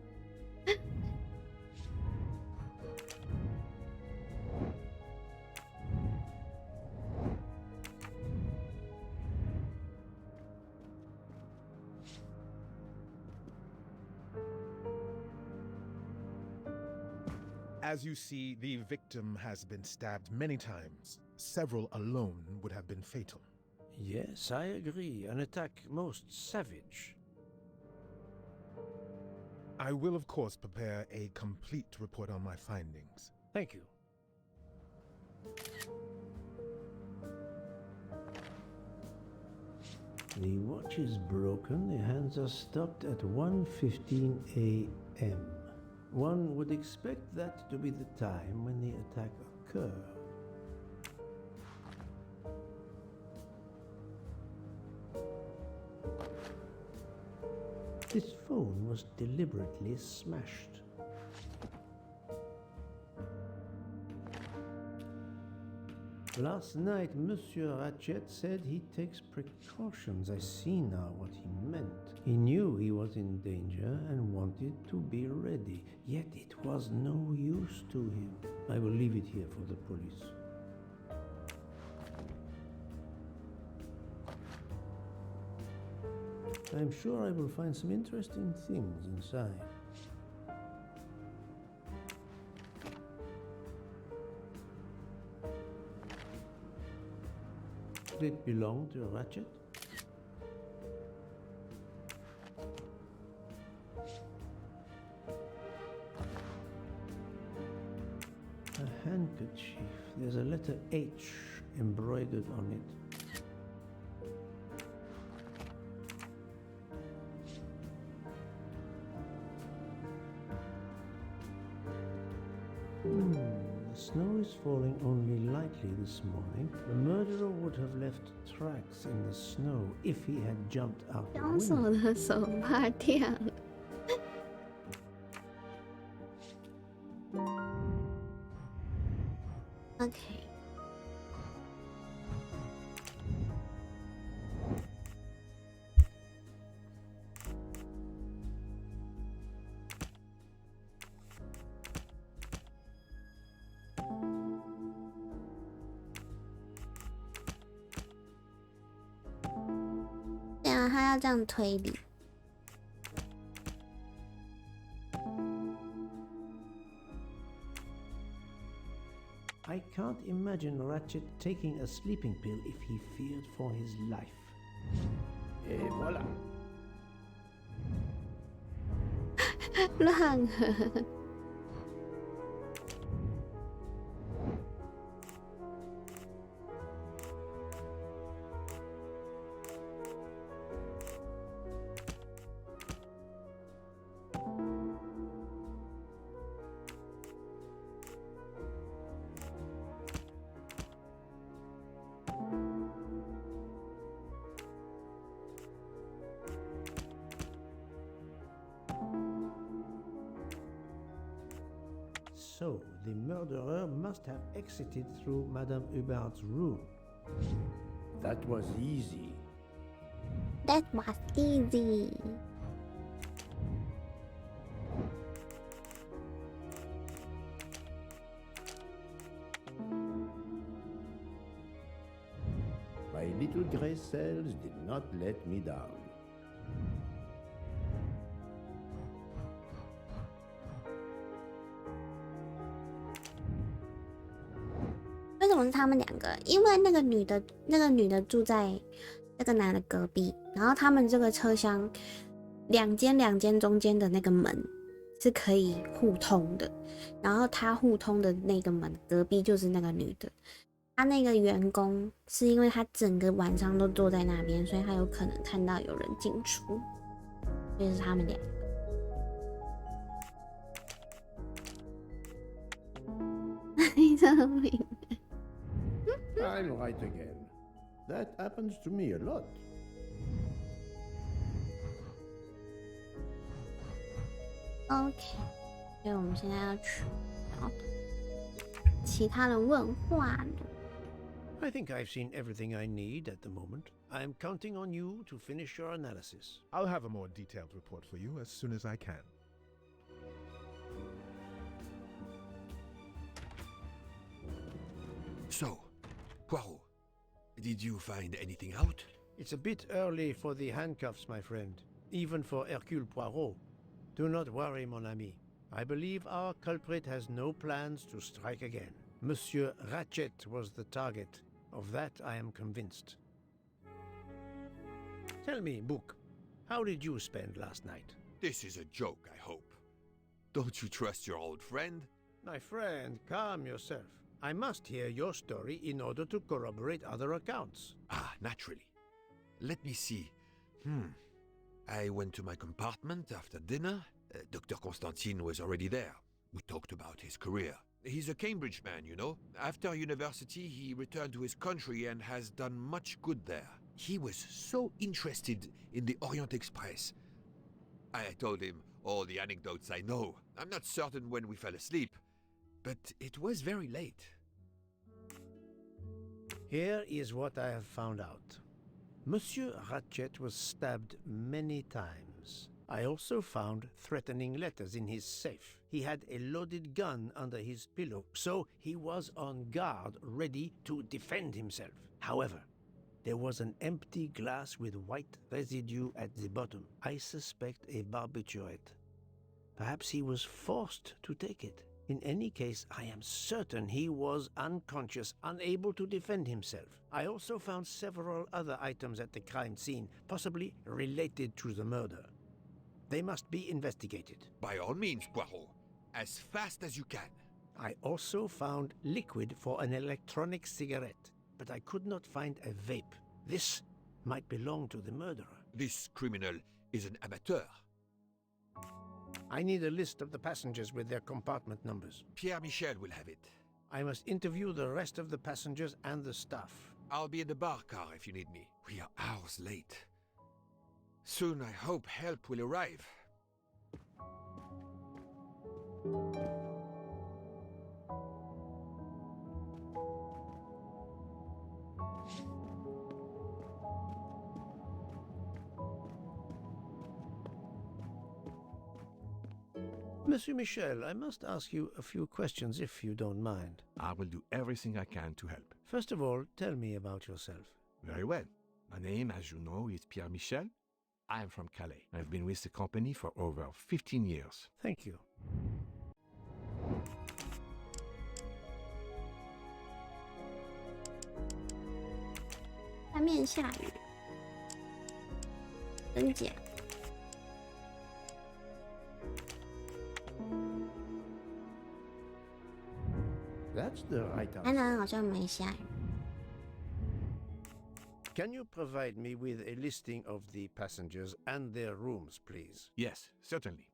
As you see, the victim has been stabbed many times. Several alone would have been fatal. Yes, I agree. An attack most savage. I will, of course, prepare a complete report on my findings. Thank you. The watch is broken. The hands are stopped at 1:15 a.m. One would expect that to be the time when the attack occurred. This phone was deliberately smashed. Last night, Monsieur Ratchet said he takes precautions. I see now what he meant. He knew he was in danger and wanted to be ready, yet it was no use to him. I will leave it here for the police. I'm sure I will find some interesting things inside. Did it belong to Ratchet? A handkerchief. There's a letter H embroidered on it. The snow is falling only lightly this morning. The murderer would have left tracks in the snow if he had jumped out the 凶手 window. 的手怕掉了。OK。对啊，他要这样推理。I can't imagine Ratchet taking a sleeping pill if he feared for his life. Et voilà. 乱合。So, the murderer must have exited through Madame Hubert's room. That was easy. That was easy. My little gray cells did not let me down. 为什么是他们两个？因为那个女的住在那个男的隔壁，然后他们这个车厢两间中间的那个门是可以互通的，然后他互通的那个门隔壁就是那个女的。他那个员工是因为他整个晚上都坐在那边，所以他有可能看到有人进出，所以是他们两个。你聪明。I'm right again. That happens to me a lot. OK， 所以我们现在要去找其他人问话了。I think I've seen everything I need at the moment. I'm counting on you to finish your analysis. I'll have a more detailed report for you as soon as I can. So, Poirot, did you find anything out? It's a bit early for the handcuffs, my friend. Even for Hercule Poirot. Do not worry, mon ami. I believe our culprit has no plans to strike again. Monsieur Ratchet was the target. Of that I am convinced. Tell me, Book, how did you spend last night? This is a joke, I hope. Don't you trust your old friend? My friend, calm yourself. I must hear your story in order to corroborate other accounts. Ah, naturally. Let me see. I went to my compartment after dinner. Dr. Constantine was already there. We talked about his career. He's a Cambridge man, you know. After university, he returned to his country and has done much good there. He was so interested in the Orient Express. I told him all the anecdotes I know. I'm not certain when we fell asleep, but it was very late. Here is what I have found out. Monsieur Ratchet was stabbed many times. I also found threatening letters in his safe. He had a loaded gun under his pillow, so he was on guard, ready to defend himself. However, there was an empty glass with white residue at the bottom. I suspect a barbiturate. Perhaps he was forced to take it. In any case, I am certain he was unconscious, unable to defend himself. I also found several other items at the crime scene, possibly related to the murder. They must be investigated. By all means, Poirot. As fast as you can. I also found liquid for an electronic cigarette, but I could not find a vape. This might belong to the murderer. This criminal is an amateur. I need a list of the passengers with their compartment numbers. Pierre Michel will have it. I must interview the rest of the passengers and the staff. I'll be in the bar car if you need me. We are hours late. Soon I hope help will arrive. Monsieur Michel, I must ask you a few questions if you don't mind. I will do everything I can to help. First of all, tell me about yourself. Very well. My name, as you know, is Pierre Michel. I am from Calais. I've been with the company for over 15 years. Thank you.外面下雨，真假？ That's the right 台 answer. 南好像没下雨。 Can you provide me with a listing of the passengers and their rooms, please? Yes, certainly.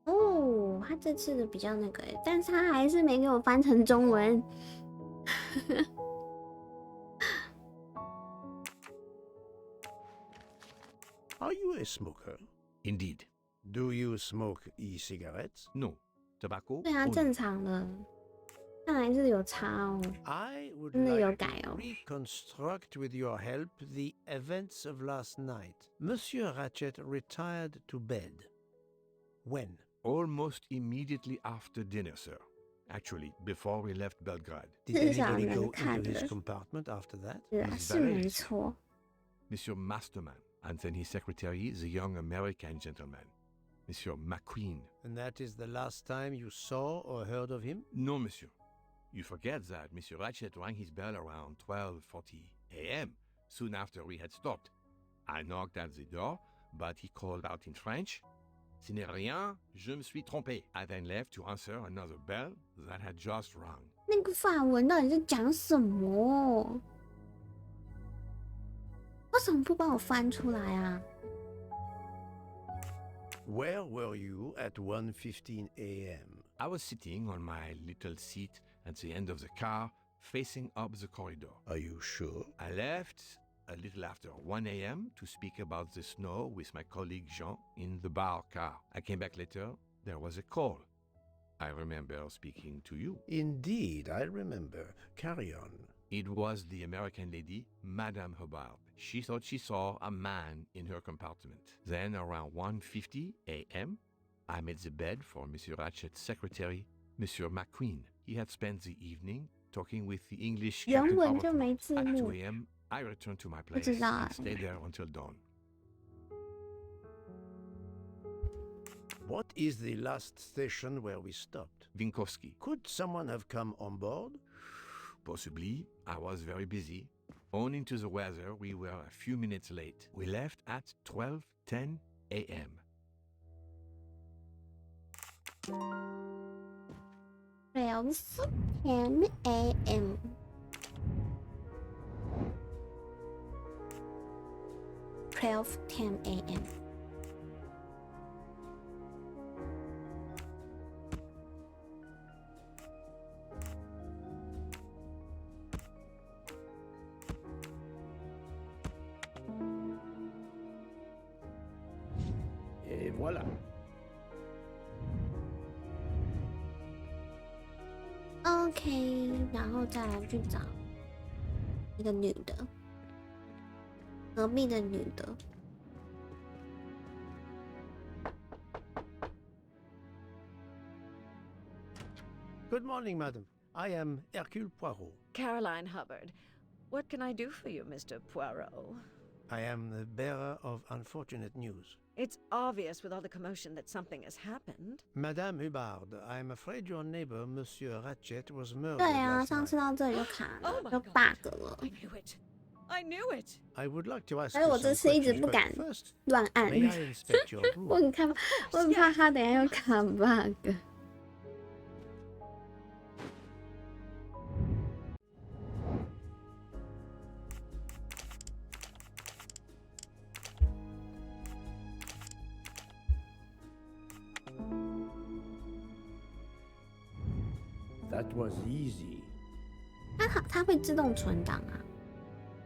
哦，他这次的比较那个耶，但是他还是没给我翻成中文。Are you a smoker? Indeed. Do you smoke e-cigarettes? No. Tobacco? 对啊， only. 正常的，看来是有差哦， I would 真的有 like 改 to 哦。 reconstruct with your help the events of last night. Monsieur Ratchet retired to bed. When? Almost immediately after dinner, sir. Actually, before we left Belgrade. Did 至少 anybody 能 go 看 into his 的。 compartment after that? 是啊， His 是没 valet, 错。 Monsieur Masterman, and then his secretary, the young American gentleman, Monsieur McQueen. And that is the last time you saw or heard of him? No, monsieur. You forget that Monsieur Ratchet rang his bell around 12:40 a.m., soon after we had stopped. I knocked at the door, but he called out in French, "Ce n'est rien, je me suis trompé." I then left to answer another bell that had just rung. 那个法文到底在讲什么？为什么不帮我翻出来啊？ Where were you at 1:15 a.m.? I was sitting on my little seat at the end of the car, facing up the corridor. Are you sure? I left a little after 1 a.m. to speak about the snow with my colleague Jean in the bar car. I came back later. there was a call. I remember speaking to you. Indeed, I remember. Carry on. It was the American lady, Madame Hubbard. She thought she saw a man in her compartment. Then, around 1:50 a.m., I made the bed for Monsieur Ratchet's secretary, Monsieur McQueen. He had spent the evening talking with the English captain. 原文就没字 At 幕。 2 a.m., I returned to my 不 place 知道 and stayed there until dawn. What is the last station where we stopped? Vinkovsky. Could someone have come on board? Possibly. I was very busy. Owing to the weather, we were a few minutes late. We left at 12:10 a.m. 12:10 a.m. 12:10 a.m. Et voilà. OK， 然后再来去找一个女的，隔壁的女的。Good morning, madam. I am Hercule Poirot. Caroline Hubbard. What can I do for you, Mr. Poirot? I am the bearer of unfortunate news. It's obvious with all the commotion that something has happened. Madame Hubbard, I am afraid your neighbor, Monsieur Ratchet, was murdered 对啊， last 上 night. 次到这里就卡了， Oh my 就 God. bug 了。 I knew it. I knew it. I would like to ask 所以 you 我 some 这次一直 questions, 不 but 敢 first, 乱按。 may I inspect your 我 room? 很看，我很怕他等一下又卡 bug。That was easy. 它会自动存档啊，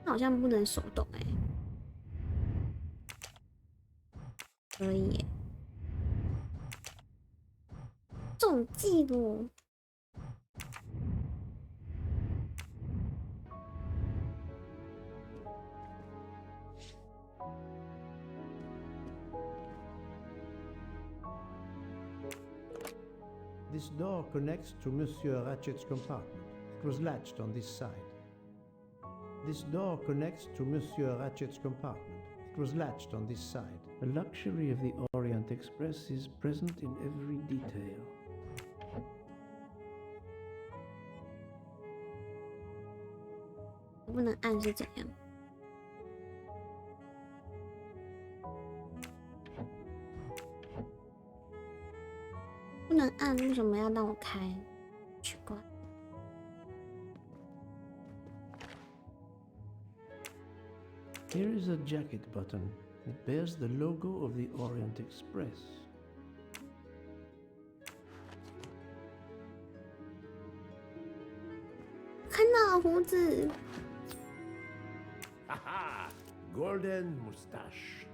它好像不能手动哎、可以耶，中计了。This door connects to Monsieur Ratchet's compartment. It was latched on this side. This door connects to Monsieur Ratchet's compartment. It was latched on this side. The luxury of the Orient Express is present in every detail. 不能按是怎样？不能按，为什么要让我开？奇怪。Here is a jacket button. It bears the logo of the Orient Express. 看到了胡子， Haha! Golden mustache.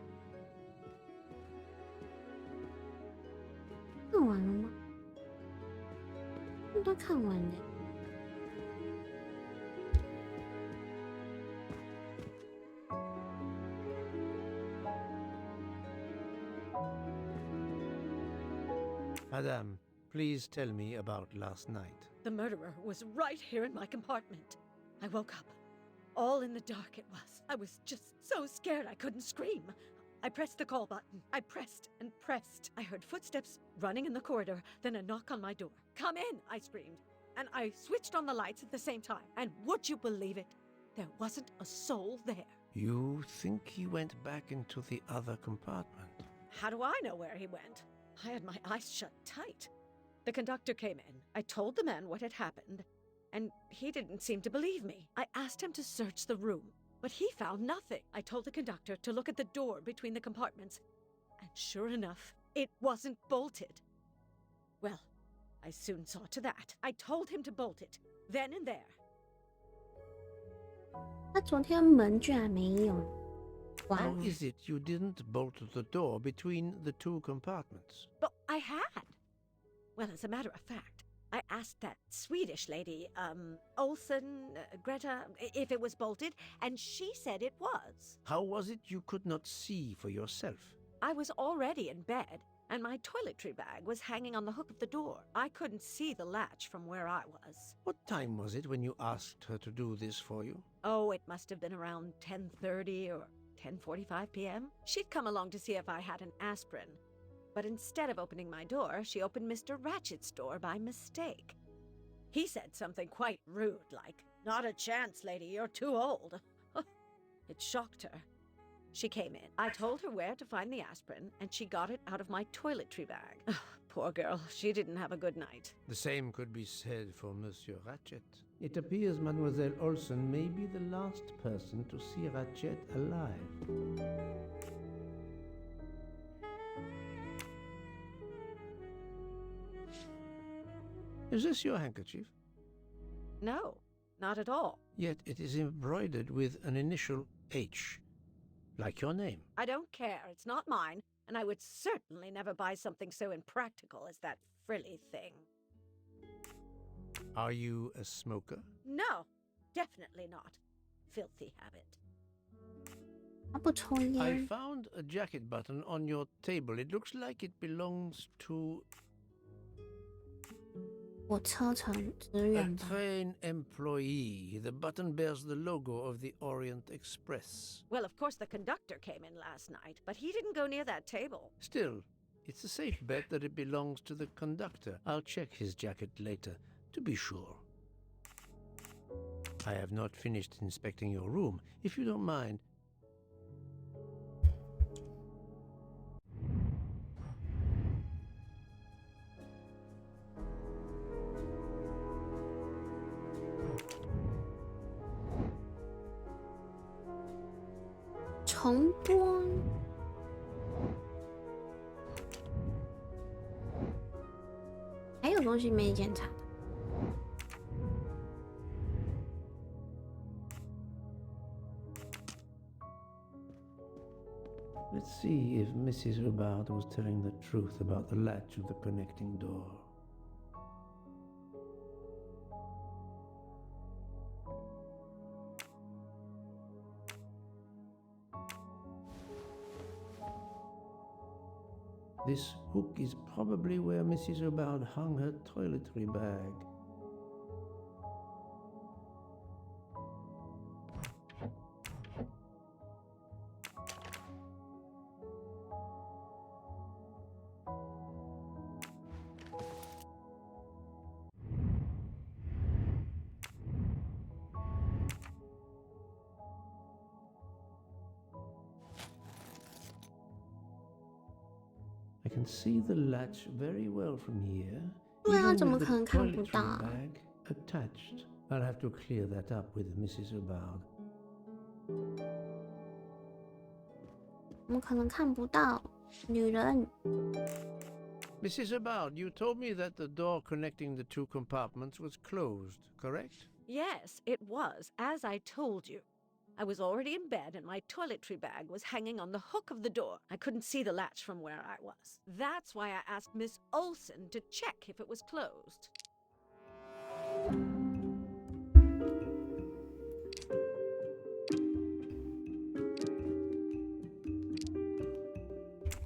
看完了吗？都看完了。Madame, please tell me about last night. The murderer was right here in my compartment. I woke up. All in the dark it was. I was just so scared I couldn't scream. I pressed the call button. I pressed and pressed. I heard footsteps running in the corridor, then a knock on my door. "Come in," I screamed. And I switched on the lights at the same time. And would you believe it? There wasn't a soul there. You think he went back into the other compartment? How do I know where he went? I had my eyes shut tight. The conductor came in. I told the man what had happened, and he didn't seem to believe me. I asked him to search the room, but he found nothing. I told the conductor to look at the door between the compartments, and sure enough, it wasn't bolted. Well, I soon saw to that. I told him to bolt it, then and there. 他昨天门居然没有 How is it you didn't bolt the door between the two compartments? But I had. Well, as a matter of fact, I asked that Swedish lady, Olsen, Greta, if it was bolted, and she said it was. How was it you could not see for yourself? I was already in bed, and my toiletry bag was hanging on the hook of the door. I couldn't see the latch from where I was. What time was it when you asked her to do this for you? Oh, it must have been around 10:30 or 10:45 p.m. She'd come along to see if I had an aspirin. But instead of opening my door, she opened Mr. Ratchet's door by mistake. He said something quite rude, like, "Not a chance, lady, you're too old." It shocked her. She came in. I told her where to find the aspirin, and she got it out of my toiletry bag. Poor girl, she didn't have a good night. The same could be said for Monsieur Ratchet. It appears Mademoiselle Olsen may be the last person to see Ratchet alive. Is this your handkerchief? No, not at all. Yet it is embroidered with an initial H, like your name. I don't care. It's not mine, and I would certainly never buy something so impractical as that frilly thing. Are you a smoker? No, definitely not. Filthy habit. I found a jacket button on your table. It looks like it belongs to a train employee. The button bears the logo of the Orient Express. Well, of course the conductor came in last night, but he didn't go near that table. Still, it's a safe bet that it belongs to the conductor. I'll check his jacket later, to be sure. I have not finished inspecting your room. If you don't mind,还有东西没检查。let's see if Mrs. Hubbard was telling the truth about the latch of the connecting door. This hook is probably where Mrs. Hubbard hung her toiletry bag. I can see the latch very well from here. 对啊， even 怎么 with 可能 the 看不 toiletry 到？ bag attached. I'll have to clear that up with Mrs. Hubbard. 怎么可能看不到？女人。 Mrs. Hubbard, you told me that the door connecting the two compartments was closed, correct? Yes, it was, as I told you. I was already in bed and my toiletry bag was hanging on the hook of the door. I couldn't see the latch from where I was. That's why I asked Miss Olsen to check if it was closed.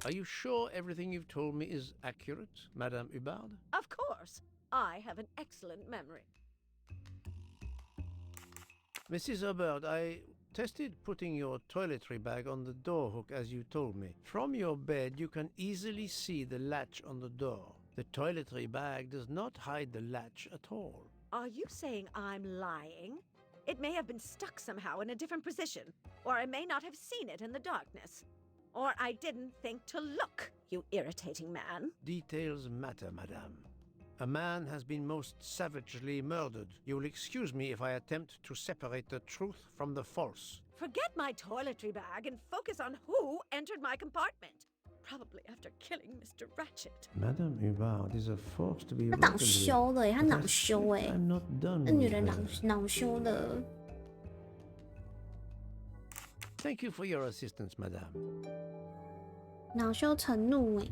Are you sure everything you've told me is accurate, Madame Hubbard? Of course. I have an excellent memory. Mrs. Hubbard, I tested putting your toiletry bag on the door hook as you told me. From your bed, you can easily see the latch on the door. The toiletry bag does not hide the latch at all. Are you saying I'm lying? It may have been stuck somehow in a different position, or I may not have seen it in the darkness. Or I didn't think to look, you irritating man. Details matter, madame. A man has been most savagely murdered. You will excuse me if I attempt to separate the truth from the false. Forget my toiletry bag and focus on who entered my compartment. Probably after killing Mr. Ratchet. Madame Hubbard is a force to be 她恼羞的耶，她恼羞哎， I'm not done 那女 with 人 her. 恼羞的。 Thank you for your assistance, madame. 恼羞成怒哎。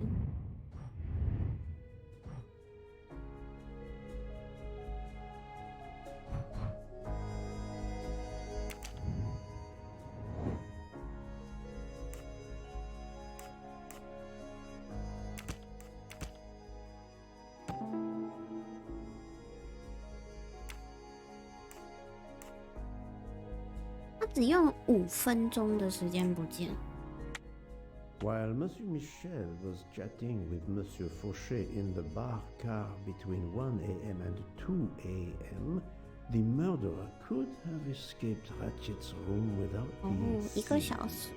只用了5分钟的时间不见。While Monsieur Michel was chatting with Monsieur Fauchet in the bar car between 1 a.m. and 2 a.m., the murderer could have escaped Ratchet's room without being1个 seen. 小时。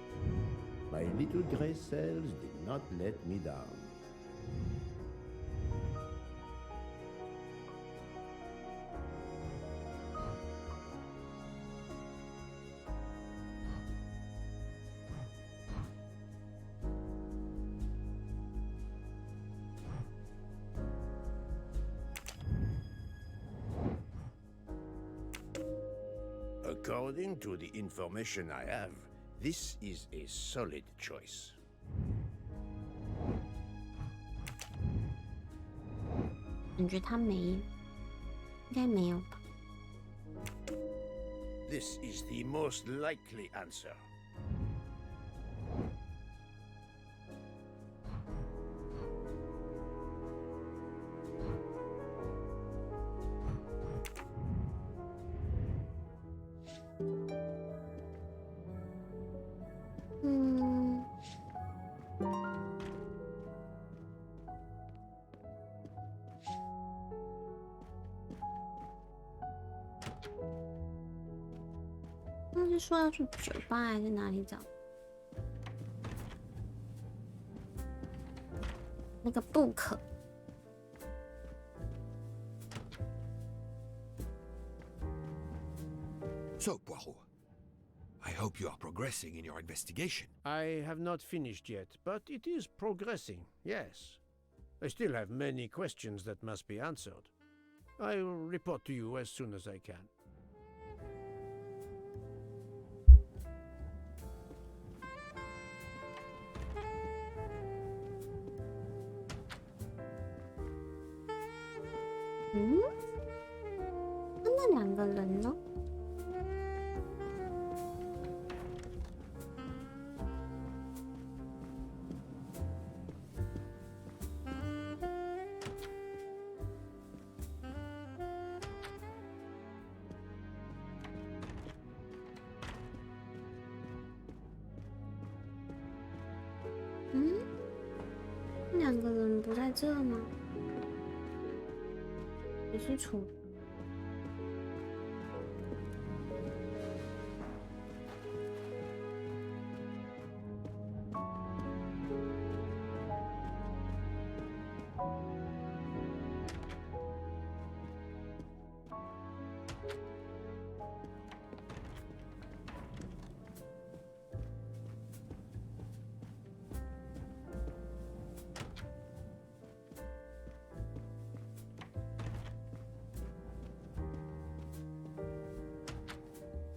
My little gray cells did not let me down. According to the information I have, this is a solid choice. 感觉他没，应该没有吧？ This is the most likely answer. Hmm. 那是说要去酒吧还是哪里找？那个不可。 So, Poirot, I hope you are progressing in your investigation. I have not finished yet, but it is progressing, yes. I still have many questions that must be answered. I will report to you as soon as I can. Hmm? 那2个人呢？ 2个人不在这吗？也是处。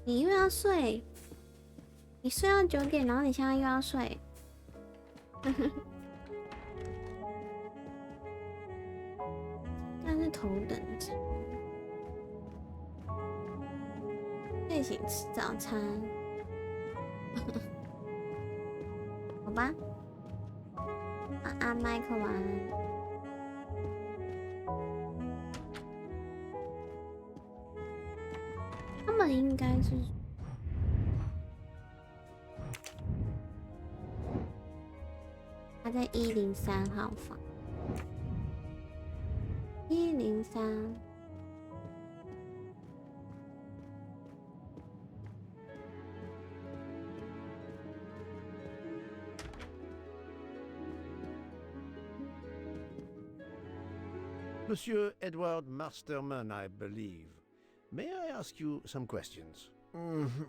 你又要睡，你睡到9点，然后你现在又要睡，但是头等舱，睡醒吃早餐，好吧，晚安，麦克，晚安。 他们应该是，他在103号房，103。Monsieur Edward Masterman, I believe. May I ask you some questions?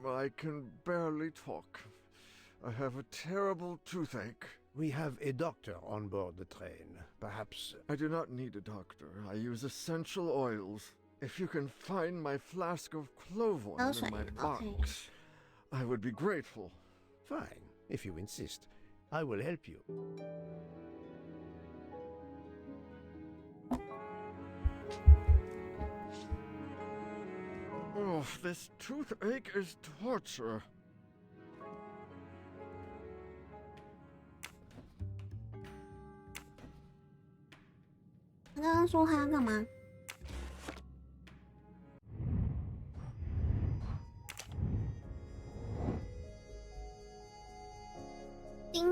I can barely talk. I have a terrible toothache. We have a doctor on board the train. Perhaps... I do not need a doctor. I use essential oils. If you can find my flask of clove oil in my box, I would be grateful. Fine, if you insist. I will help you. Oh, this toothache is torture. 他刚刚说他要干嘛？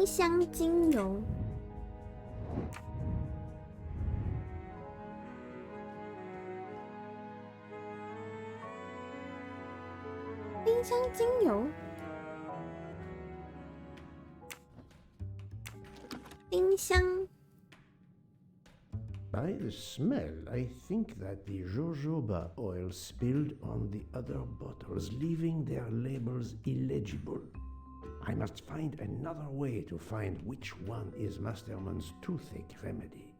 丁香精油。丁香精油。丁香。 By the smell, I think that the jojoba oil spilled on the other bottles, leaving their labels illegible. I must find another way to find which one is Masterman's toothache remedy.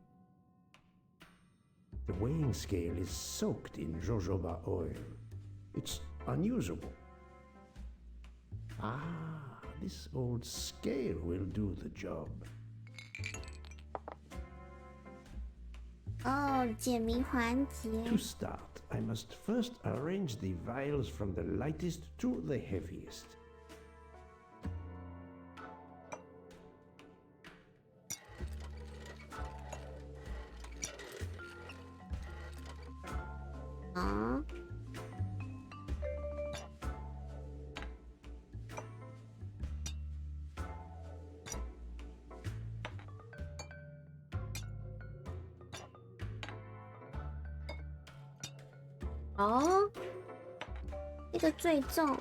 The weighing scale is soaked in jojoba oil. It's unusable. Ah, this old scale will do the job. 哦，解谜环节。To start, I must first arrange the vials from the lightest to the heaviest. Ah. Oh, 这个最重。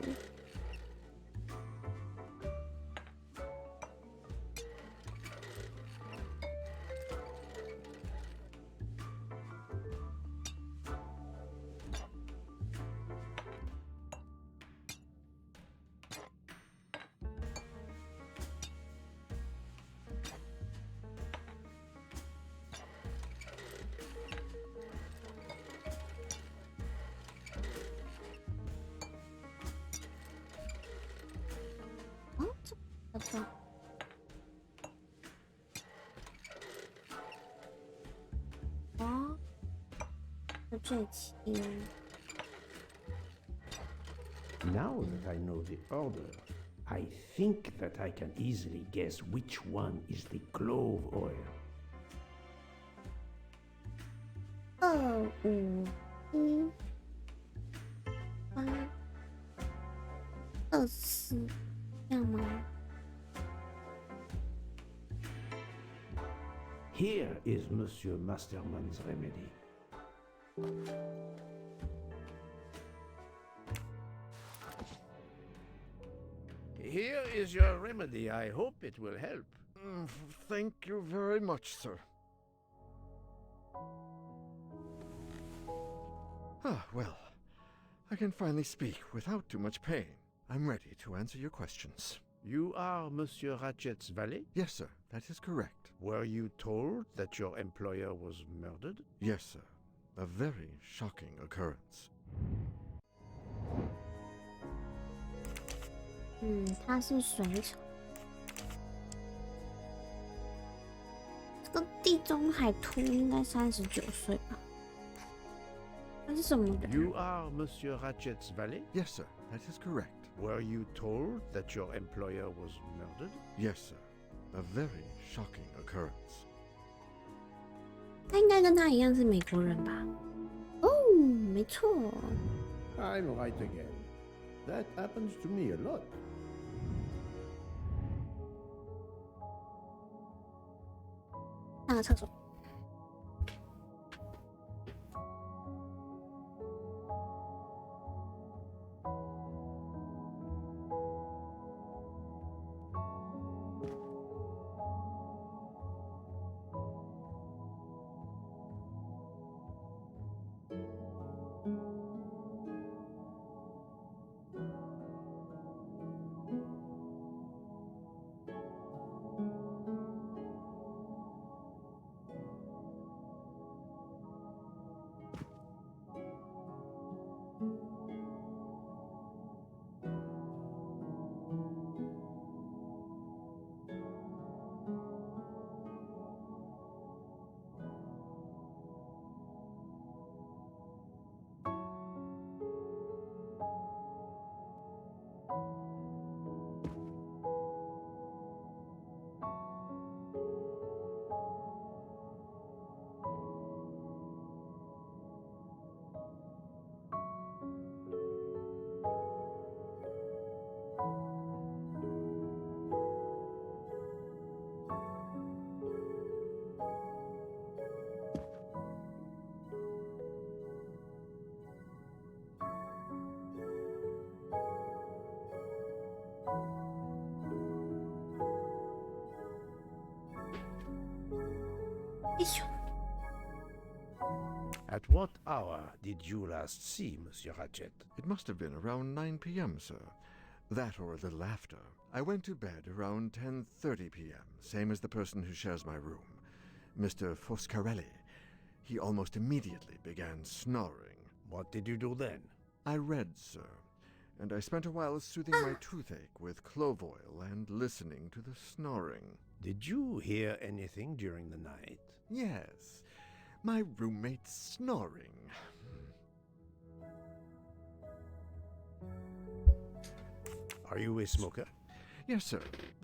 哦，这最轻。Now that I know the order, I think that I can easily guess which one is the clove oil. 2、5、1、8、24，这样吗？ Here is Monsieur Masterman's remedy. Here is your remedy. I hope it will help. Thank you very much, sir. Ah, well, I can finally speak without too much pain. I'm ready to answer your questions. You are Monsieur Ratchet's valet? Yes, sir, that is correct. Were you told that your employer was murdered? Yes, sir. A very shocking occurrence. 他是水手。这个地中海秃应该39岁吧？他是什么人 You are Monsieur Ratchet's valet? Yes, sir, that is correct. Were you told that your employer was murdered? Yes, sir. A very shocking occurrence. 他应该跟他一样是美国人吧？哦，没错。I'm right again. That happens to me a lot. 上个厕所。At what hour did you last see Monsieur Ratchet? It must have been around 9 p.m., sir. That or a little after. I went to bed around 10:30 p.m., same as the person who shares my room, Mr. Foscarelli. He almost immediately began snoring. What did you do then? I read, sir, and I spent a while soothing my toothache with clove oil and listening to the snoring. Did you hear anything during the night? Yes, my roommate snoring. Are you a smoker? Yes, sir.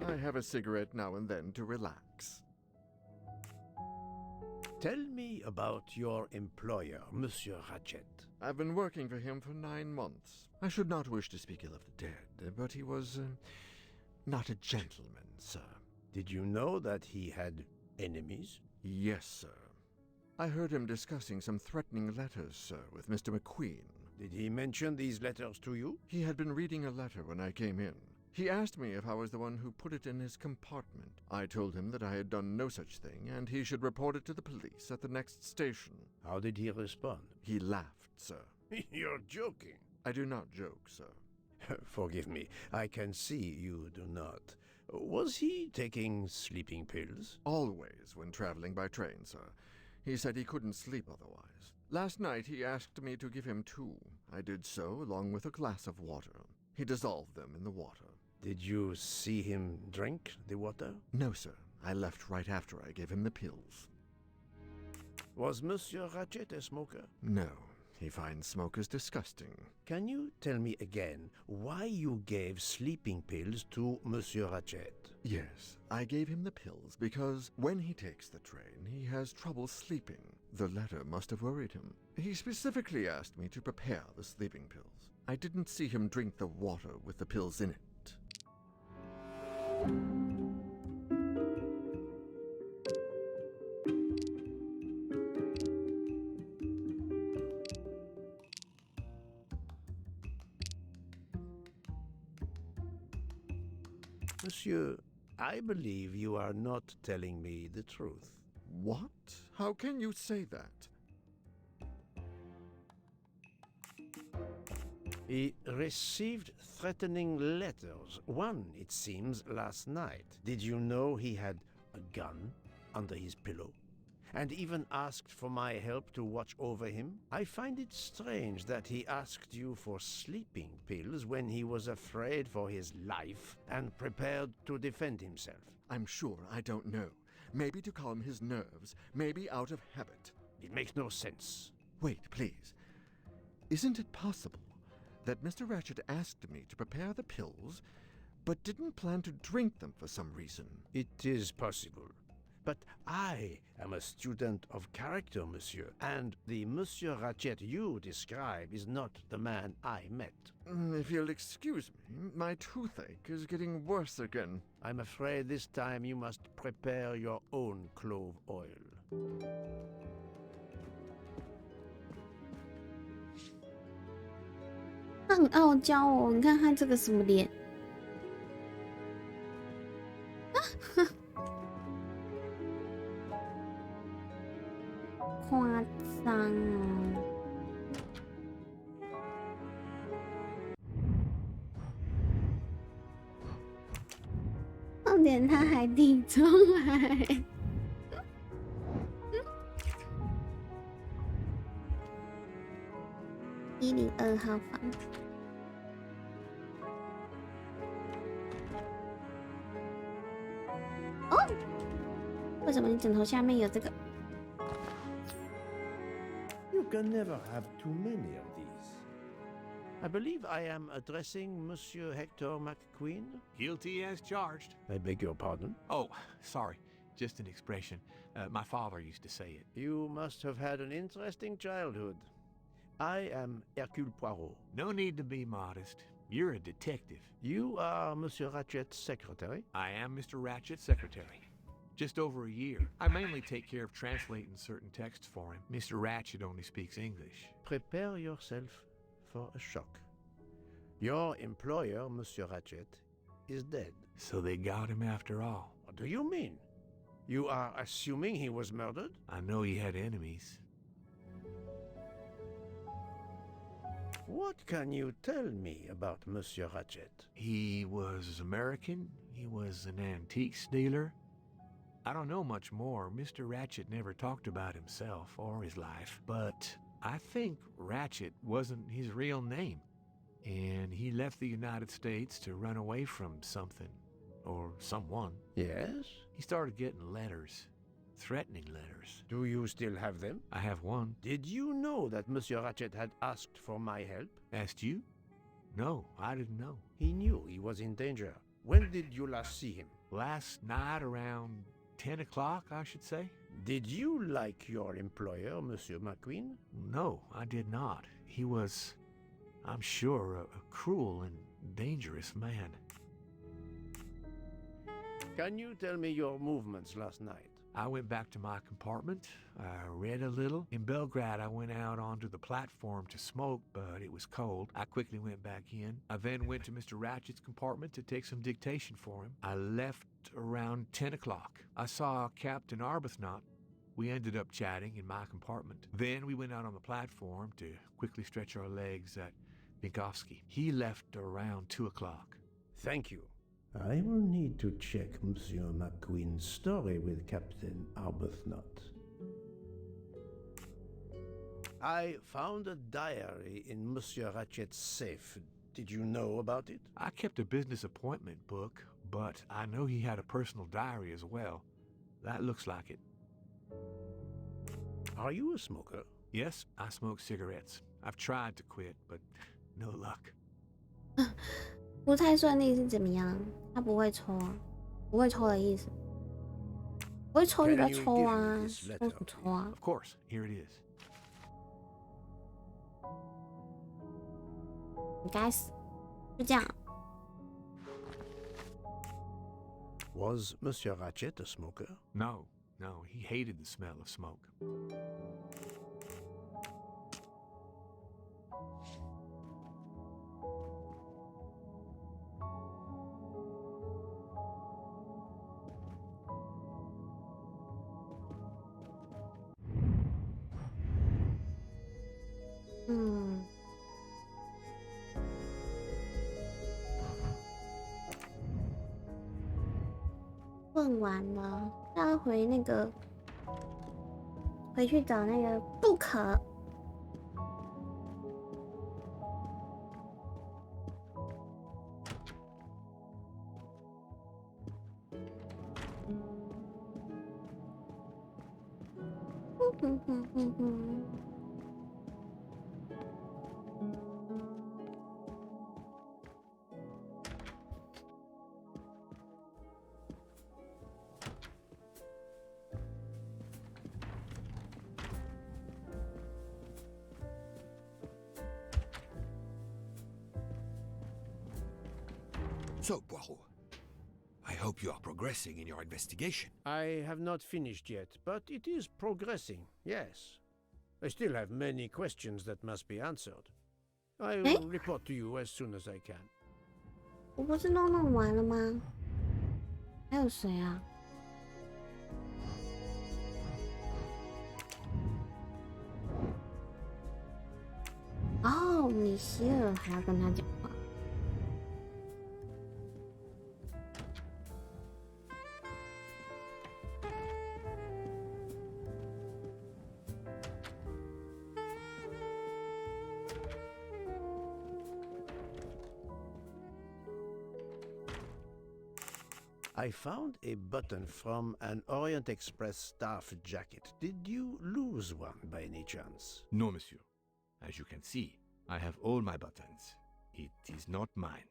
I have a cigarette now and then to relax. Tell me about your employer, Monsieur Ratchet. I've been working for him for 9 months. I should not wish to speak ill of the dead, but he was not a gentleman, sir. Did you know that he had enemies? Yes, sir. I heard him discussing some threatening letters, sir, with Mr. McQueen. Did he mention these letters to you? He had been reading a letter when I came in. He asked me if I was the one who put it in his compartment. I told him that I had done no such thing, and he should report it to the police at the next station. How did he respond? He laughed, sir. You're joking. I do not joke, sir. Forgive me, I can see you do not. Was he taking sleeping pills? Always when traveling by train, sir. He said he couldn't sleep otherwise. Last night he asked me to give him 2. I did so, along with a glass of water. He dissolved them in the water. Did you see him drink the water? No, sir. I left right after I gave him the pills. Was Monsieur Ratchet a smoker? No. He finds smokers disgusting. Can you tell me again why you gave sleeping pills to Monsieur Ratchet? Yes, I gave him the pills because when he takes the train, he has trouble sleeping. The letter must have worried him. He specifically asked me to prepare the sleeping pills. I didn't see him drink the water with the pills in it. Monsieur, I believe you are not telling me the truth. What? How can you say that? He received threatening letters, one, it seems, last night. Did you know he had a gun under his pillow? And even asked for my help to watch over him? I find it strange that he asked you for sleeping pills when he was afraid for his life and prepared to defend himself. I'm sure I don't know. Maybe to calm his nerves, maybe out of habit. It makes no sense. Wait, please. Isn't it possible that Mr. Ratchet asked me to prepare the pills, but didn't plan to drink them for some reason? It is possible. But I am a student of character, monsieur, and the Monsieur Ratchet you describe is not the man I met. If you'll excuse me, my toothache is getting worse again. I'm afraid this time you must prepare your own clove oil. 他很傲娇哦，你看他这个什么脸？夸张哦！重点他还挺出来。102号房。哦，为什么你枕头下面有这个？ You can never have too many of these. I believe I am addressing Monsieur Hector McQueen. Guilty as charged. I beg your pardon? Oh, sorry. Just an expression. My father used to say it. You must have had an interesting childhood. I am Hercule Poirot. No need to be modest. You're a detective. You are Monsieur Ratchet's secretary? I am Mr. Ratchet's secretary. Just over a year. I mainly take care of translating certain texts for him. Mr. Ratchet only speaks English. Prepare yourself for a shock. Your employer, Monsieur Ratchet, is dead. So they got him after all. What do you mean? You are assuming he was murdered? I know he had enemies. What can you tell me about Monsieur Ratchet? He was American. He was an antiques dealer. I don't know much more. Mr. Ratchet never talked about himself or his life, but I think Ratchet wasn't his real name. And he left the United States to run away from something. Or someone. Yes? He started getting letters. Threatening letters. Do you still have them? I have one. Did you know that Monsieur Ratchet had asked for my help? Asked you? No, I didn't know. He knew he was in danger. When did you last see him? Last night around 10 o'clock, I should say. Did you like your employer, Monsieur McQueen? No, I did not. He was, I'm sure, a cruel and dangerous man. Can you tell me your movements last night? I went back to my compartment. I read a little. In Belgrade, I went out onto the platform to smoke, but it was cold. I quickly went back in. I then went to Mr. Ratchet's compartment to take some dictation for him. I left around 10 o'clock. I saw Captain Arbuthnot. We ended up chatting in my compartment. Then we went out on the platform to quickly stretch our legs at Binkovsky. He left around 2 o'clock. Thank you. I will need to check Monsieur McQueen's story with Captain Arbuthnot. I found a diary in Monsieur Ratchet's safe. Did you know about it? I kept a business appointment book, but I know he had a personal diary as well. That looks like it. Are you a smoker? Yes, I smoke cigarettes. I've tried to quit, but no luck. 不太顺利是怎么样？他不会抽啊，不会抽的意思。不会抽就不要抽啊，为什么抽啊 Of course, here it is. 你该死，就这样。Was Monsieur Ratchet a smoker? No, no, he hated the smell of smoke. Hmm. 问完了，要回那个，回去找那个不可。So, Poirot, I hope you are progressing in your investigation. I have not finished yet, but it is progressing, yes. I still have many questions that must be answered. I will report to you as soon as I can. 我不是都弄完了吗？还有谁啊？哦，米歇尔还要跟他讲话。I found a button from an Orient Express staff jacket. Did you lose one by any chance? No, monsieur. As you can see, I have all my buttons. It is not mine.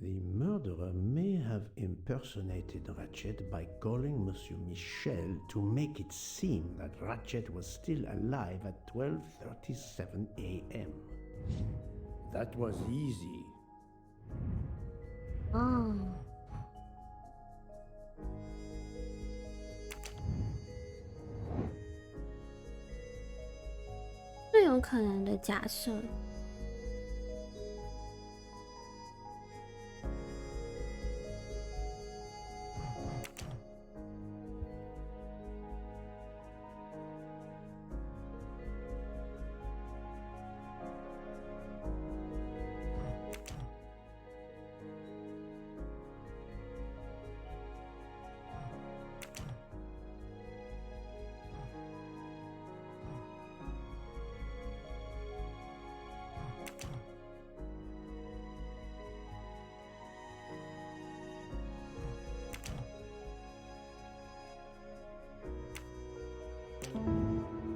The murderer may have impersonated Ratchet by calling Monsieur Michel to make it seem that Ratchet was still alive at 12:37 a.m. That was easy. Oh. 最有可能的假设。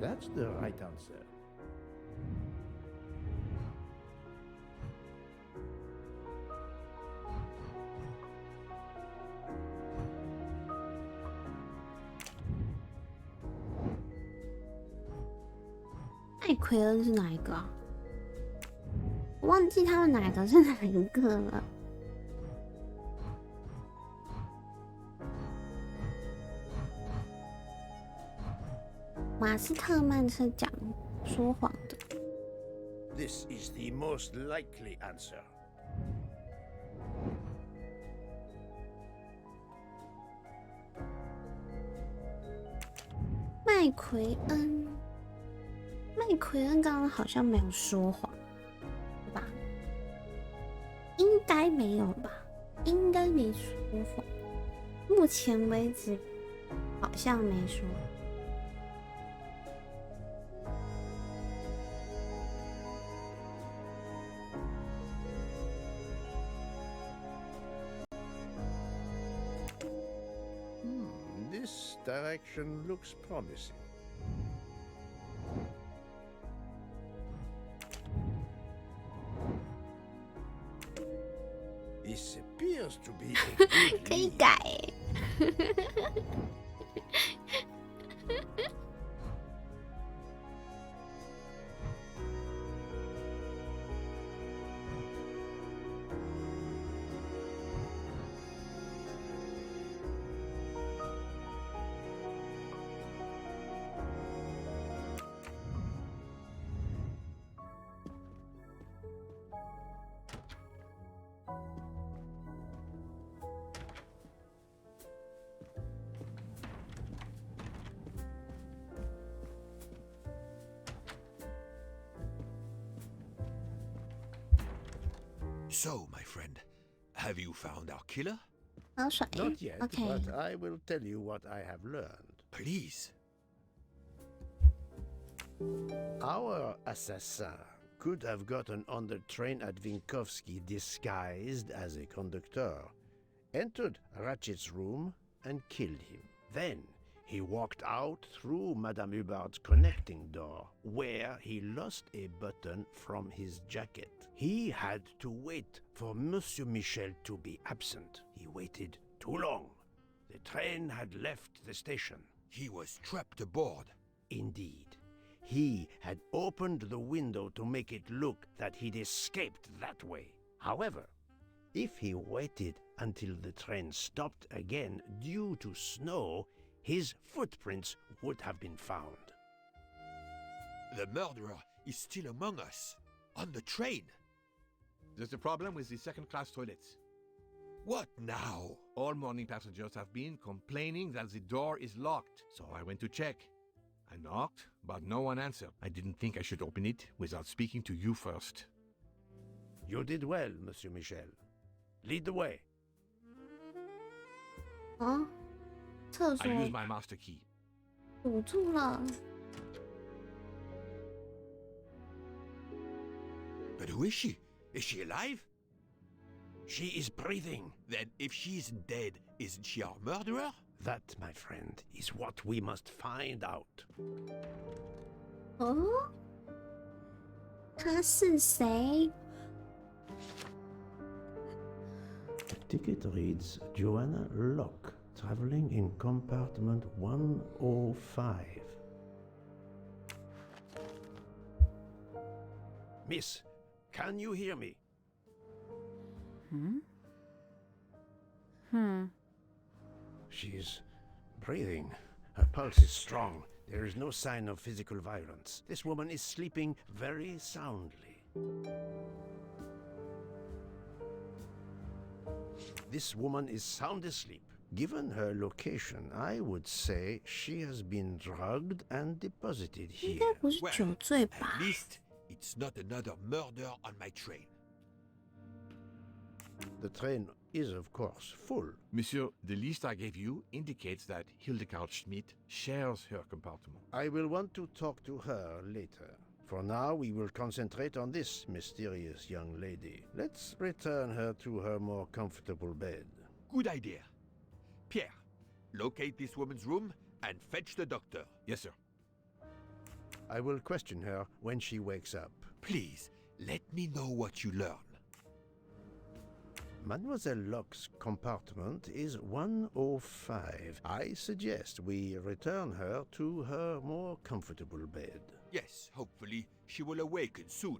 That's the right answer. 艾奎恩是哪一个啊？我忘记他们哪个是哪一个了。马斯特曼是讲说谎的。 This is the most likely answer. 麦奎恩，麦奎恩刚刚好像没有说谎，对吧？应该没有吧？应该没说谎。目前为止，好像没说。 This direction looks promising. This appears to be a good 可以 lead. 改。So, my friend, have you found our killer? 好水。 Not yet, OK。 but I will tell you what I have learned. Please. Our assassin could have gotten on the train at Vinkovsky disguised as a conductor, entered Ratchet's room, and killed him. Then he walked out through Madame Hubbard's connecting door, where he lost a button from his jacket. He had to wait for Monsieur Michel to be absent. He waited too long. The train had left the station. He was trapped aboard. Indeed. He had opened the window to make it look that he'd escaped that way. However, if he waited until the train stopped again due to snow, his footprints would have been found. The murderer is still among us. On the train. There's a problem with the second-class toilets. What now? All morning passengers have been complaining that the door is locked, so I went to check. I knocked, but no one answered. I didn't think I should open it without speaking to you first. You did well, Monsieur Michel. Lead the way. 哦，厕 I 所 use my master key. 堵住了。 But who is she? Is she alive? She is breathing. Then if she isn't dead, isn't she our murderer? That, my friend, is what we must find out. 哦，他是谁？ The ticket reads Joanna Locke, traveling in compartment 105. Miss, can you hear me? She's breathing. Her pulse is strong. There is no sign of physical violence. This woman is sleeping very soundly. This woman is sound asleep. Given her location, I would say she has been drugged and deposited 应 here. 该不是酒醉吧？ At least it's not another murder on my train. The train is, of course, full. Monsieur, the list I gave you indicates that Hildegard Schmidt shares her compartment. I will want to talk to her later. For now, we will concentrate on this mysterious young lady. Let's return her to her more comfortable bed. Good idea. Pierre, locate this woman's room and fetch the doctor. Yes, sir. I will question her when she wakes up. Please, let me know what you learn. Mademoiselle Locke's compartment is 105. I suggest we return her to her more comfortable bed. Yes, hopefully she will awaken soon.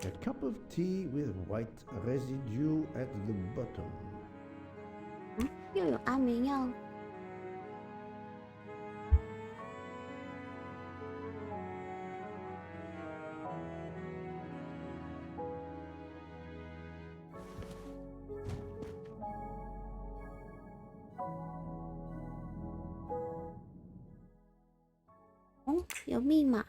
A cup of tea with white residue at the bottom. 又有安眠药。哦，有密码。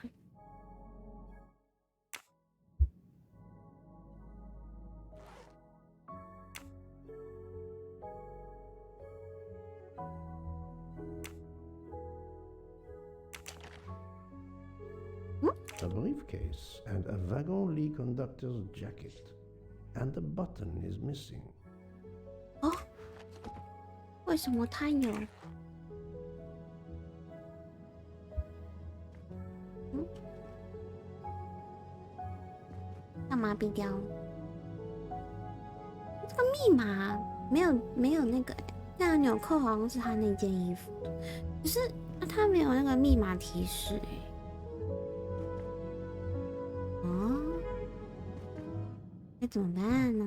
A briefcase and a wagon conductor's jacket. And the button is missing. 哦，为什么他有？干嘛毙掉？这个密码没有那个，那个纽扣好像是他那件衣服，可是他没有那个密码提示哎。哦，该怎么办呢？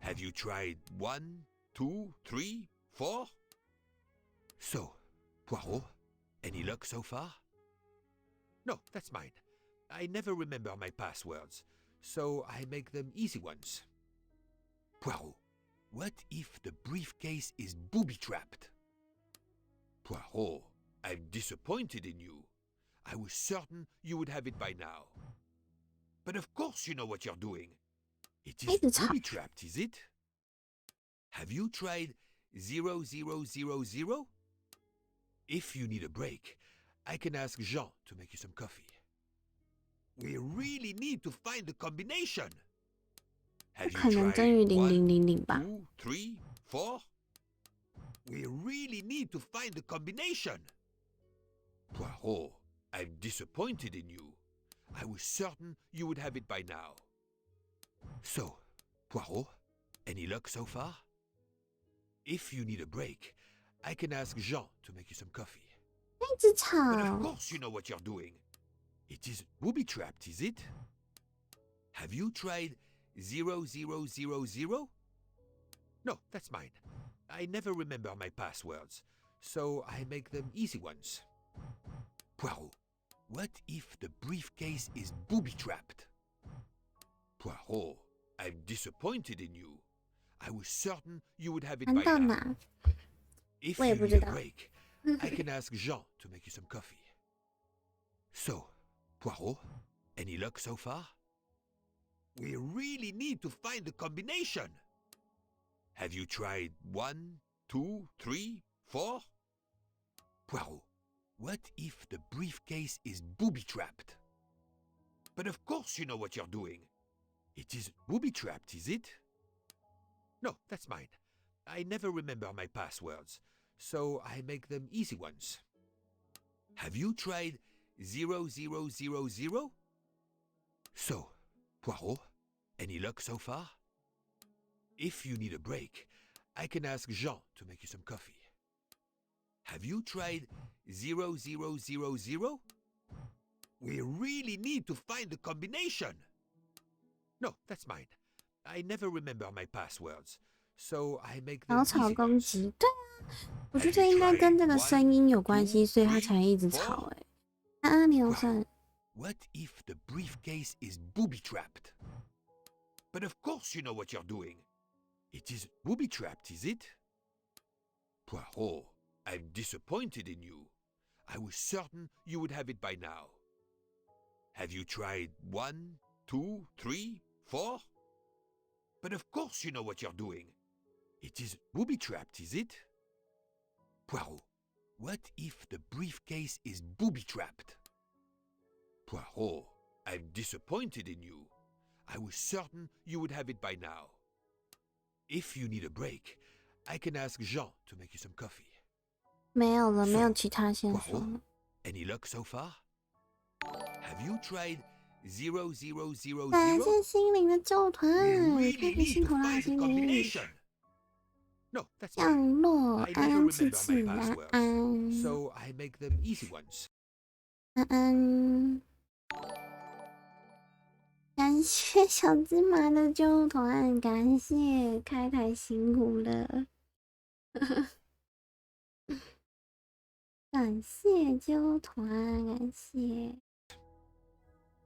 Have you tried 1, 2, 3, 4? So, Poirot, any luck so far? No, that's mine. I never remember my passwords, so I make them easy ones. Poirot, what if the briefcase is booby-trapped? Poirot, I'm disappointed in you. I was certain you would have it by now. But of course you know what you're doing. It is booby-trapped, is it? Have you tried 0000? If you need a break, I can ask Jean to make you some coffee. We really need to find the combination. Have you tried 1, 2, 3, 4? We really need to find the combination. Poirot, I'm disappointed in you. I was certain you would have it by now. So, Poirot, any luck so far? If you need a break, I can ask Jean to make you some coffee. But of course you know what you're doing. It is booby-trapped, is it? Have you tried 0000? No, that's mine. I never remember my passwords, so I make them easy ones. Poirot, what if the briefcase is booby-trapped? Poirot, I'm disappointed in you. I was certain you would have it by now. If you need a break, I can ask Jean to make you some coffee. So, Poirot, any luck so far? We really need to find the combination. Have you tried 1, 2, 3, 4. Poirot, what if the briefcase is booby-trapped? But of course you know what you're doing. It is booby-trapped, is it? No, that's mine. I never remember my passwords, so I make them easy ones. Have you tried 0000? So, Poirot, any luck so far? If you need a break, I can ask Jean to make you some coffee. Have you tried 0000? We really need to find the combination. No, that's mine. I never remember my passwords, so I make them 小草 easy 攻 ones. 击，对啊，我觉得应该跟这个声音有关系，所以他才一直吵。刘胜， What if the briefcase is booby-trapped? But of course you know what you're doing. It is booby-trapped, is it? Poirot, I'm disappointed in you. I was certain you would have it by now. Have you tried 1, 2, 3, 4? But of course you know what you're doing. It is booby-trapped, is it? Poirot, what if the briefcase is booby-trapped? Poirot, I'm disappointed in you. I was certain you would have it by now. If you need a break, I can ask Jean to make you some coffee. 没有了，没有其他线索 Poirot, 了。 any luck so far? Have you tried 0000? 感谢心灵的救团， We 太 really 太 need 辛 to 苦啦， find the 心灵。 combination. No, that's 降 fine. 落， I 安 never 安琪 remember 琪， my 安 passwords, 安， so I make them easy ones. 安安。感谢小芝麻的救团，感谢开台辛苦了，感谢救团，感谢。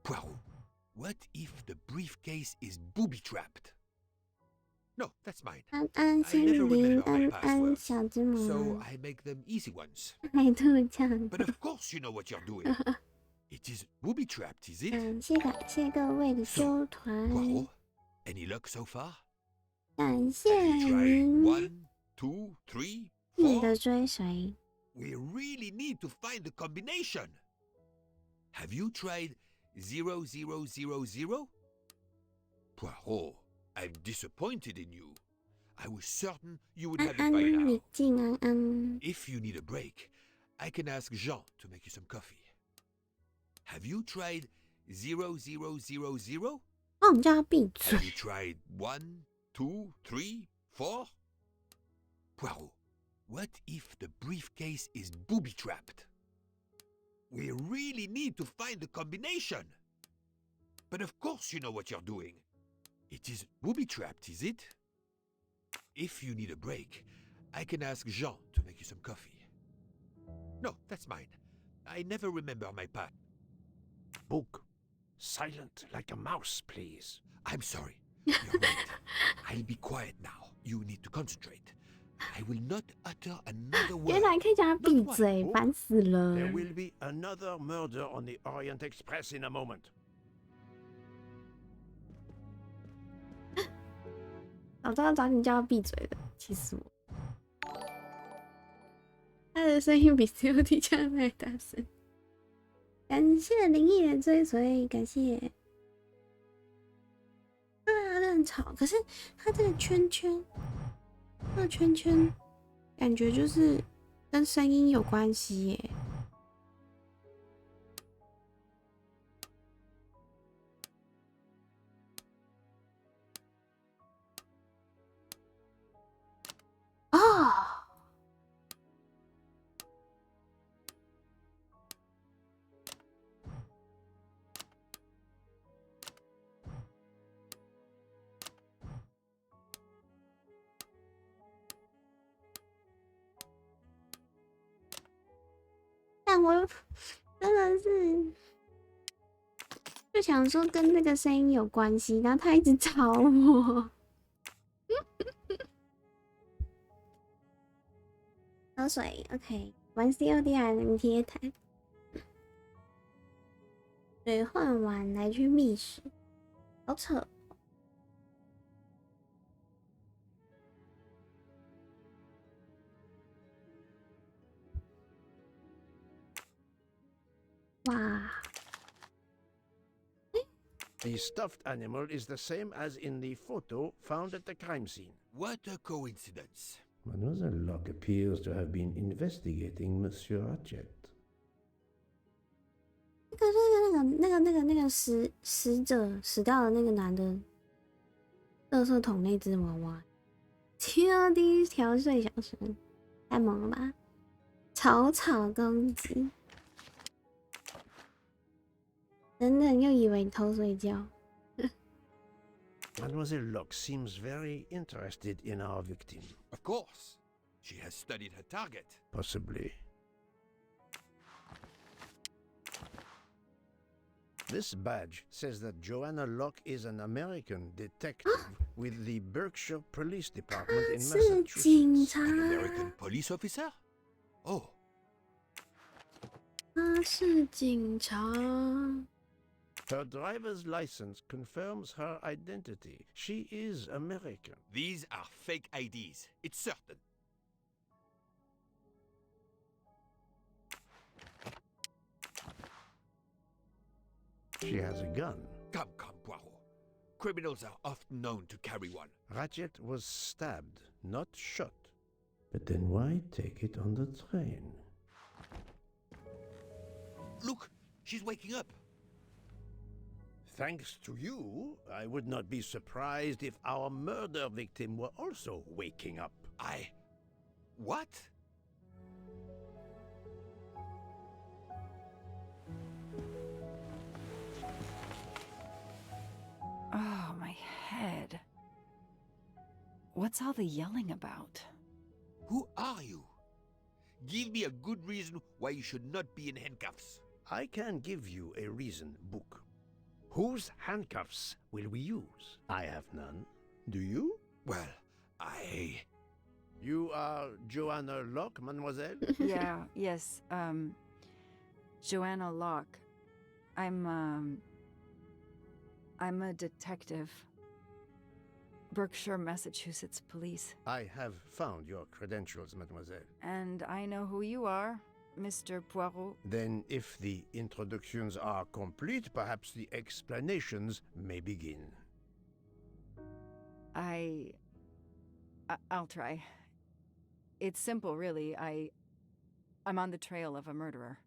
Poirot, what if the briefcase is booby-trapped? No, that's mine. 安安 I 心 never 灵， remember my 安安 passwords, 小芝麻， so I make them easy ones. 海兔酱。 But of course you know what you're doing. It is booby-trapped, is it? 感谢各位的救团， Poirot, any luck so far? 感谢 Have you tried 您 1, 2, 3, 你 4? 的追随。 We really need to find the combination. Have you tried 0000? Poirot, I'm disappointed in you. I was certain you would 安 have it 安 by 你 now. 进安安， If you need a break, I can ask Jean to make you some coffee. Have you tried 0000? 哦，你叫他闭嘴 Have。you tried 1, 2, 3, 4? Poirot, what if the briefcase is booby-trapped? We really need to find the combination. But of course you know what you're doing. It is booby-trapped, is it? If you need a break, I can ask Jean to make you some coffee. No, that's mine. I never remember my pat. Book, silent like a mouse, please. I'm sorry. You're right. I'll be quiet now. You need to concentrate. I will not utter another 原 word. 来可以叫他闭嘴，烦死了。 There will be another murder on the Orient Express in a moment. 早知道早点叫他闭嘴的，气死我！他的声音比 COD 酱还大声。感谢灵异的追随，感谢。对啊，他很吵，可是他这个圈圈，那个圈圈，感觉就是跟声音有关系耶。哦，但我真的是就想说跟这个声音有关系，然后他一直吵我。喝水 ，OK， 玩 COD 还能贴台，水换完来去觅食，好扯。The stuffed animal is the same as in the photo found at the crime scene. What a coincidence. Mademoiselle Locke appears to have been investigating Monsieur Ratchet. 那个死者死掉的那个男的，垃圾桶那只娃娃，听到第一条睡小声，太猛了吧！草草攻击，等等又以为你偷睡觉。Mademoiselle Locke seems very interested in our victim. Of course. She has studied her target. Possibly. This badge says that Joanna Locke is an American detective with the Berkshire Police Department in Massachusetts. An American police officer? Oh. 他是警察。Her driver's license confirms her identity. She is American. These are fake IDs. It's certain. She has a gun. Come, Poirot. Criminals are often known to carry one. Ratchet was stabbed, not shot. But then why take it on the train? Look, she's waking up. Thanks to you, I would not be surprised if our murder victim were also waking up. What? Oh, my head. What's all the yelling about? Who are you? Give me a good reason why you should not be in handcuffs. I can give you a reason, Book. Whose handcuffs will we use? I have none. Do you? Well, You are Joanna Locke, mademoiselle? Yes, Joanna Locke. I'm a detective. Berkshire, Massachusetts Police. I have found your credentials, mademoiselle. And I know who you are, Mr. Poirot. Then, if the introductions are complete, perhaps the explanations may begin. I'll try. It's simple, really. I'm on the trail of a murderer.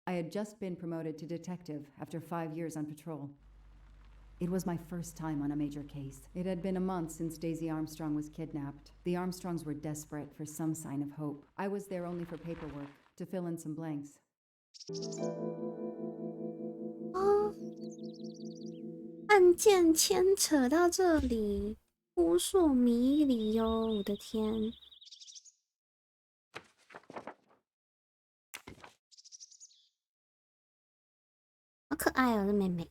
I had just been promoted to detective after 5 years on patrol. It was my first time on a major case. It had been a month since Daisy Armstrong was kidnapped. The Armstrongs were desperate for some sign of hope. I was there only for paperwork, to fill in some blanks. 案件牵扯到这里，扑朔迷离哟！我的天，好可爱哦，这妹妹。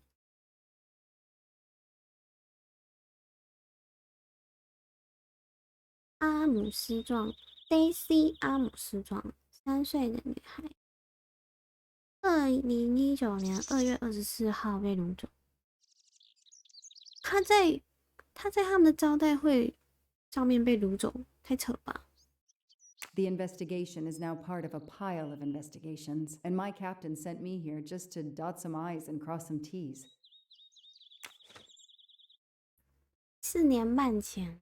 阿姆斯壮 ，Daisy 阿姆斯壮，3岁的女孩，2019年2月24号被掳走。他在他们的招待会上面被掳走，太扯了吧！ The investigation is now part of a pile of investigations, and my captain sent me here just to dot some I's and cross some T's. 4年半前，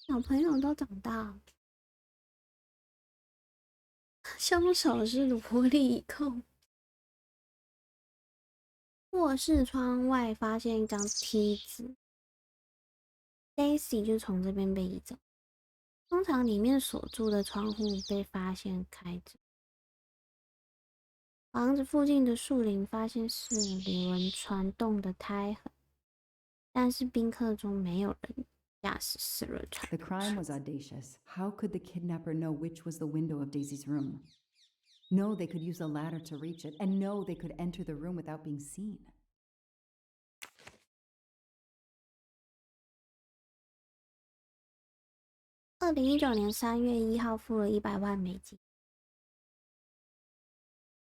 小朋友都长大了。凶手是萝莉控。卧室窗外发现一张梯子 ，Daisy 就从这边被移走。通常里面锁住的窗户被发现开着。房子附近的树林发现是轮传动的胎痕，但是宾客中没有人驾驶4轮传 The 动。 crime was audacious. How could the kidnapper know which was the window of Daisy's room? No, they could use a ladder to reach it, and no, they could enter the room without being seen. 2019年3月1号付了100万美金，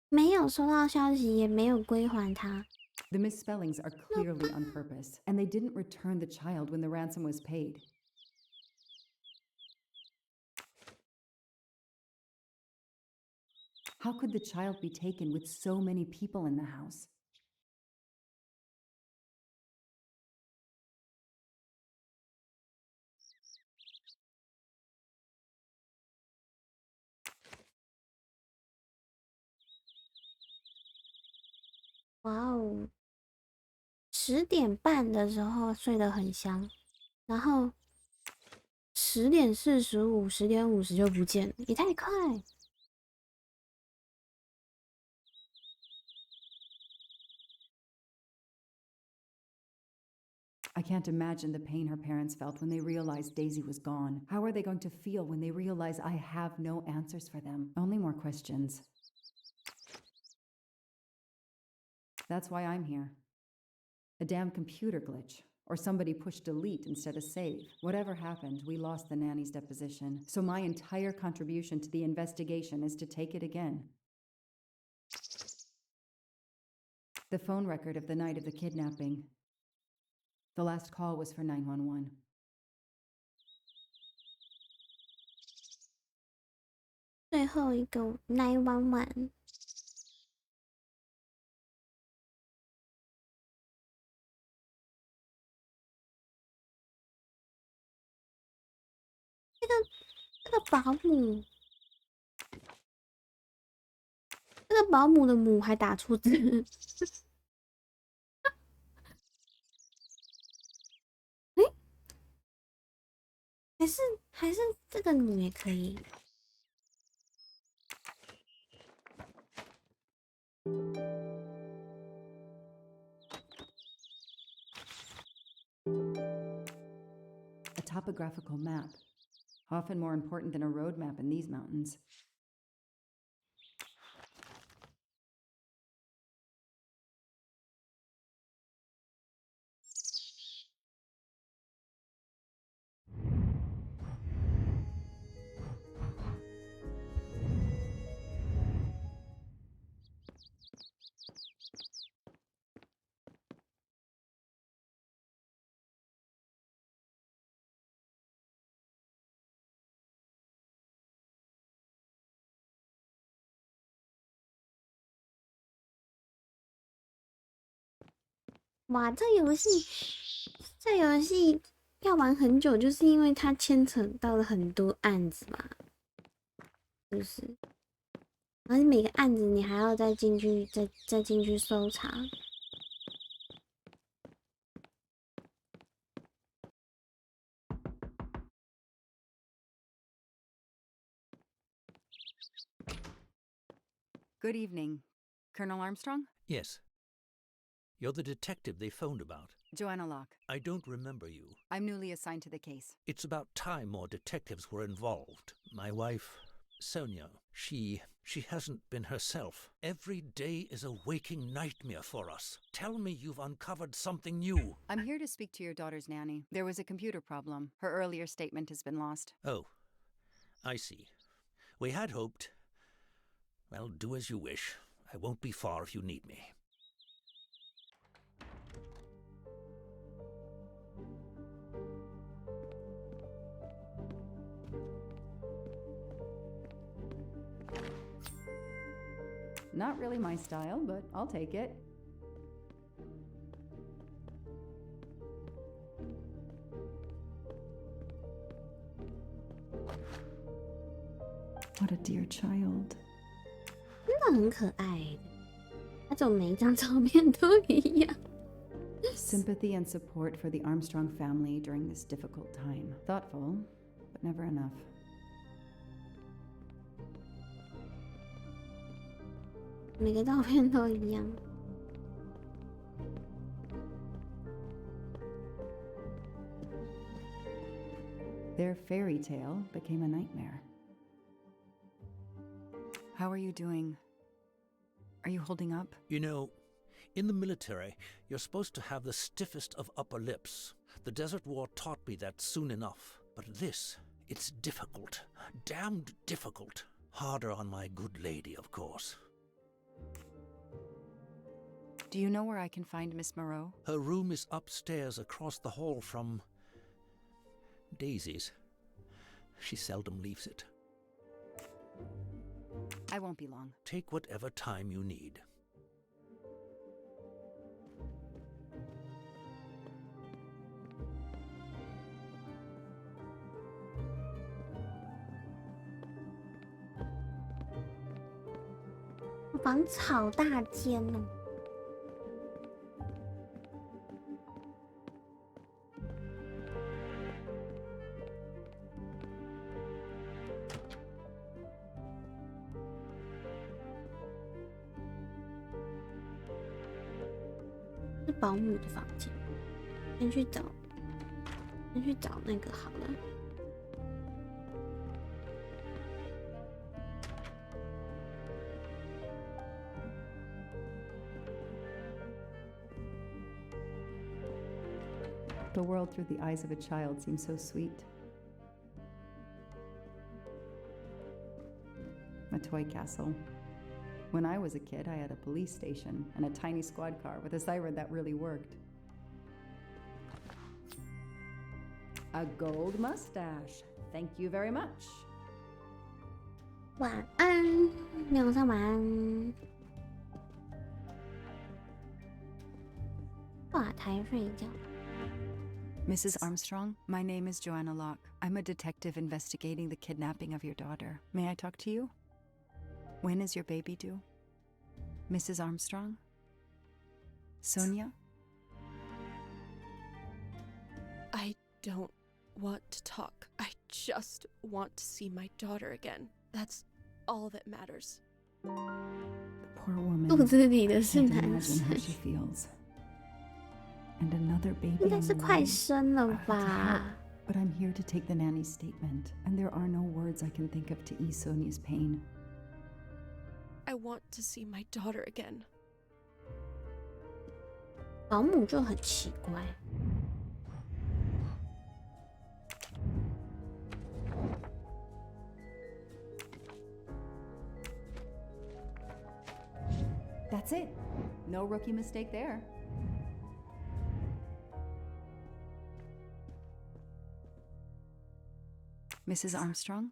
没有收到消息，也没有归还他。 The misspellings are clearly on purpose, and they didn't return the child when the ransom was paid. How could the child be taken with so many people in the house?哇哦，10点半的时候睡得很香，然后10点45、10点50就不见了，也太快。I can't imagine the pain her parents felt when they realized Daisy was gone. How are they going to feel when they realize I have no answers for them? Only more questions. That's why I'm here. A damn computer glitch. Or somebody pushed delete instead of save. Whatever happened, we lost the nanny's deposition. So my entire contribution to the investigation is to take it again. The phone record of the night of the kidnapping. The last call was for 911. 最后一个911。这个保姆，这个保姆的母还打错字。诶，还是这个母也可以。A topographical map. Often more important than a road map in these mountains.哇，这游戏要玩很久，就是因为它牵扯到了很多案子嘛，是不是？然后每个案子你还要再进去，再进去搜查。Good evening. Colonel Armstrong? Yes. You're the detective they phoned about. Joanna Locke. I don't remember you. I'm newly assigned to the case. It's about time more detectives were involved. My wife, Sonia, she hasn't been herself. Every day is a waking nightmare for us. Tell me you've uncovered something new. I'm here to speak to your daughter's nanny. There was a computer problem. Her earlier statement has been lost. Oh, I see. We had hoped. Well, do as you wish. I won't be far if you need me. Not really my style, but I'll take it. What a dear child. 真的很可爱，他怎么每一张照片都一样？ Sympathy and support for the Armstrong family during this difficult time. Thoughtful, but never enough. 每个照片都一样。Their fairy tale became a nightmare. How are you doing? Are you holding up? You know, in the military, you're supposed to have the stiffest of upper lips. The Desert War taught me that soon enough. But this, it's difficult. Damned difficult. Harder on my good lady, of course. Do you know where I can find Miss Moreau? Her room is upstairs across the hall from Daisy's. She seldom leaves it. I won't be long. Take whatever time you need.房子好大间哦。是保姆的房间，先去找那个好了。The world through the eyes of a child seems so sweet. A toy castle. When I was a kid, I had a police station and a tiny squad car with a siren that really worked. A gold mustache. Thank you very much. 晚安，晚上晚安。挂台睡觉。Mrs. Armstrong, my name is Joanna Locke. I'm a detective investigating the kidnapping of your daughter. May I talk to you? When is your baby due? Mrs. Armstrong? Sonia? I don't want to talk. I just want to see my daughter again. That's all that matters. The poor woman. 肚子里的 I 是 can't 男 imagine 生 how，she feels. And another baby 应该 on 是 the 快 way. 生了 I had to help, 吧？ but I'm here to take the nanny's statement, and there are no words I can think of to ease Sonia's pain. I want to see my daughter again. 保姆就很奇怪。That's it. No rookie mistake there. Mrs. Armstrong,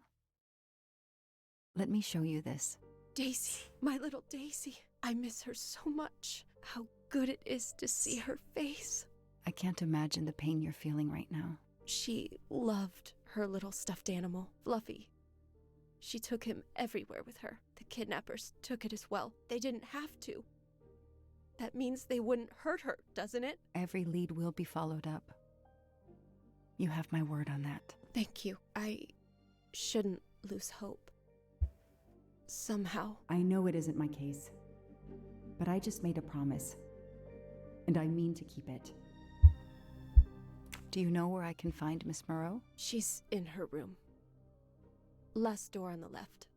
let me show you this. Daisy, my little Daisy. I miss her so much. How good it is to see her face. I can't imagine the pain you're feeling right now. She loved her little stuffed animal, Fluffy. She took him everywhere with her. The kidnappers took it as well. They didn't have to. That means they wouldn't hurt her, doesn't it? Every lead will be followed up. You have my word on that. Thank you. I shouldn't lose hope. Somehow. I know it isn't my case, but I just made a promise, and I mean to keep it. Do you know where I can find Miss Moreau? She's in her room. Last door on the left.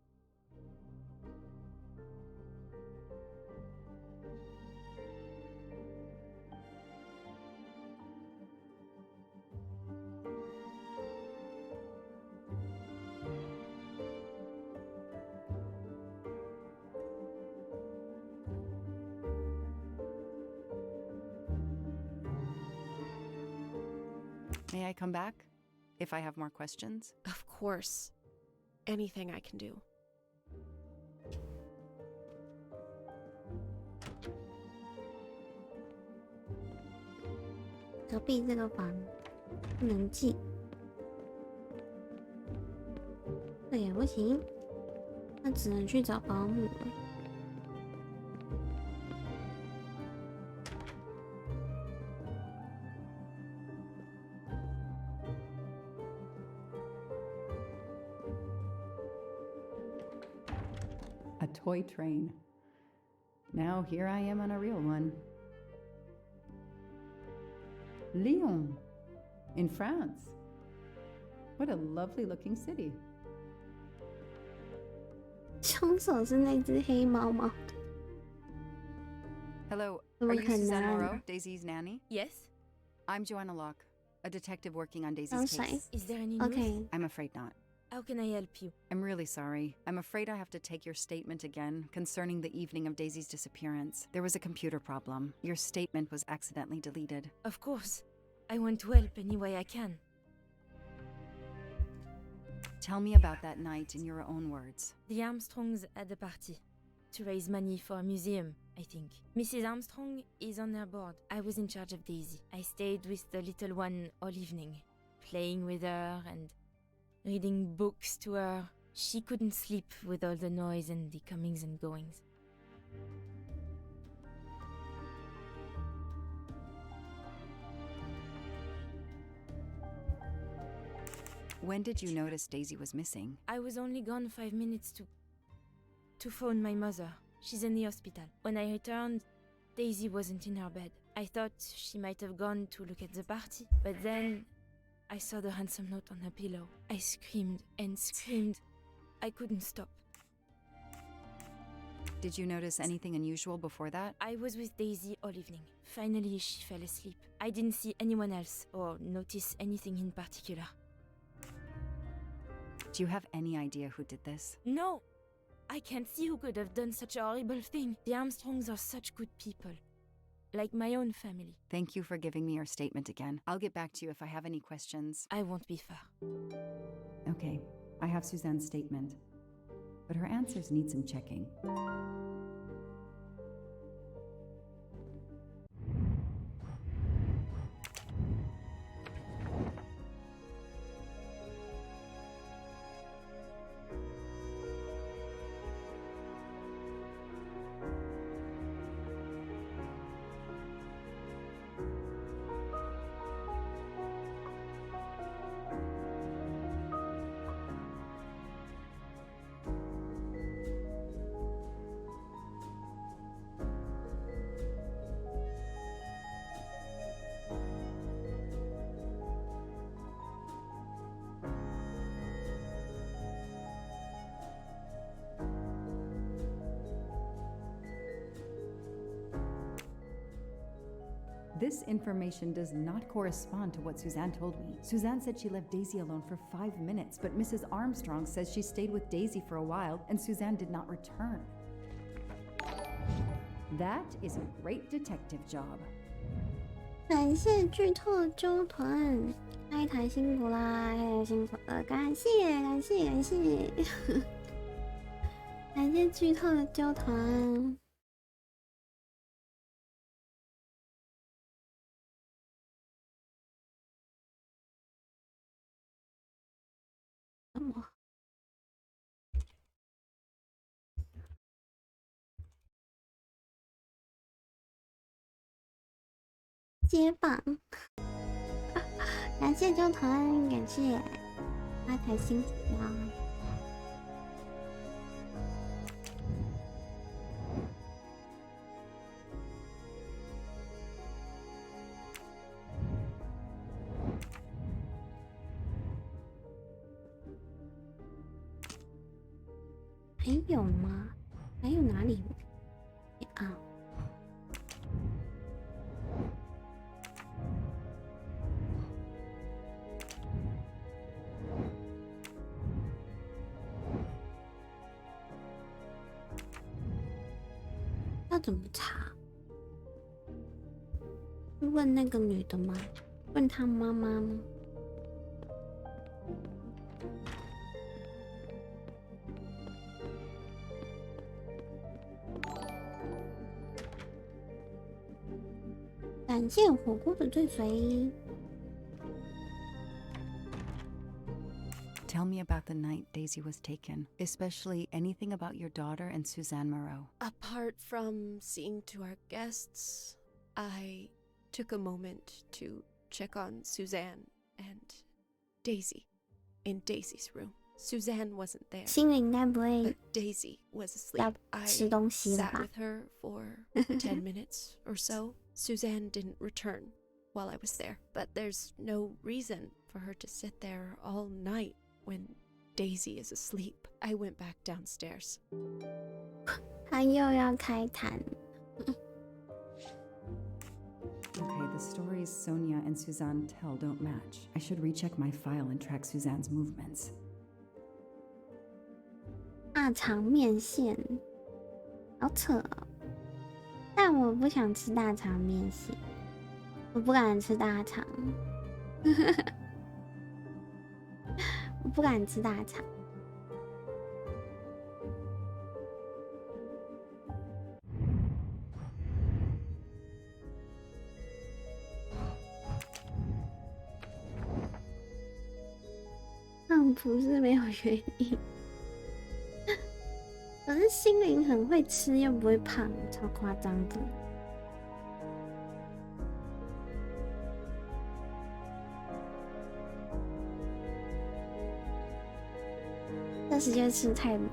May I come back if I have more questions? Of course. Anything I can do. "隔壁这个房不能进，这也不行，那只能去找保姆了。A toy train. Now here I am on a real one. Lyon, in France. What a lovely looking city. 凶手是那只黑猫猫的。 Hello, 怎 are 么 you 可 Suzanne 能？ Moreau, Daisy's nanny? Yes? I'm Joanna Locke, a detective working on Daisy's 刚才 case. Is there any news? OK， I'm afraid not. How can I help you? I'm really sorry. I'm afraid I have to take your statement again concerning the evening of Daisy's disappearance. There was a computer problem. Your statement was accidentally deleted. Of course. I want to help any way I can. Tell me about that night in your own words. The Armstrongs had a party to raise money for a museum, I think. Mrs. Armstrong is on their board. I was in charge of Daisy. I stayed with the little one all evening, playing with her and reading books to her. She couldn't sleep with all the noise and the comings and goings. When did you notice Daisy was missing? I was only gone 5 minutes to phone my mother. She's in the hospital. When I returned, Daisy wasn't in her bed. I thought she might have gone to look at the party, but then I saw the ransom note on her pillow. I screamed and screamed. I couldn't stop. Did you notice anything unusual before that? I was with Daisy all evening. Finally, she fell asleep. I didn't see anyone else or notice anything in particular. Do you have any idea who did this? No! I can't see who could have done such a horrible thing. The Armstrongs are such good people. Like my own family. Thank you for giving me your statement again. I'll get back to you if I have any questions. I won't be far. Okay, I have Suzanne's statement, but her answers need some checking. This information does not correspond to what Suzanne told me. Suzanne said she left Daisy alone for 5 minutes, but Mrs. Armstrong says she stayed with Daisy for a while and Suzanne did not return. That is a great detective job. 感谢剧透纠团，开台辛苦啦，开台辛苦了，感谢感谢感谢，感谢剧透的纠团。什么？接棒，感谢纠团，感谢阿台辛苦啦。还有吗？还有哪里啊？要怎么查？问那个女的吗？问她妈妈吗？感谢火锅的追随。Tell me about the night Daisy was taken, especially anything about your daughter and Suzanne Moreau. Apart from seeing to our guests, I took a moment to check on Suzanne and Daisy in Daisy's room. Suzanne wasn't there, 心里应该不会 but Daisy was asleep. I 吃东西了 sat 吧？ with her for 10 minutes or so. Suzanne didn't return while I was there, but there's no reason for her to sit there all night when Daisy is asleep. I went back downstairs. 他又要开坛。Okay, the stories Sonia and Suzanne tell don't match. I should recheck my file and track Suzanne's movements. 大肠面线，好扯哦！但我不想吃大肠面线，我不敢吃大肠。我不敢吃大肠。胖不是没有原因，可是心灵很会吃又不会胖，超夸张的。但是就是吃太猛，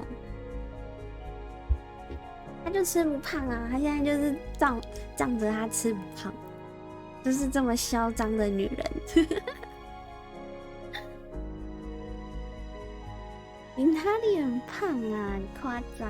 他就吃不胖啊！他现在就是仗着他吃不胖，就是这么嚣张的女人。你哪里很胖啊？你夸张。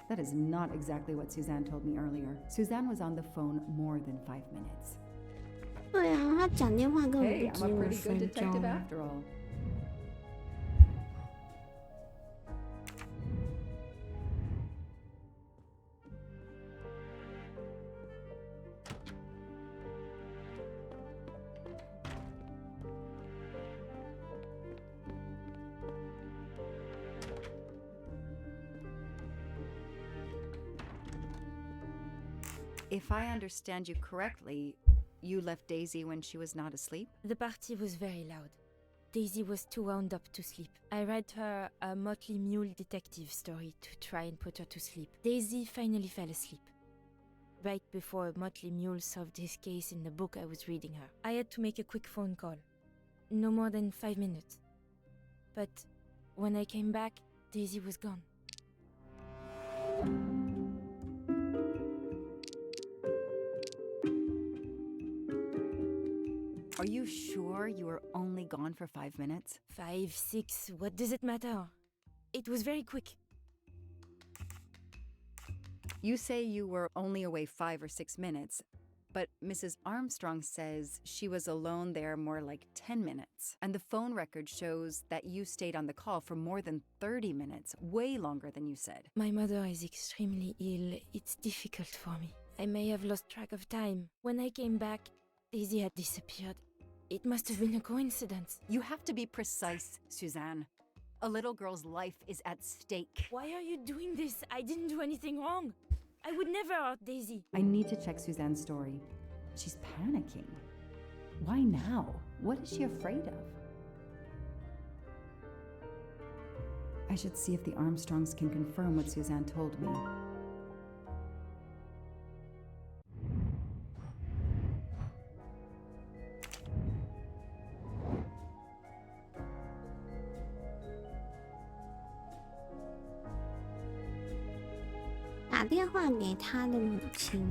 That is not exactly what Suzanne told me earlier. Suzanne was on the phone more than 5 minutes. 对啊，他讲电话根本 Hey, 不止 I'm a 5 pretty good 分 detective 钟。 after all. If I understand you correctly, you left Daisy when she was not asleep? The party was very loud. Daisy was too wound up to sleep. I read her a Motley Mule detective story to try and put her to sleep. Daisy finally fell asleep. Right before Motley Mule solved his case in the book I was reading her. I had to make a quick phone call. No more than 5 minutes. But when I came back, Daisy was gone. Are you sure you were only gone for 5 minutes? 5, 6, what does it matter? It was very quick. You say you were only away 5 or 6 minutes, but Mrs. Armstrong says she was alone there more like 10 minutes. And the phone record shows that you stayed on the call for more than 30 minutes, way longer than you said. My mother is extremely ill. It's difficult for me. I may have lost track of time. When I came back, Daisy had disappeared. It must have been a coincidence. You have to be precise, Suzanne. A little girl's life is at stake. Why are you doing this? I didn't do anything wrong. I would never hurt Daisy. I need to check Suzanne's story. She's panicking. Why now? What is she afraid of? I should see if the Armstrongs can confirm what Suzanne told me. "打电话给他的母亲。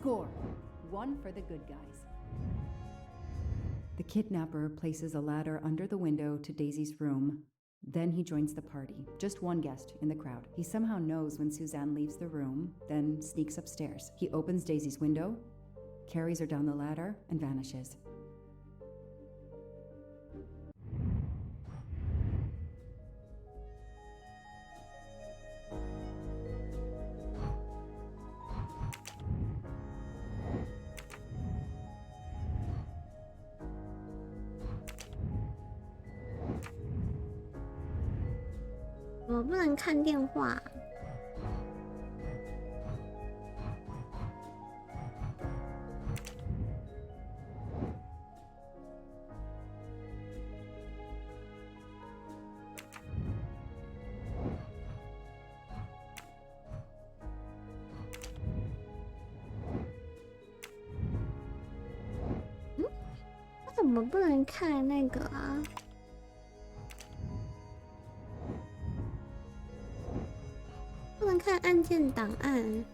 Score. 1 for the good guys. The kidnapper places a ladder under the window to Daisy's room. Then he joins the party, just one guest in the crowd. He somehow knows when Suzanne leaves the room, then sneaks upstairs. He opens Daisy's window, carries her down the ladder, and vanishes. 不能看电话？怎么不能看那个啊？不能看案件档案？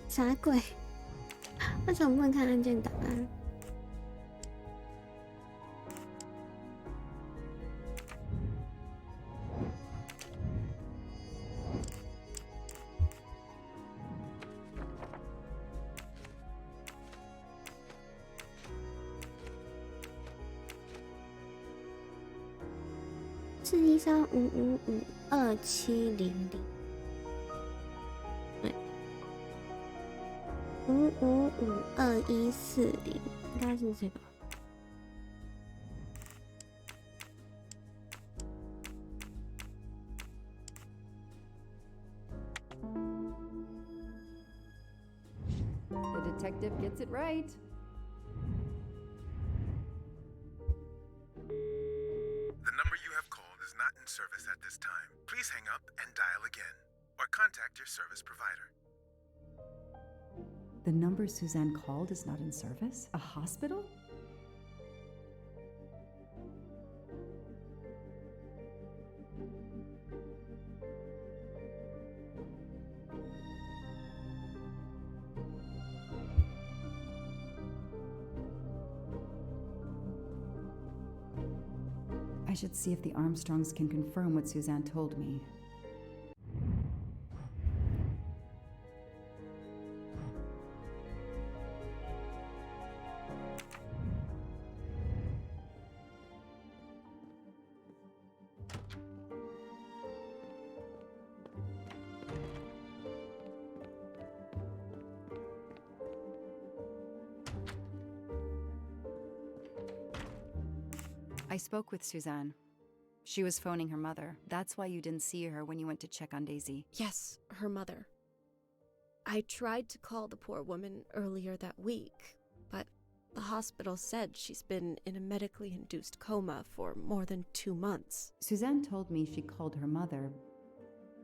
啥鬼？为什么不能看案件档案？4135552700，对，555140，应该是这个。The detective gets it right. The number you have called is not in service at this time. Please hang up and dial again, or contact your service provider. The number Suzanne called is not in service? A hospital? I should see if the Armstrongs can confirm what Suzanne told me. I spoke with Suzanne. She was phoning her mother. That's why you didn't see her when you went to check on Daisy. Yes, her mother. I tried to call the poor woman earlier that week, but the hospital said she's been in a medically induced coma for more than 2 months. Suzanne told me she called her mother,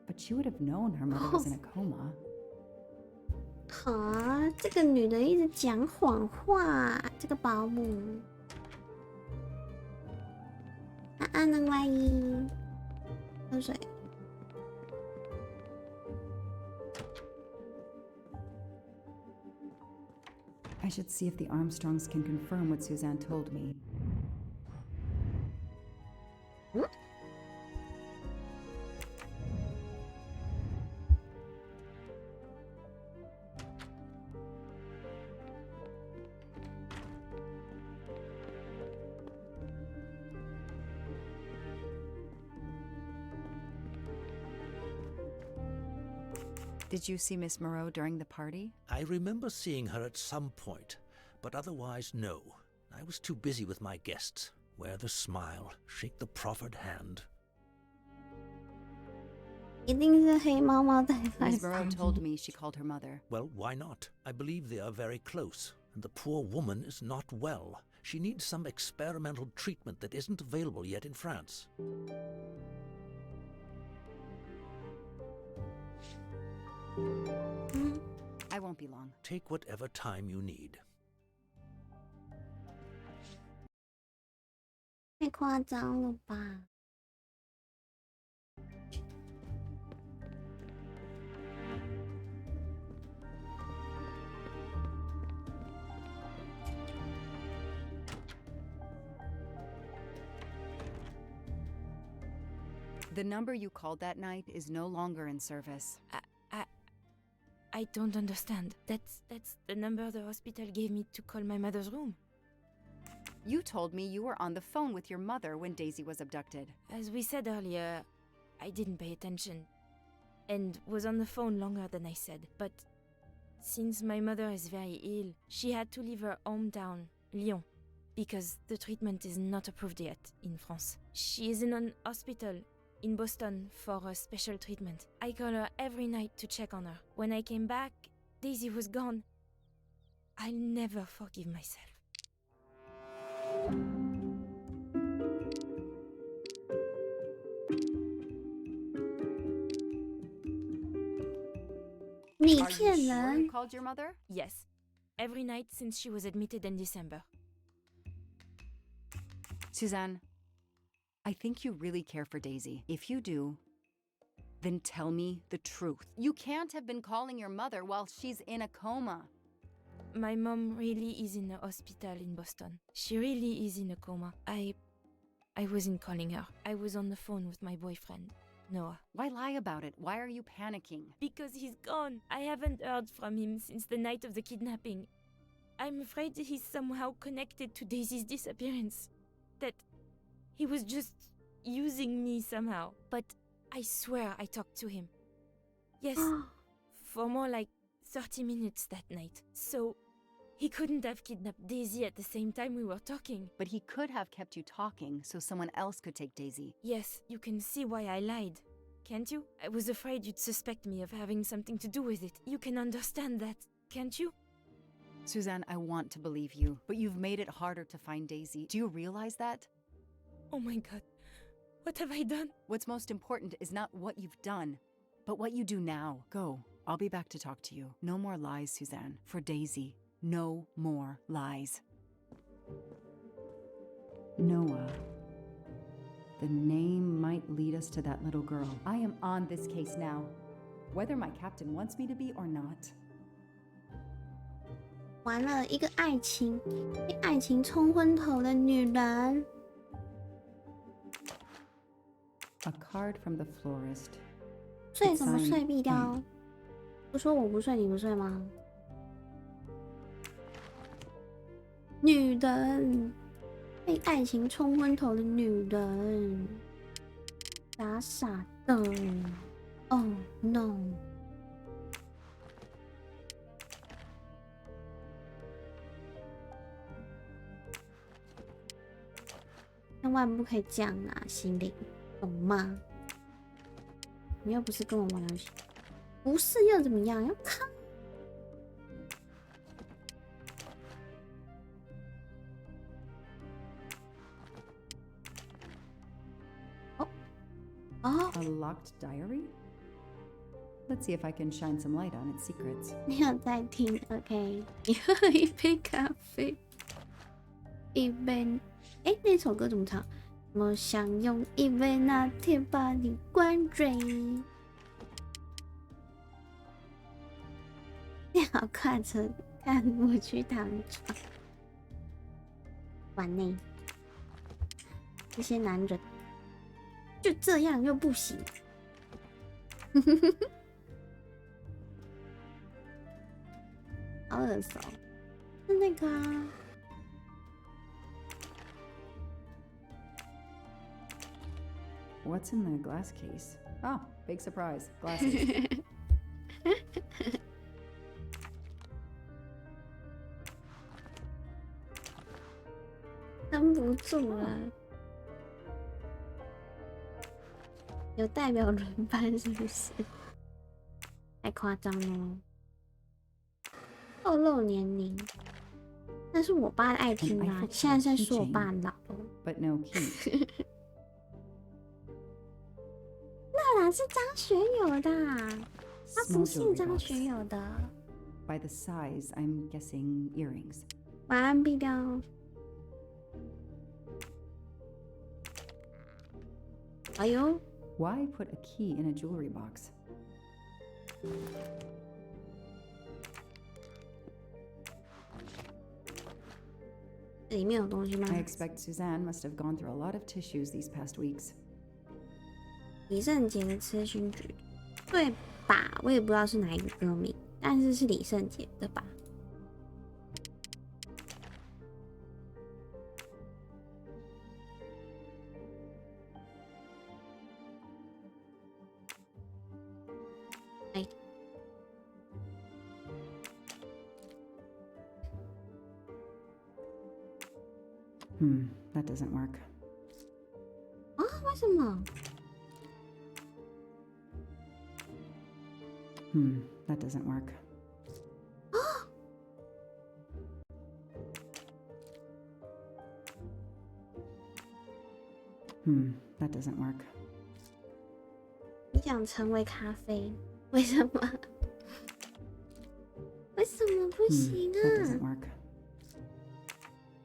but she would have known her mother was in a coma. 啊，这个女的一直讲谎话，这个保姆。安能万一喝水。I should see if the Armstrongs can confirm what Suzanne told me. Did you see Miss Moreau during the party? I remember seeing her at some point, but otherwise no. I was too busy with my guests. Wear the smile, shake the proffered hand. 一定是黑猫猫带来 Miss Moreau told me she called her mother. Well, why not? I believe they are very close, and the poor woman is not well. She needs some experimental treatment that isn't available yet in France. I won't be long. Take whatever time you need. 太夸张了吧？The number you called that night is no longer in service. I don't understand. That's the number the hospital gave me to call my mother's room. You told me you were on the phone with your mother when Daisy was abducted. As we said earlier, I didn't pay attention and was on the phone longer than I said. But since my mother is very ill, she had to leave her hometown, Lyon, because the treatment is not approved yet in France. She is in an hospital in Boston for a special treatment. I call her every night to check on her. When I came back, Daisy was gone. I'll never forgive myself. 你 Are you 骗 sure 人 you！called your mother? Yes, every night since she was admitted in December. Suzanne, I think you really care for Daisy. If you do, then tell me the truth. You can't have been calling your mother while she's in a coma. My mom really is in a hospital in Boston. She really is in a coma. I wasn't calling her. I was on the phone with my boyfriend, Noah. Why lie about it? Why are you panicking? Because he's gone. I haven't heard from him since the night of the kidnapping. I'm afraid he's somehow connected to Daisy's disappearance. That he was just using me somehow. But I swear I talked to him. Yes, for more like 30 minutes that night. So he couldn't have kidnapped Daisy at the same time we were talking. But he could have kept you talking so someone else could take Daisy. Yes, you can see why I lied. Can't you? I was afraid you'd suspect me of having something to do with it. You can understand that, can't you? Suzanne, I want to believe you, but you've made it harder to find Daisy. Do you realize that? Oh my god. What have I done? What's most important is not what you've done, but what you do now. Go. I'll be back to talk to you. No more lies, Suzanne. For Daisy. No more lies. Noah. The name might lead us to that little girl. I am on this case now, whether my captain wants me to be or not. 完了，一个爱情被爱情冲昏头的女人。 A card from the florist. 睡怎么睡必掉？不说我不睡，你不睡吗？女人被爱情冲昏头的女人，傻傻的。Oh no！ 千万不可以这样啊，心灵，懂吗？你又不是跟我玩游戏，不是又怎么样？要看。哦 A locked diary? Let's see if I can shine some light on its secrets. 你有在听 ？OK， 你喝一杯咖啡，一杯。哎，那首歌怎么唱？我想用一杯拿铁把你灌醉。你好，跨车看我去躺床。完呢，这些男人就这样又不行。好耳熟，是那个啊。What's in the glass case? Oh, big surprise. Glasses. 撑不住了，有代表轮班是不是？太夸张了，透露年龄。那是我爸爱听的、啊，现在在说我爸老了。But no key. 那哪是张学友的、啊？他不是张学友的。By the size, I'm guessing earrings. 晚安，闭掉。哎呦 Why put a key in a jewelry box? 这里面有东西吗 I expect Suzanne must have gone through a lot of tissues these past weeks. 李圣杰的痴心局，对吧？我也不知道是哪一个歌名，但是是李圣杰的吧？哎， That doesn't work. 啊？为什么？ That doesn't work. 啊？ That doesn't work. 你想成为咖啡？为什么？为什么不行 That doesn't 啊？ work.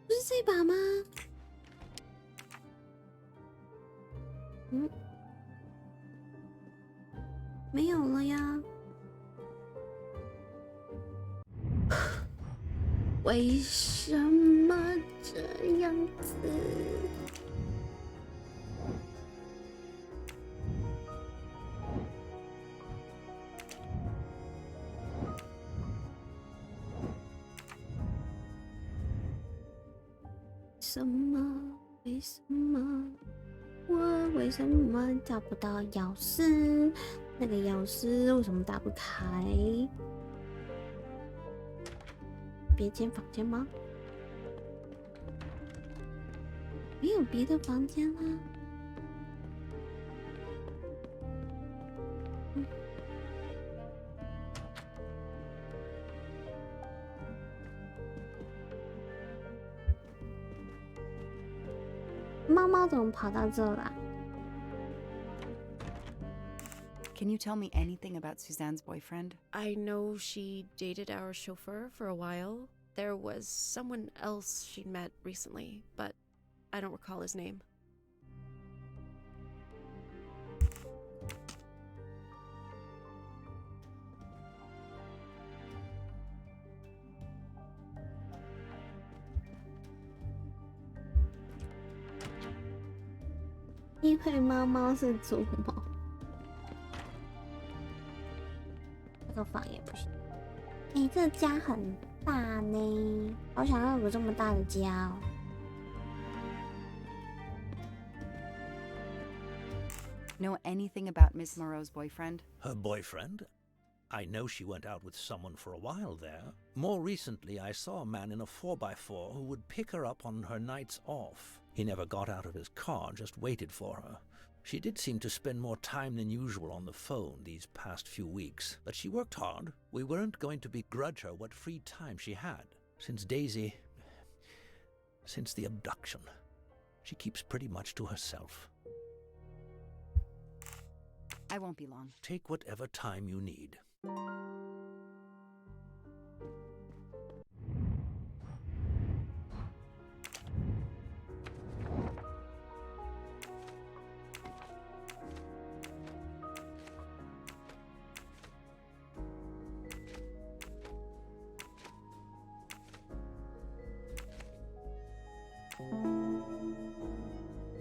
不是这把吗？没有了呀。为什么这样子？为什么？我为什么找不到钥匙？那个钥匙为什么打不开？别间房间吗？没有别的房间啦。猫猫怎么跑到这啦？ Can you tell me anything about Suzanne's boyfriend? I know she dated our chauffeur for a while. There was someone else she'd met recently, but I don't recall his name. "因为猫猫是主猫，这个房也不行。哎，这家很大呢，好想要有个这么大的家哦。Know anything about Miss Moreau's boyfriend? Her boyfriend? I know she went out with someone for a while there. More recently, I saw a man in a 4x4 who would pick her up on her nights off. He never got out of his car, just waited for her. She did seem to spend more time than usual on the phone these past few weeks, but she worked hard. We weren't going to begrudge her what free time she had. Since the abduction, she keeps pretty much to herself. I won't be long. Take whatever time you need.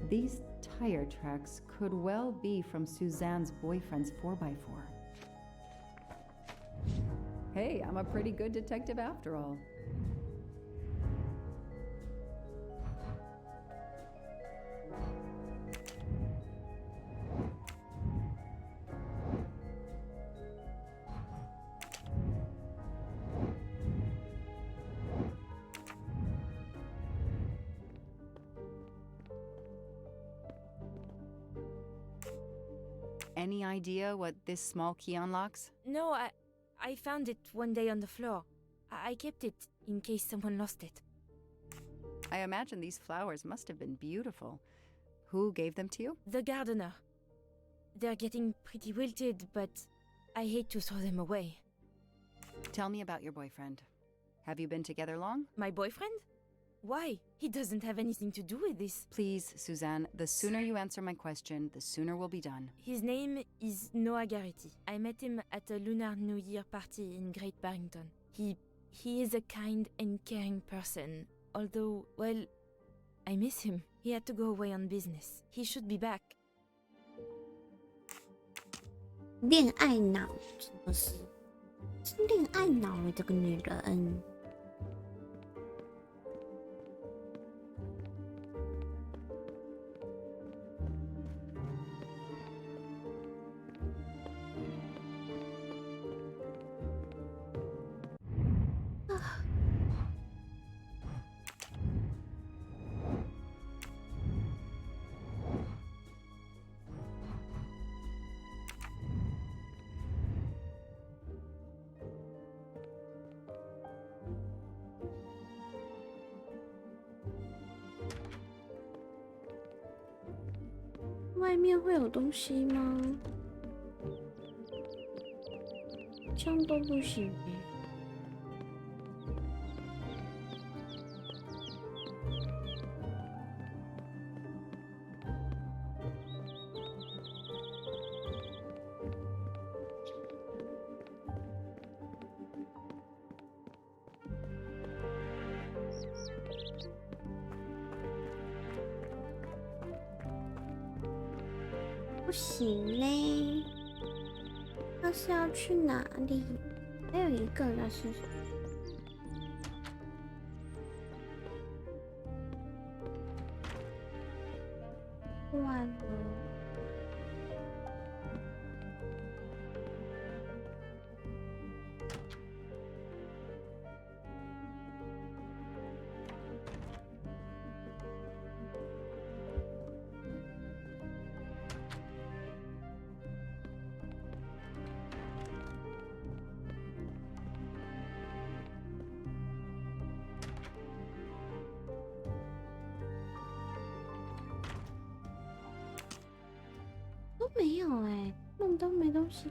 These tire tracks could well be from Suzanne's boyfriend's 4x4. Hey, I'm a pretty good detective after all. Any idea what this small key unlocks? No, I found it one day on the floor. I kept it in case someone lost it. I imagine these flowers must have been beautiful. Who gave them to you? The gardener. They're getting pretty wilted, but I hate to throw them away. Tell me about your boyfriend. Have you been together long? My boyfriend? Why? He doesn't have anything to do with this. Please, Suzanne, the sooner you answer my question, the sooner we'll be done. His name is Noah Garrity. I met him at a Lunar New Year party in Great Barrington. He is a kind and caring person, although, well, I miss him. He had to go away on business. He should be back. 恋爱脑，什么是恋爱脑？这个女人。外面会有东西吗？这样都不行欸。不行嘞，那是要去哪里？还有一个那是什么？完了。都没有哎，弄都没东西。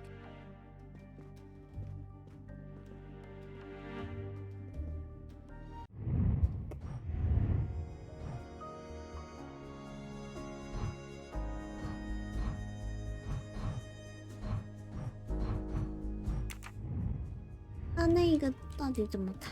那个到底怎么开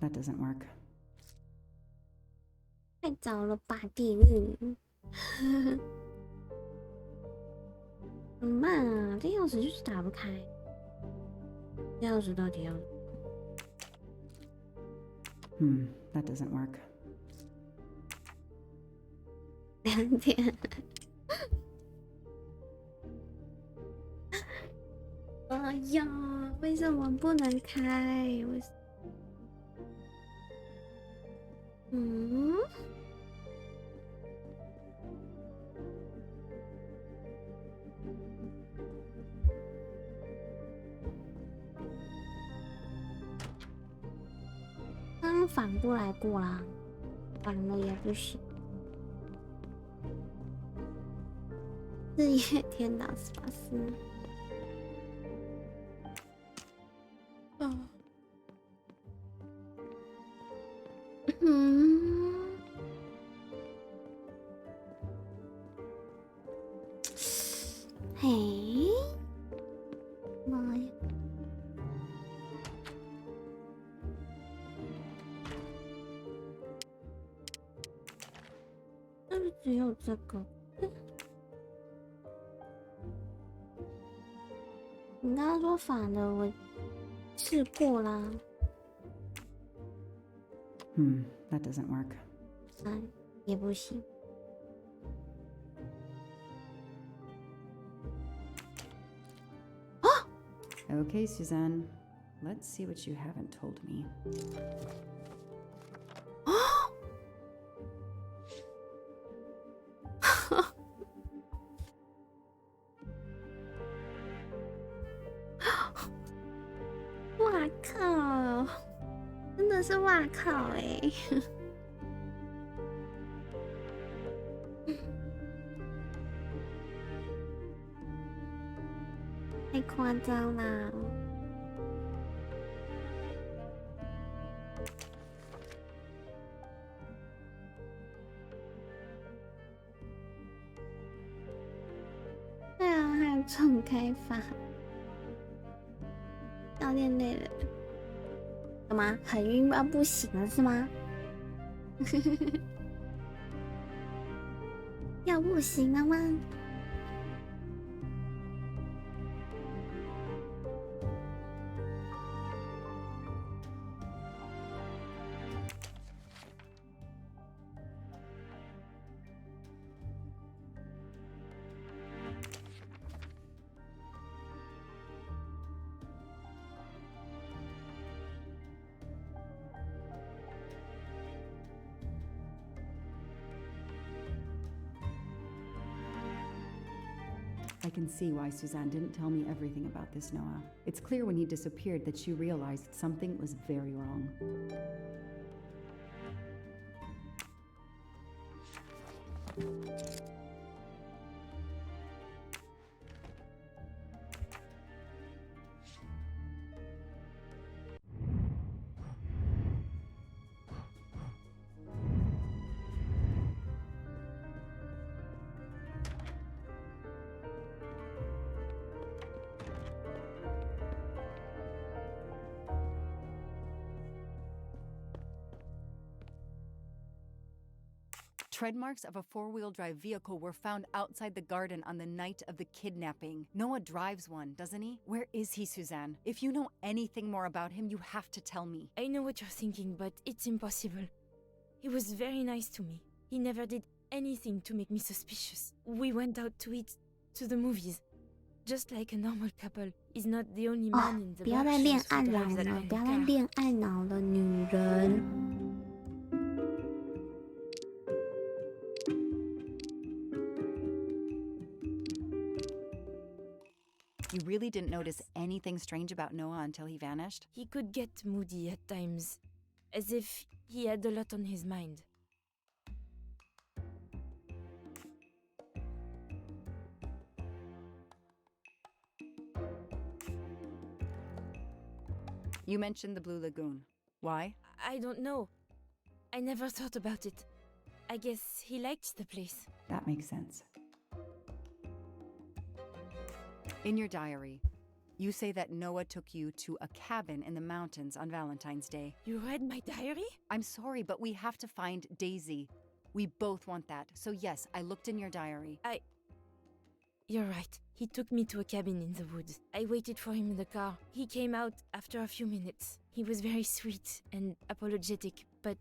？That doesn't work. 太早了吧，地狱！怎么办啊？这钥匙就是打不开。这钥匙到底要That doesn't work. 2点。哎呀，为什么不能开？为什么？刚刚反过来过啦，反了也不行。日夜天导法师。嘿，妈呀！是不是只有这个？你刚刚说反的，我试过啦。That doesn't work. 也不行。Okay, Suzanne. Let's see what you haven't told me. 哇靠！真的是哇靠哎！太夸张啦！对啊，还有这种开法，教练累了，干嘛？很晕啊，不行了是吗？要不行了吗？ I can see why Suzanne didn't tell me everything about this Noah. It's clear when he disappeared that she realized something was very wrong. Tread marks of a four-wheel drive vehicle were found outside the garden on the night of the kidnapping. Noah drives one, doesn't he? Where is he, Suzanne? If you know anything more about him, you have to tell me. I know what you're thinking, but it's impossible. He was very nice to me. He never did anything to make me suspicious. We went out to eat, to the movies. Just like a normal couple. He's not the only man in the 不要再恋 Berkshires 爱 who 脑 drives that 了， kind 不要 of 再 car. 恋爱脑了，女人。You really didn't notice anything strange about Noah until he vanished? He could get moody at times, as if he had a lot on his mind. You mentioned the Blue Lagoon. Why? I don't know. I never thought about it. I guess he liked the place. That makes sense. In your diary, you say that Noah took you to a cabin in the mountains on Valentine's Day. You read my diary? I'm sorry, but we have to find Daisy. We both want that. So yes, I looked in your diary. You're right. He took me to a cabin in the woods. I waited for him in the car. He came out after a few minutes. He was very sweet and apologetic, but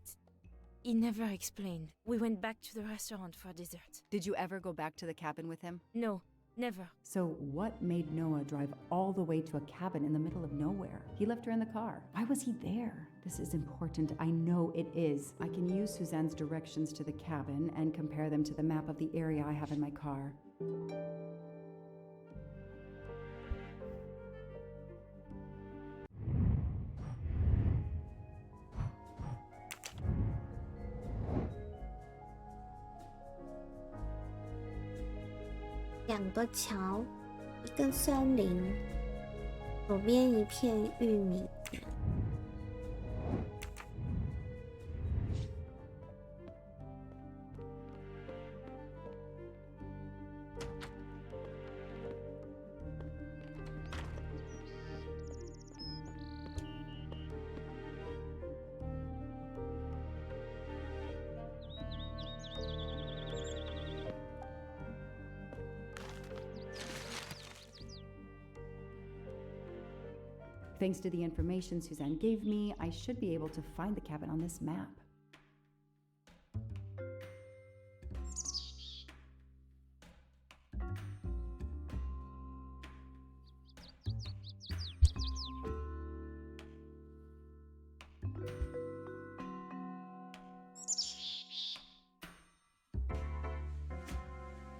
he never explained. We went back to the restaurant for dessert. Did you ever go back to the cabin with him? No, never. So what made Noah drive all the way to a cabin in the middle of nowhere? He left her in the car. Why was he there? This is important. I know it is. I can use Suzanne's directions to the cabin and compare them to the map of the area I have in my car. "两个桥，一个森林，左边一片玉米田。Thanks to the information Suzanne gave me, I should be able to find the cabin on this map. "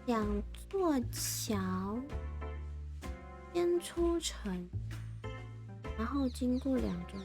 两座桥，先出城，然后经过两座。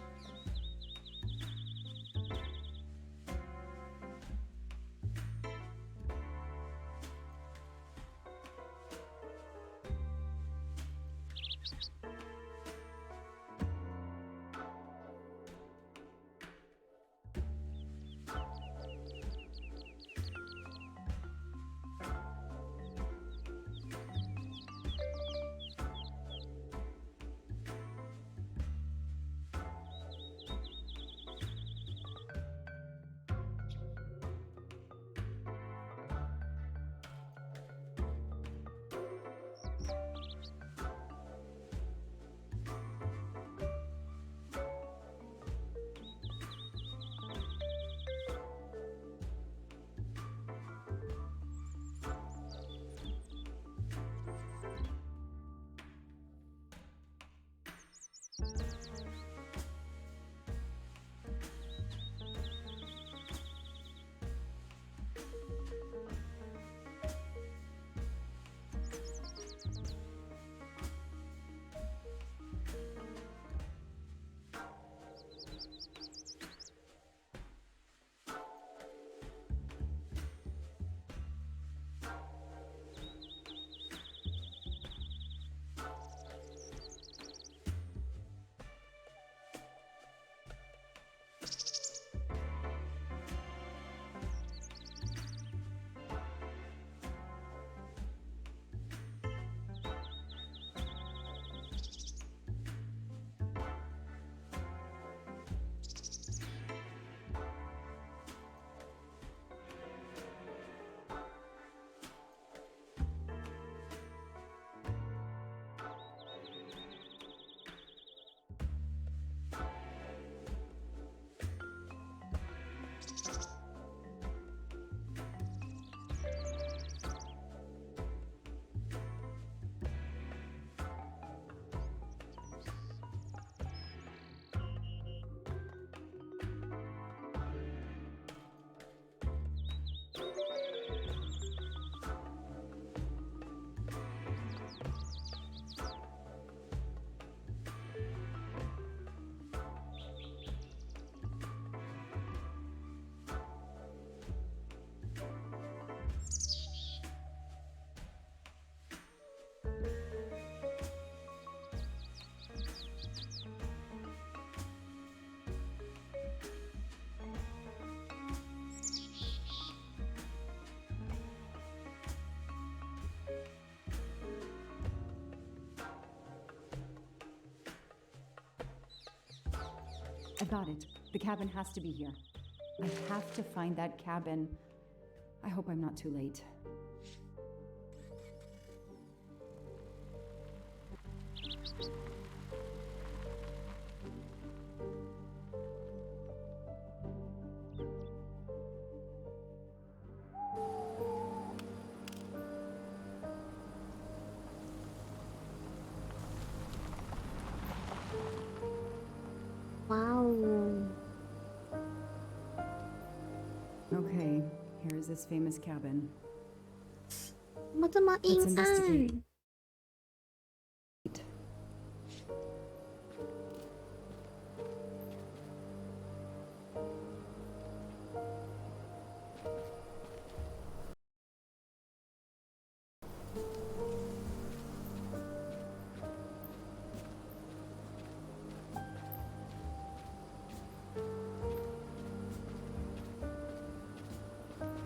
I've got it. The cabin has to be here. I have to find that cabin. I hope I'm not too late. Wow. Okay, here's this famous cabin. 怎么这么阴 Let's 暗？ investigate.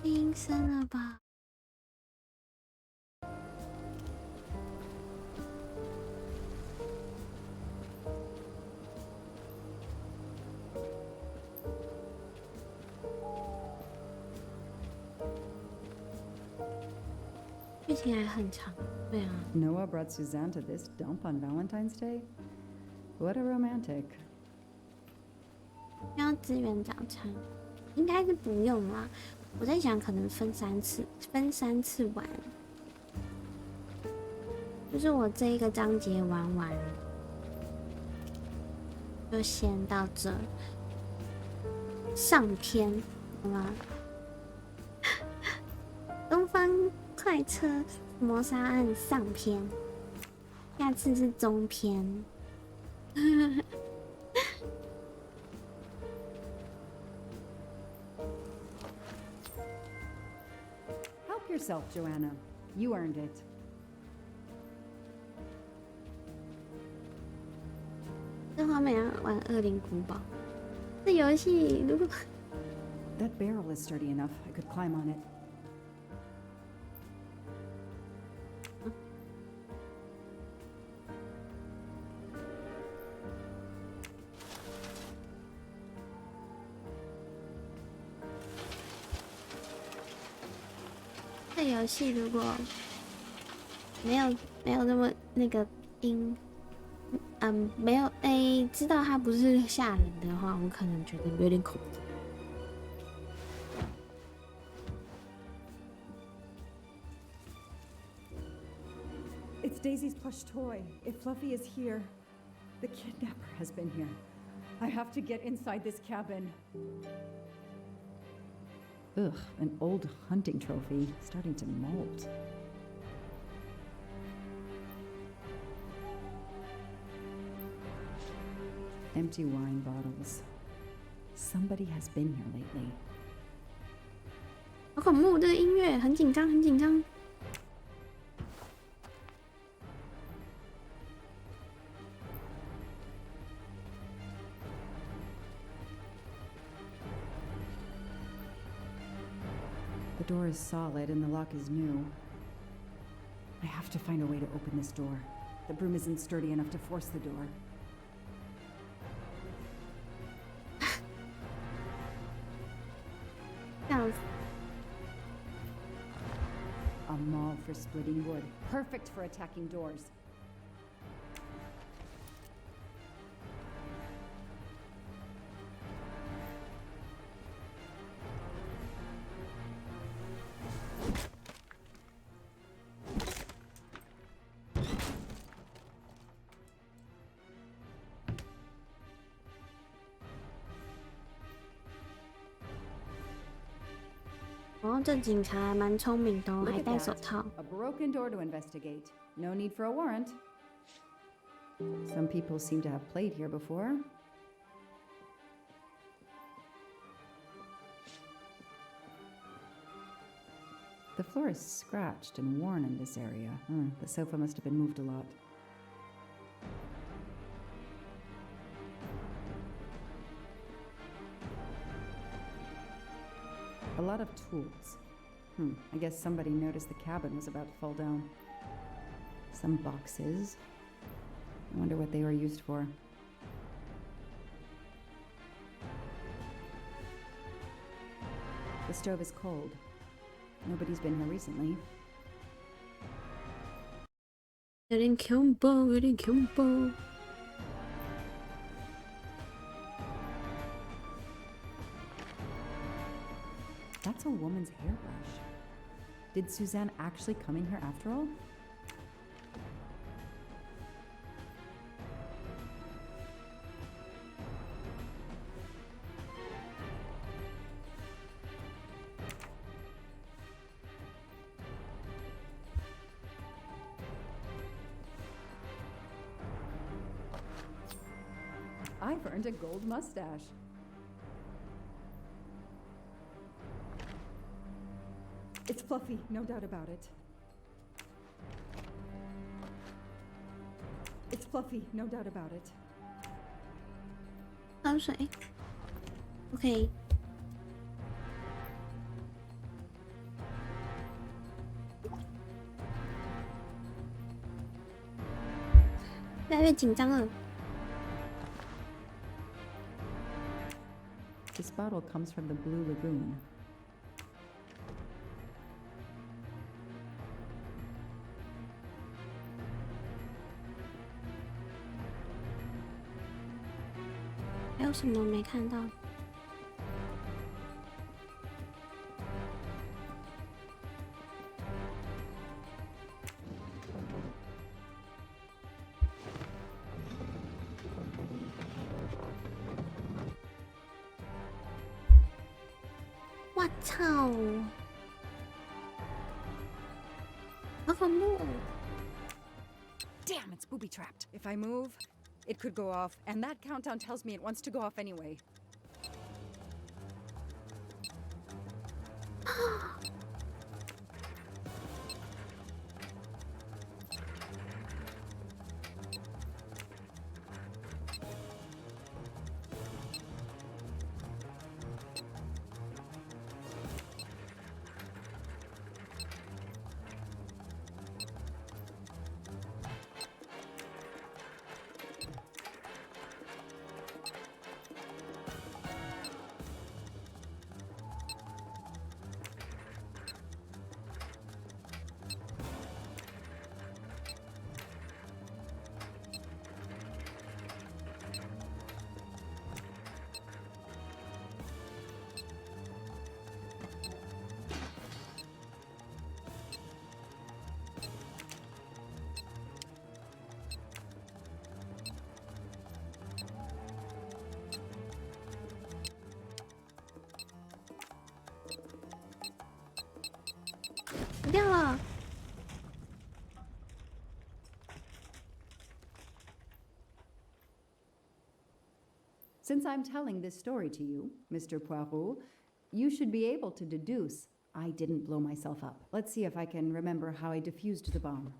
阴森了吧？剧情还很长，对啊。 Noah brought Suzanne to this dump on Valentine's Day? What a romantic. 要支援早餐，应该是不用啦。我在想，可能分三次玩，就是我这一个章节玩完，就先到这上篇，好吗？东方快车谋杀案上篇，下次是中篇。Help yourself, Joanna. You earned it. 这画面要玩《恶灵古堡》这游戏，如果 That barrel is sturdy enough. I could climb on it. 这游戏如果没有那么那个阴，没有知道它不是吓人的话，我可能觉得有点恐怖。 It's Daisy's plush toy. If Fluffy is here, the kidnapper has been here. I have to get inside this cabin. Ugh, an old hunting trophy starting to mold. Empty wine bottles. Somebody has been here lately. 好恐怖！这个音乐很紧张，很紧张。 The door is solid and the lock is new. I have to find a way to open this door. The broom isn't sturdy enough to force the door. A maul for splitting wood. Perfect for attacking doors. Oh, 这警察还蛮聪明的哦， Look 还 at 戴手 that. 套。 A broken door to investigate. No need for a warrant. Some people seem to have played here before. The floor is scratched and worn in this area. The sofa must have been moved a lot. A lot of tools. I guess somebody noticed the cabin was about to fall down. Some boxes. I wonder what they were used for. The stove is cold. Nobody's been here recently. 有点恐怖，有点恐怖。That's a woman's hairbrush. Did Suzanne actually come in here after all? I've earned a gold mustache. It's fluffy, no doubt about it. It's fluffy, no doubt about it. 喝水。OK。越来越紧张了。This bottle comes from the Blue Lagoon. What else have I not seen? What the? Damn, it's booby-trapped. If I move, it could go off, and that countdown tells me it wants to go off anyway. Since I'm telling this story to you, Mr. Poirot, you should be able to deduce I didn't blow myself up. Let's see if I can remember how I defused the bomb.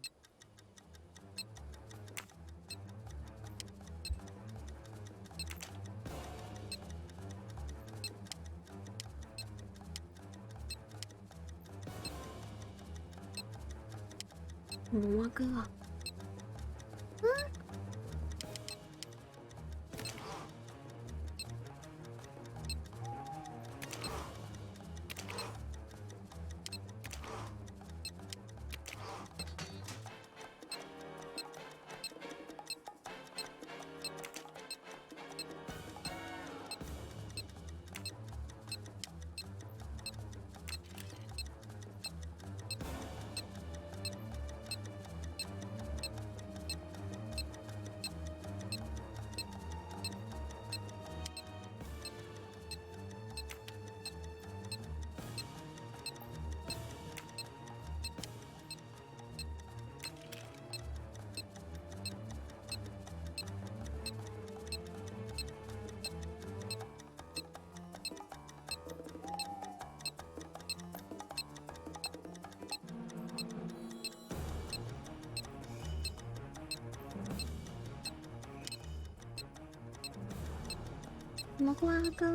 Một qua cơ.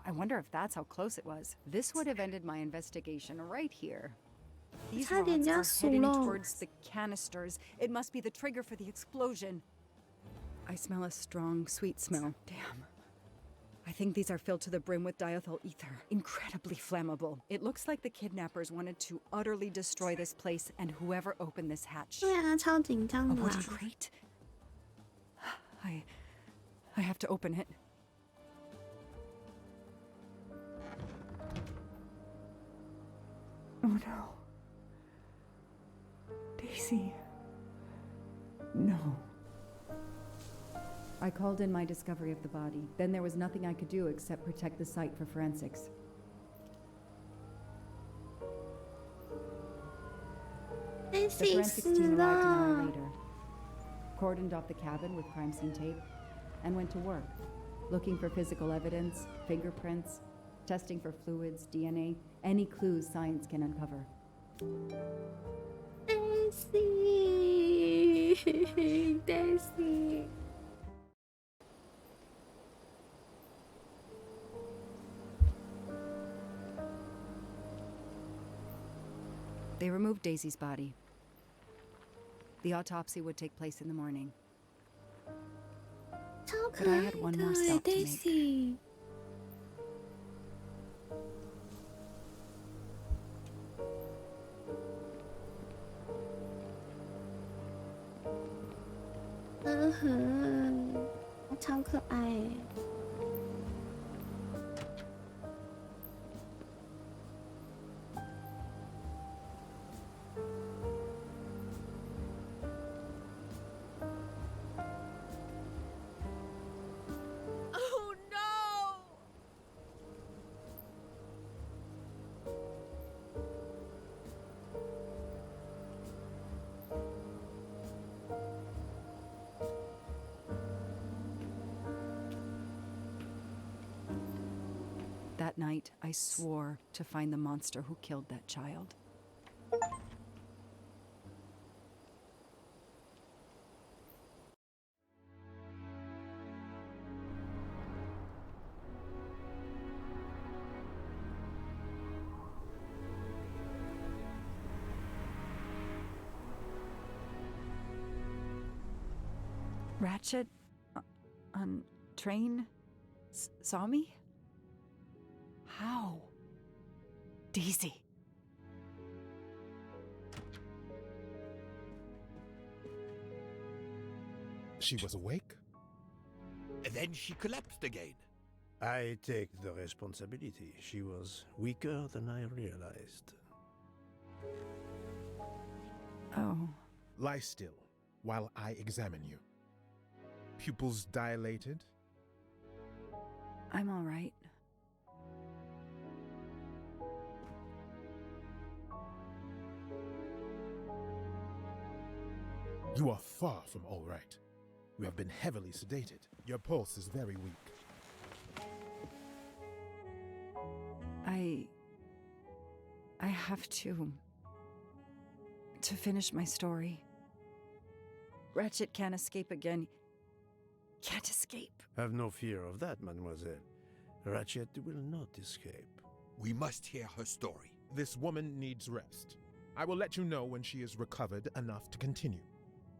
I wonder if that's how close it was. This would have ended my investigation right here. These rods are heading towards the canisters. It must be the trigger for the explosion. I smell a strong, sweet smell. Damn. I think these are filled to the brim with diethyl ether. Incredibly flammable. It looks like the kidnappers wanted to utterly destroy this place and whoever opened this hatch. 对啊，超紧张 A 的 wooden 啊。 crate? I have to open it. Oh no. Daisy. No. I called in my discovery of the body. Then there was nothing I could do except protect the site for forensics. The forensics team arrived an hour later, cordoned off the cabin with crime scene tape, and went to work, looking for physical evidence, fingerprints, testing for fluids, DNA, any clues science can uncover. Daisy, Daisy. They removed Daisy's body. The autopsy would take place in the morning. But I had one more stop to make. Daisy. Mm-hmm. 超可爱耶。Oh no! That night, I swore to find the monster who killed that child. Ratchet on train saw me? How? Daisy. She was awake? And then she collapsed again. I take the responsibility. She was weaker than I realized. Oh. Lie still while I examine you. Pupils dilated? I'm all right. You are far from all right. You have been heavily sedated. Your pulse is very weak. I have to finish my story. Ratchet can't escape again. Can't escape. Have no fear of that, mademoiselle. Ratchet will not escape. We must hear her story. This woman needs rest. I will let you know when she is recovered enough to continue.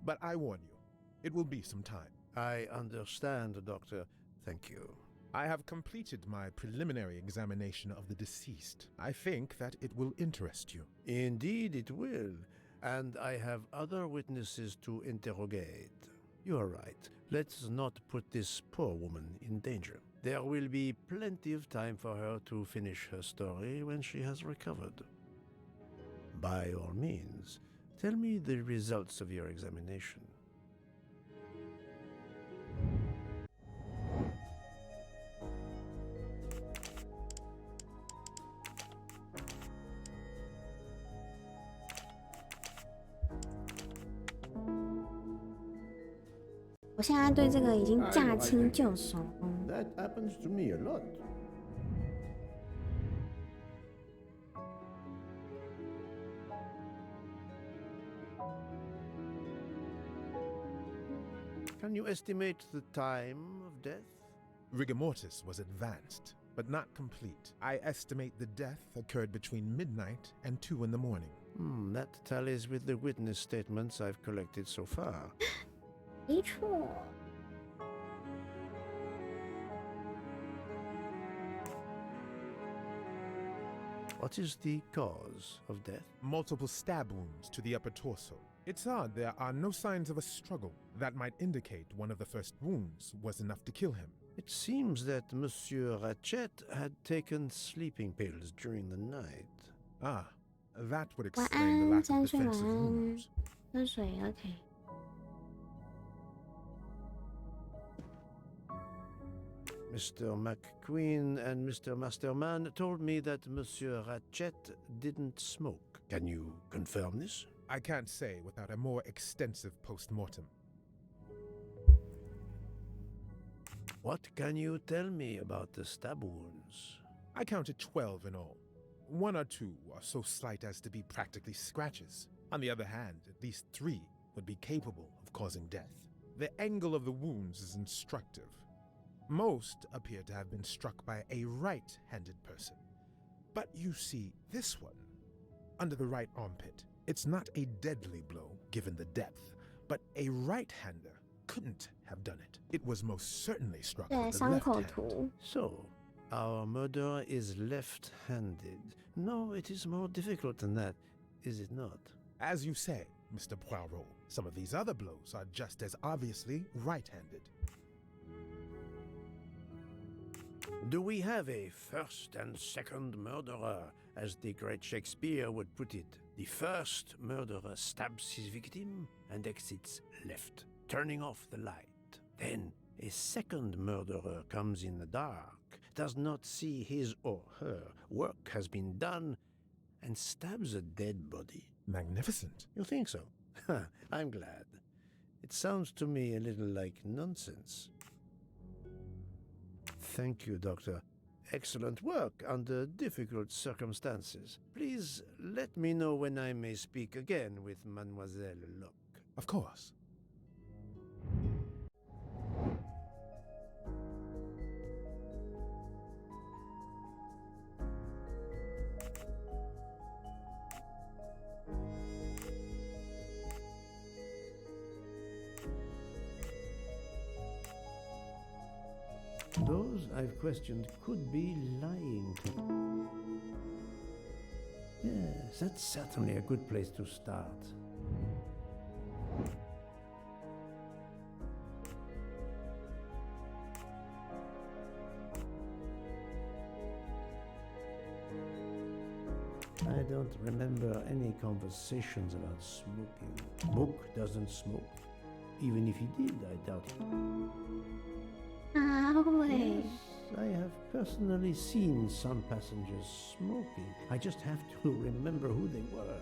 But I warn you, it will be some time. I understand, Doctor. Thank you. I have completed my preliminary examination of the deceased. I think that it will interest you. Indeed it will. And I have other witnesses to interrogate. You are right. Let's not put this poor woman in danger. There will be plenty of time for her to finish her story when she has recovered. By all means, tell me the results of your examination.我现在对这个已经驾轻就熟。 That happens to me a lot. Can you estimate the time of death? Rigor mortis was advanced. but not complete. I estimate the death occurred between midnight and 2 in the morning. That tallies with the witness statements I've collected so far. 没错。What is the cause of death? Multiple stab wounds to the upper torso. It's odd there are no signs of a struggle. That might indicate one of the first wounds was enough to kill him. It seems that Monsieur Ratchet had taken sleeping pills during the night. Ah, that would explain the lack of defensive wounds. 喝水 ，OK。Mr. McQueen and Mr. Masterman told me that Monsieur Ratchet didn't smoke. Can you confirm this? I can't say without a more extensive post-mortem. What can you tell me about the stab wounds? I counted 12 in all. 1 or 2 are so slight as to be practically scratches. On the other hand, at least 3 would be capable of causing death. The angle of the wounds is instructive. Most appear to have been struck by a right-handed person. But you see, this one, under the right armpit, it's not a deadly blow given the depth, but a right-hander couldn't have done it. It was most certainly struck with the left hand. So, our murderer is left-handed. No, it is more difficult than that, is it not? As you say, Mr. Poirot, some of these other blows are just as obviously right-handed. Do we have a first and second murderer, as the great Shakespeare would put it? The first murderer stabs his victim and exits left, turning off the light. Then a second murderer comes in the dark, does not see his or her work has been done, and stabs a dead body. Magnificent. You think so? I'm glad. It sounds to me a little like nonsense. Thank you, Doctor. Excellent work under difficult circumstances. Please let me know when I may speak again with Mademoiselle Locke. Of course. Those I've questioned could be lying. Yes, that's certainly a good place to start. I don't remember any conversations about smoking. Book doesn't smoke. Even if he did, I doubt it. Yes, I have personally seen some passengers smoking. I just have to remember who they were.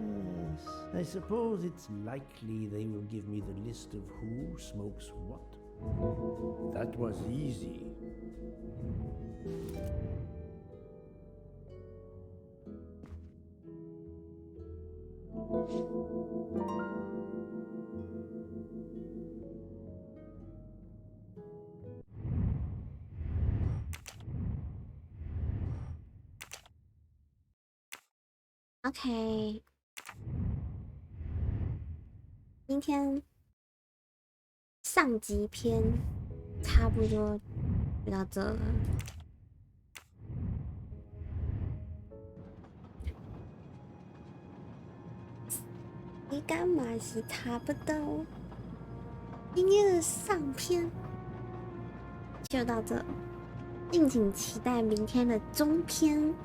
Yes, I suppose it's likely they will give me the list of who smokes what. That was easy. OK， 今天上集篇差不多就到这了。你干嘛是差不多？今天的上篇就到这，敬请期待明天的中篇。